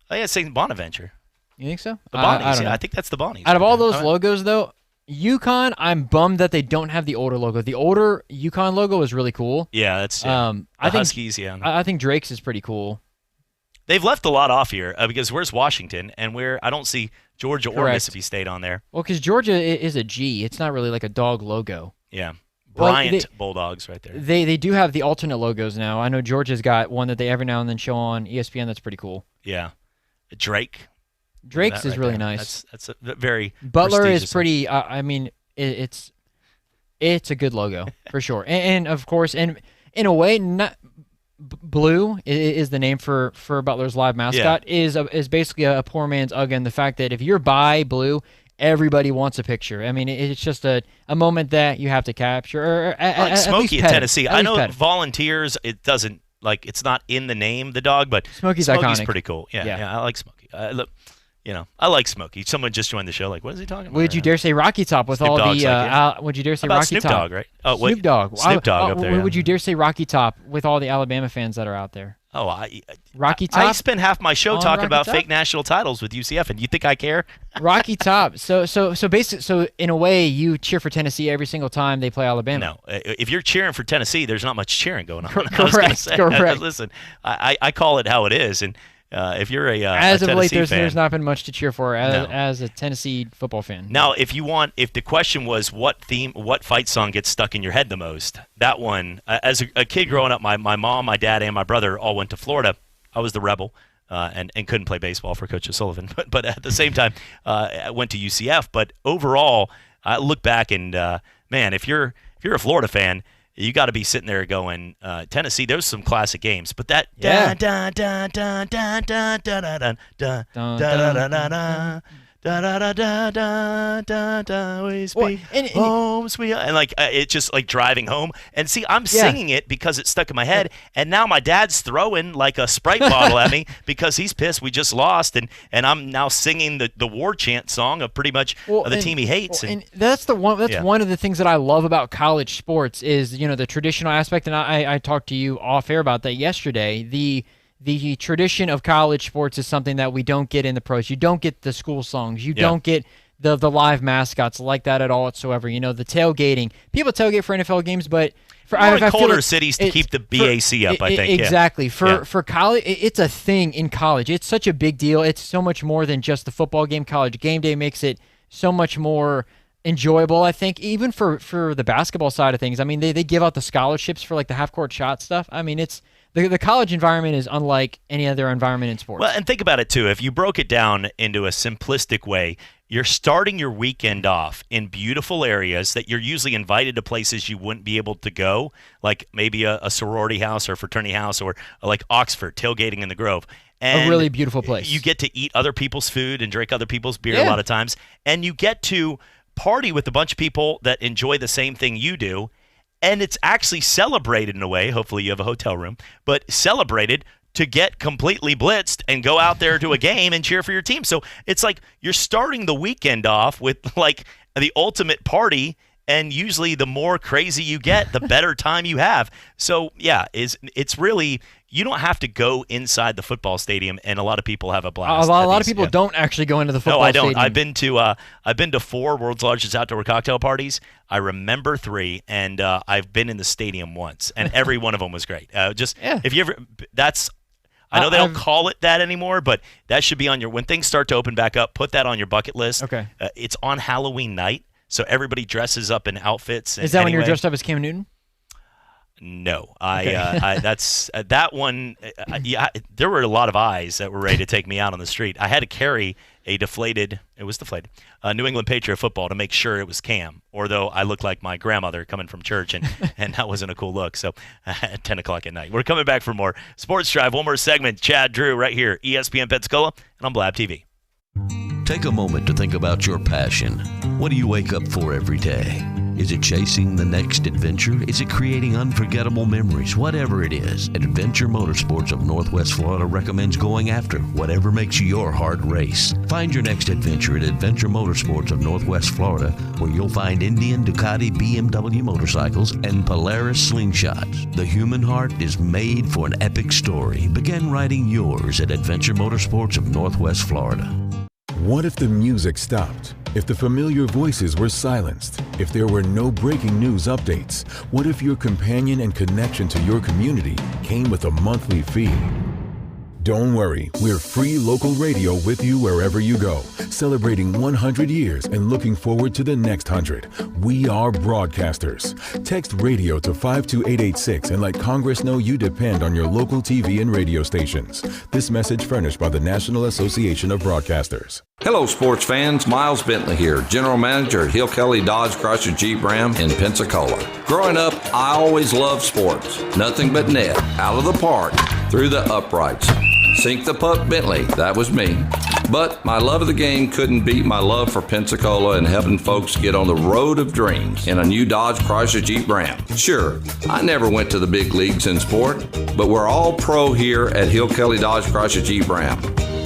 Oh, yeah, St. Bonaventure. You think so? The Bonnies, I think that's the Bonnies. Out of all those logos, though, UConn, I'm bummed that they don't have the older logo. The older UConn logo is really cool. Yeah, that's I think Huskies, yeah. I think Drake's is pretty cool. They've left a lot off here because where's Washington? And I don't see Georgia or Mississippi State on there. Well, because Georgia is a G. It's not really like a dog logo. Yeah. Bryant Bulldogs right there. They do have the alternate logos now. I know Georgia's got one that they every now and then show on ESPN. That's pretty cool. Yeah. Drake's is really nice. That's a very Butler is pretty. I mean, it's a good logo for sure. And of course, and in a way, not blue is the name for Butler's live mascot. Is basically a poor man's UGA. And the fact that if you're by blue, everybody wants a picture. I mean, it's just a moment that you have to capture. Or like Smokey at Tennessee. I know Volunteers. It doesn't it's not in the name, the dog, but Smokey's iconic. Pretty cool. Yeah, I like Smokey. Look, I like Smokey. Someone just joined the show. Like, what is he talking about? Would you dare say Rocky Top with Snoop all Dogg's the? Would you dare say Rocky Snoop Top? Dogg, right? Oh, Snoop Dogg. Snoop Dogg up there. Would you dare say Rocky Top with all the Alabama fans that are out there? Oh, Rocky Top. I spend half my show talking Rocky about Top? fake national titles with UCF, and you think I care? Rocky Top. So basically, so in a way, you cheer for Tennessee every single time they play Alabama. No, if you're cheering for Tennessee, there's not much cheering going on. Correct. Listen, I call it how it is, and if you're as a of late, Tennessee there's not been much to cheer for as a Tennessee football fan. Now, if the question was what fight song gets stuck in your head the most, that one, as a kid growing up, my mom, my dad, and my brother all went to Florida. I was the rebel and couldn't play baseball for Coach O'Sullivan, but at the same time, I went to UCF. But overall, I look back and man, if you're a Florida fan, you got to be sitting there going, Tennessee. There's some classic games, but that da da da da da da da da da da da da. Da da da da da da da always be home sweet, and like it's just like driving home. And see, I'm singing it because it's stuck in my head. And now my dad's throwing like a Sprite bottle at me because he's pissed we just lost. And I'm now singing the war chant song of pretty much the team he hates. And that's one of the things that I love about college sports is the traditional aspect. And I talked to you off air about that yesterday. The tradition of college sports is something that we don't get in the pros. You don't get the school songs. You don't get the live mascots like that at all whatsoever. The tailgating. People tailgate for NFL games, but I colder cities to keep the BAC up, I think. Exactly. For college, it's a thing in college. It's such a big deal. It's so much more than just the football game. College game day makes it so much more enjoyable, I think, even for the basketball side of things. I mean, they give out the scholarships for like the half-court shot stuff. I mean, it's the college environment is unlike any other environment in sports. Well, and think about it, too. If you broke it down into a simplistic way, you're starting your weekend off in beautiful areas that you're usually invited to places you wouldn't be able to go, like maybe a sorority house or a fraternity house or like Oxford, tailgating in the Grove. And a really beautiful place. You get to eat other people's food and drink other people's beer a lot of times, and you get to party with a bunch of people that enjoy the same thing you do. And it's actually celebrated in a way, hopefully you have a hotel room, but celebrated to get completely blitzed and go out there to a game and cheer for your team. So it's like you're starting the weekend off with like the ultimate party, and usually the more crazy you get, the better time you have. So yeah, it's really, you don't have to go inside the football stadium, and a lot of people have a blast. A lot of people don't actually go into the football stadium. No, I don't. I've been to 4 world's largest outdoor cocktail parties. I remember 3, and I've been in the stadium once, and every one of them was great. If you ever, I know they don't call it that anymore, but that should be on when things start to open back up, put that on your bucket list. Okay. It's on Halloween night, so everybody dresses up in outfits. Is that when you're dressed up as Cam Newton? No, that's that one. There were a lot of eyes that were ready to take me out on the street. I had to carry a deflated New England Patriot football to make sure it was Cam, although I looked like my grandmother coming from church, and that wasn't a cool look. So at 10 o'clock at night. We're coming back for more Sports Drive. One more segment. Chad Drew right here, ESPN Pensacola, and on Blab TV. Take a moment to think about your passion. What do you wake up for every day? Is it chasing the next adventure? Is it creating unforgettable memories? Whatever it is, Adventure Motorsports of Northwest Florida recommends going after whatever makes your heart race. Find your next adventure at Adventure Motorsports of Northwest Florida, where you'll find Indian, Ducati, BMW motorcycles, and Polaris slingshots. The human heart is made for an epic story. Begin writing yours at Adventure Motorsports of Northwest Florida. What if the music stopped? If the familiar voices were silenced? If there were no breaking news updates? What if your companion and connection to your community came with a monthly fee? Don't worry, we're free local radio with you wherever you go, celebrating 100 years and looking forward to the next 100. We are broadcasters. Text radio to 52886 and let Congress know you depend on your local TV and radio stations. This message furnished by the National Association of Broadcasters. Hello, sports fans. Miles Bentley here, General Manager at Hill Kelly Dodge Chrysler Jeep Ram in Pensacola. Growing up, I always loved sports. Nothing but net, out of the park, through the uprights. Sink the puck, Bentley. That was me. But my love of the game couldn't beat my love for Pensacola and helping folks get on the road of dreams in a new Dodge Chrysler Jeep Ram. Sure, I never went to the big leagues in sport, but we're all pro here at Hill Kelly Dodge Chrysler Jeep Ram.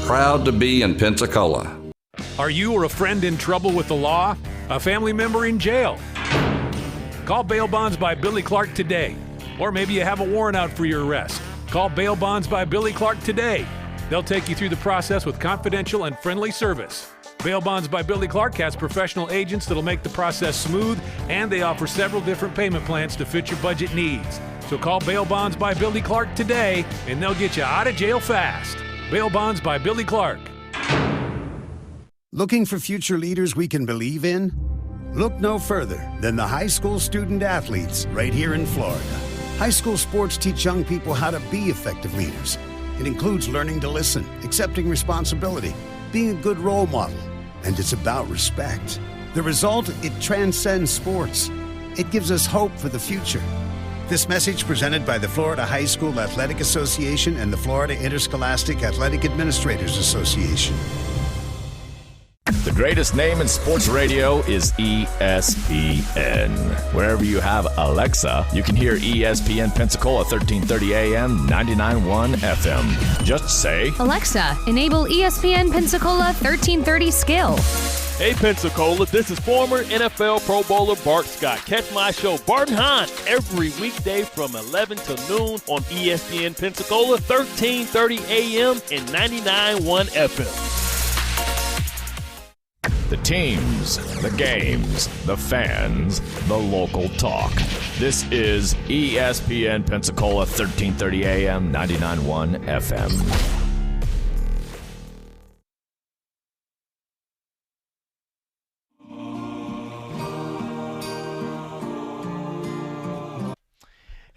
Proud to be in Pensacola. Are you or a friend in trouble with the law? A family member in jail? Call Bail Bonds by Billy Clark today. Or maybe you have a warrant out for your arrest. Call Bail Bonds by Billy Clark today. They'll take you through the process with confidential and friendly service. Bail Bonds by Billy Clark has professional agents that'll make the process smooth, and they offer several different payment plans to fit your budget needs. So call Bail Bonds by Billy Clark today, and they'll get you out of jail fast. Bail Bonds by Billy Clark. Looking for future leaders we can believe in? Look no further than the high school student athletes right here in Florida. High school sports teach young people how to be effective leaders. It includes learning to listen, accepting responsibility, being a good role model, and it's about respect. The result, it transcends sports. It gives us hope for the future. This message presented by the Florida High School Athletic Association and the Florida Interscholastic Athletic Administrators Association. The greatest name in sports radio is ESPN. Wherever you have Alexa, you can hear ESPN Pensacola 1330 AM, 99.1 FM. Just say, Alexa, enable ESPN Pensacola 1330 skill. Hey Pensacola, this is former NFL Pro Bowler Bart Scott. Catch my show, Bart and Hahn, every weekday from 11 to noon on ESPN Pensacola 1330 AM and 99.1 FM. the teams, the games, the fans, the local talk. This is ESPN Pensacola 1330 AM, 99.1 FM.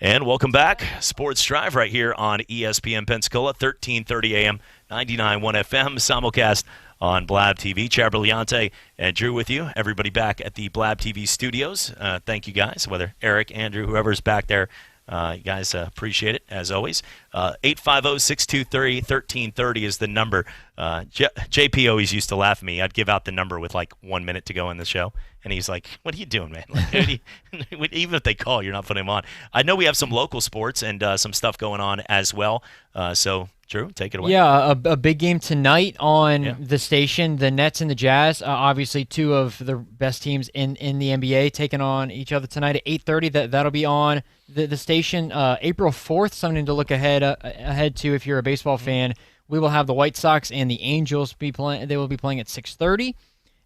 And welcome back. Sports Drive right here on ESPN Pensacola, 1330 AM, 99.1 FM, simulcast on Blab TV. Chad Brillante and Drew with you. Everybody back at the Blab TV studios. Thank you guys, whether Eric, Andrew, whoever's back there. You guys appreciate it, as always. 850-623-1330 is the number. JP always used to laugh at me. I'd give out the number with like 1 minute to go in the show. And he's like, what are you doing, man? Like, even if they call, you're not putting them on. I know we have some local sports and some stuff going on as well. So, Drew, take it away. Yeah, a big game tonight on the station. The Nets and the Jazz, obviously two of the best teams in the NBA, taking on each other tonight at 8:30. That'll be on the station. April 4th, something to look ahead to if you're a baseball fan. We will have the White Sox and the Angels be playing. They will be playing at 6:30.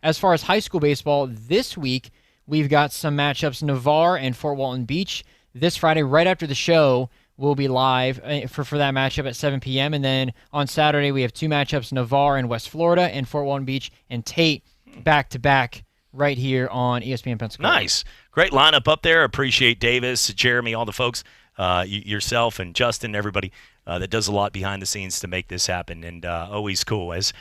As far as high school baseball, this week we've got some matchups. Navarre and Fort Walton Beach this Friday, right after the show. We'll be live for that matchup at 7 p.m. And then on Saturday, we have two matchups, Navarre and West Florida, and Fort Walton Beach and Tate back-to-back right here on ESPN Pensacola. Nice. Great lineup up there. Appreciate Davis, Jeremy, all the folks, yourself and Justin, everybody that does a lot behind the scenes to make this happen. And always cool. As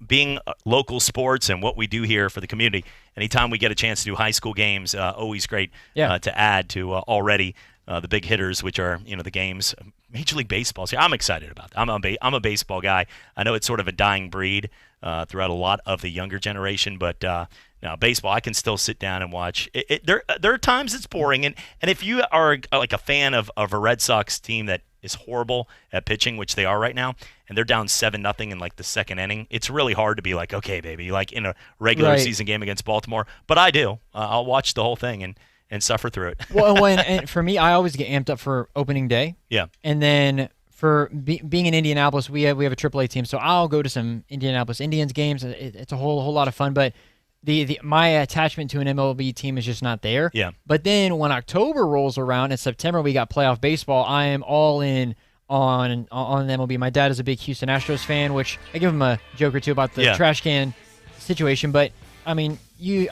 being local sports and what we do here for the community, anytime we get a chance to do high school games, always great to add to already the big hitters, which are, the games. Major League Baseball. So I'm excited about that. I'm a baseball guy. I know it's sort of a dying breed throughout a lot of the younger generation, but now baseball, I can still sit down and watch. There are times it's boring, and if you are like a fan of a Red Sox team that is horrible at pitching, which they are right now, and they're down 7-0 in like the second inning, it's really hard to be like, okay, baby, like in a regular season game against Baltimore. But I do. I'll watch the whole thing and suffer through it. Well, and for me, I always get amped up for opening day. Yeah. And then for being in Indianapolis, we have a AAA team, so I'll go to some Indianapolis Indians games. It's a whole lot of fun, but my attachment to an MLB team is just not there. Yeah. But then when October rolls around and September we got playoff baseball, I am all in on MLB. My dad is a big Houston Astros fan, which I give him a joke or two about the trash can situation. But, I mean,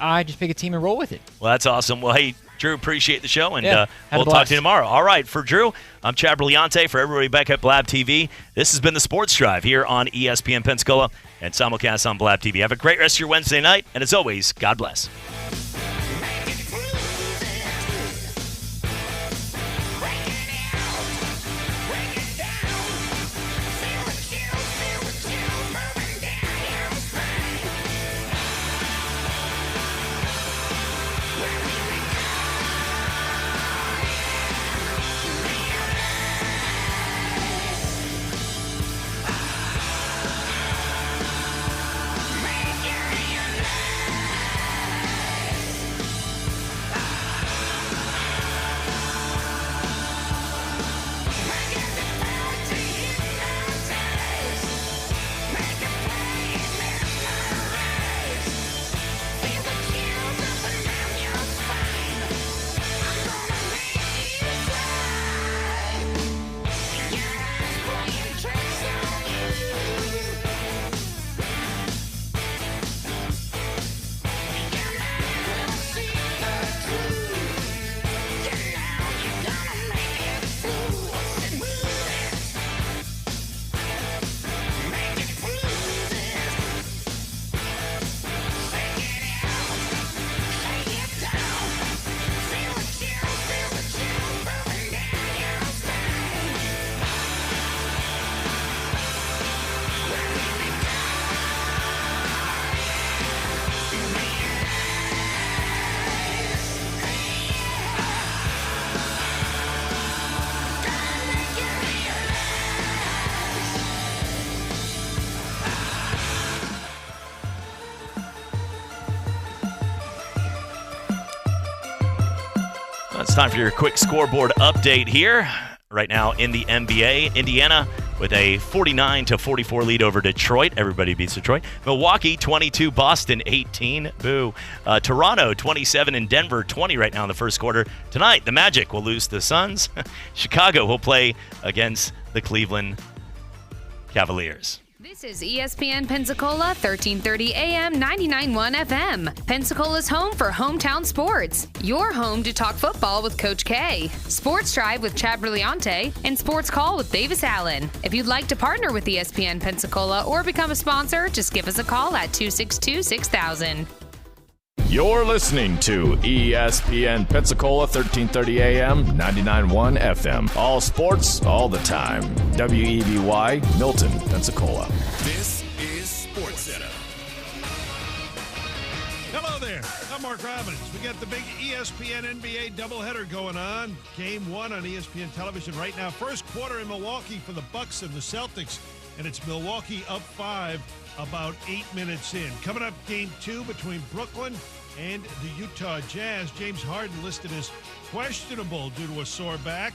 I just pick a team and roll with it. Well, that's awesome. Well, hey, Drew, appreciate the show, and we'll a talk to you tomorrow. All right, for Drew, I'm Chad Brillante. For everybody back at Blab TV, this has been the Sports Drive here on ESPN Pensacola and simulcast on Blab TV. Have a great rest of your Wednesday night, and as always, God bless. It's time for your quick scoreboard update here. Right now in the NBA, Indiana with a 49-44 lead over Detroit. Everybody beats Detroit. Milwaukee 22, Boston 18. Boo. Toronto 27 and Denver 20 right now in the first quarter. Tonight, the Magic will lose to the Suns. Chicago will play against the Cleveland Cavaliers. This is ESPN Pensacola, 1330 AM, 99.1 FM. Pensacola's home for hometown sports. Your home to talk football with Coach K. Sports Drive with Chad Brillante and Sports Call with Davis Allen. If you'd like to partner with ESPN Pensacola or become a sponsor, just give us a call at 262-6000. You're listening to ESPN Pensacola, 1330 AM, 99.1 FM. All sports, all the time. WEBY, Milton, Pensacola. This is Sports Center. Hello there. I'm Mark Robbins. We got the big ESPN NBA doubleheader going on. Game 1 on ESPN television right now. First quarter in Milwaukee for the Bucks and the Celtics. And it's Milwaukee up 5 about 8 minutes in. Coming up, Game 2 between Brooklyn and the Utah Jazz. James Harden listed as questionable due to a sore back.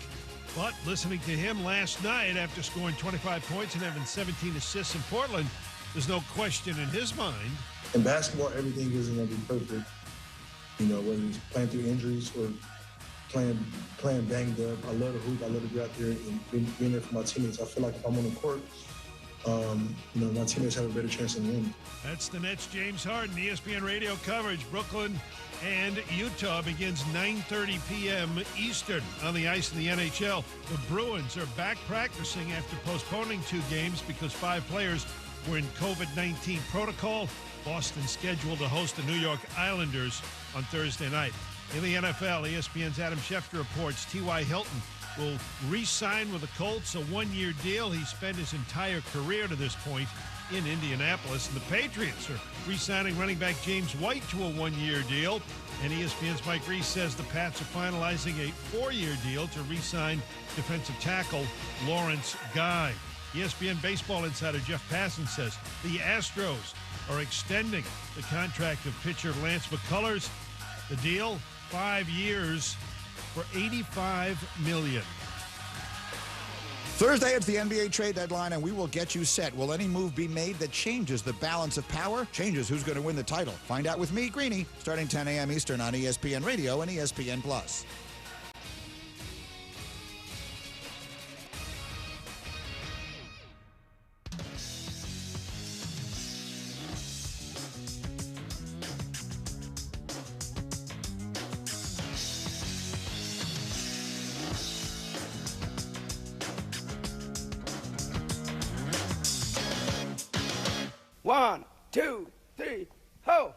But listening to him last night after scoring 25 points and having 17 assists in Portland, there's no question in his mind. In basketball, everything isn't going to be perfect. You know, whether it's playing through injuries or playing banged up. I love the hoop. I love to go out there and being there for my teammates. I feel like if I'm on the court, my teammates have a better chance of winning. That's the Nets' James Harden. ESPN radio coverage. Brooklyn and Utah begins 9:30 p.m. Eastern on the ice in the NHL. The Bruins are back practicing after postponing 2 games because 5 players were in COVID-19 protocol. Boston scheduled to host the New York Islanders on Thursday night. In the NFL, ESPN's Adam Schefter reports T.Y. Hilton will re-sign with the Colts, a 1-year deal. He spent his entire career to this point in Indianapolis. And the Patriots are re-signing running back James White to a 1-year deal. And ESPN's Mike Reese says the Pats are finalizing a 4-year deal to re-sign defensive tackle Lawrence Guy. ESPN baseball insider Jeff Passan says the Astros are extending the contract of pitcher Lance McCullers. The deal, 5 years for $85 million. Thursday, it's the NBA trade deadline, and we will get you set. Will any move be made that changes the balance of power, changes who's going to win the title? Find out with me, Greeny, starting 10 a.m. Eastern on ESPN Radio and ESPN+. 1, 2, 3, ho!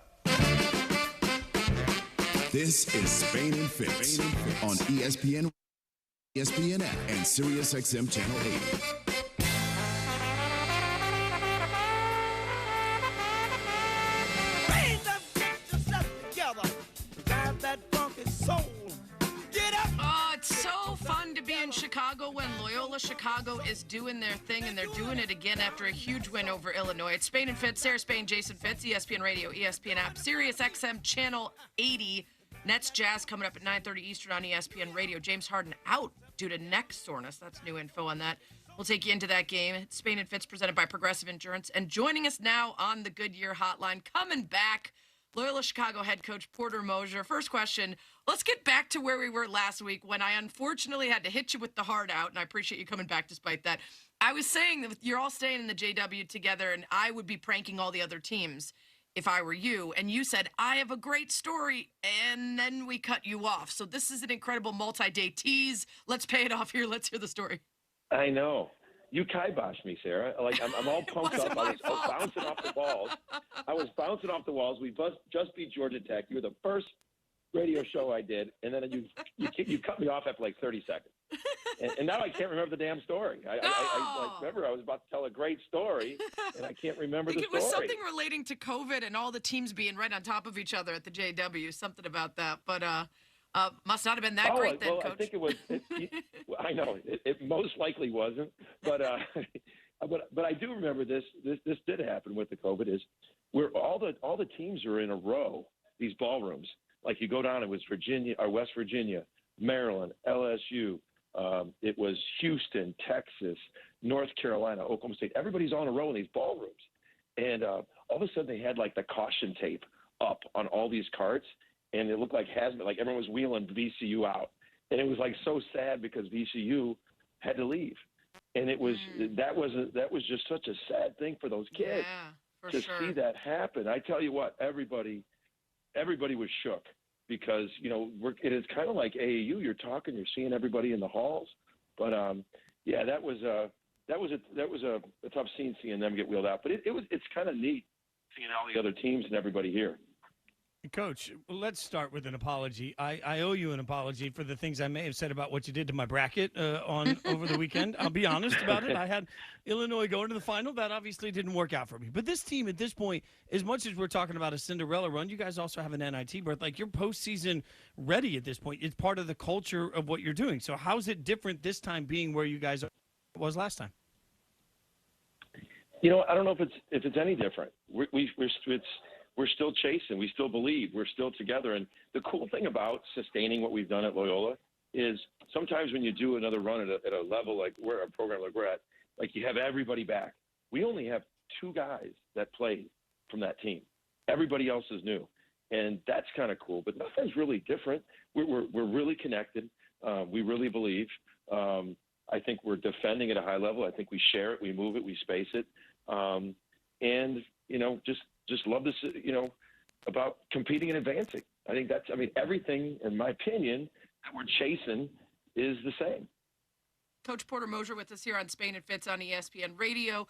This is Spain and Fitz on ESPN, ESPN app, and SiriusXM Channel 80. Oh, it's so fun to be in Chicago when Loyola Chicago is doing their thing, and they're doing it again after a huge win over Illinois. It's Spain and Fitz, Sarah Spain, Jason Fitz, ESPN Radio, ESPN app, SiriusXM Channel 80. Nets Jazz coming up at 9:30 Eastern on ESPN Radio. James Harden out due to neck soreness. That's new info on that. We'll take you into that game. It's Spain and Fitz presented by Progressive Insurance. And joining us now on the Goodyear Hotline, coming back, Loyola Chicago head coach Porter Moser. First question, let's get back to where we were last week when I unfortunately had to hit you with the heart out, and I appreciate you coming back despite that. I was saying that you're all staying in the JW together, and I would be pranking all the other teams if I were you. And you said, I have a great story, and then we cut you off. So this is an incredible multi-day tease. Let's pay it off here. Let's hear the story. I know. You kiboshed me, Sarah. Like, I'm all pumped up. I was bouncing off the walls. We just beat Georgia Tech. You were the first radio show I did, and then you cut me off after like 30 seconds. And now I can't remember the damn story. I remember I was about to tell a great story, and I can't remember the story. It was something relating to COVID and all the teams being right on top of each other at the JW, something about that. But must not have been that great then, Coach. I think it was. I know it most likely wasn't, but I do remember this did happen with the COVID. Is where all the teams are in a row. These ballrooms, like you go down, it was Virginia or West Virginia, Maryland, LSU. It was Houston, Texas, North Carolina, Oklahoma State. Everybody's on a row in these ballrooms, and all of a sudden they had like the caution tape up on all these carts. And it looked like hazmat, like everyone was wheeling VCU out. And it was like so sad because VCU had to leave. And it was that was just such a sad thing for those kids to see that happen. I tell you what, everybody was shook because, you know, it is kind of like AAU. You're talking, you're seeing everybody in the halls. But yeah, that was a tough scene seeing them get wheeled out. But it's kind of neat seeing all the other teams and everybody here. Coach, let's start with an apology. I owe you an apology for the things I may have said about what you did to my bracket over the weekend. I'll be honest about it. I had Illinois going to the final. That obviously didn't work out for me. But this team at this point, as much as we're talking about a Cinderella run, you guys also have an NIT berth. Like, you're postseason ready at this point. It's part of the culture of what you're doing. So how's it different this time being where you guys was last time? You know, I don't know if it's any different. We're still chasing. We still believe. We're still together. And the cool thing about sustaining what we've done at Loyola is sometimes when you do another run at a level like a program like we're at, like you have everybody back. We only have 2 guys that played from that team. Everybody else is new. And that's kind of cool. But nothing's really different. We're really connected. We really believe. I think we're defending at a high level. I think we share it. We move it. We space it. And, you know, just love this, you know, about competing and advancing. I think everything, in my opinion, that we're chasing is the same. Coach Porter Moser with us here on Spain and Fitz on ESPN Radio.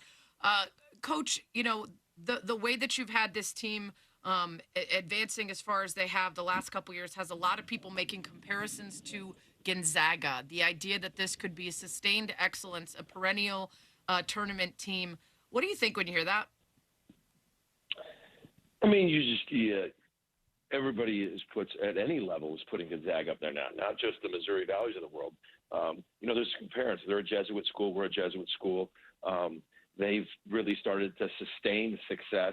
Coach, you know, the way that you've had this team advancing as far as they have the last couple years has a lot of people making comparisons to Gonzaga. The idea that this could be a sustained excellence, a perennial tournament team. What do you think when you hear that? I mean, everybody puts at any level is putting Gonzaga up there now, not just the Missouri Valleys of the world. You know, there's parents. They're a Jesuit school. We're a Jesuit school. They've really started to sustain success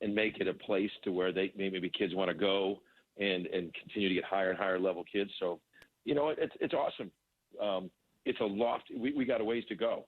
and make it a place to where maybe kids want to go and continue to get higher and higher level kids. So, you know, it's awesome. It's a loft. We got a ways to go.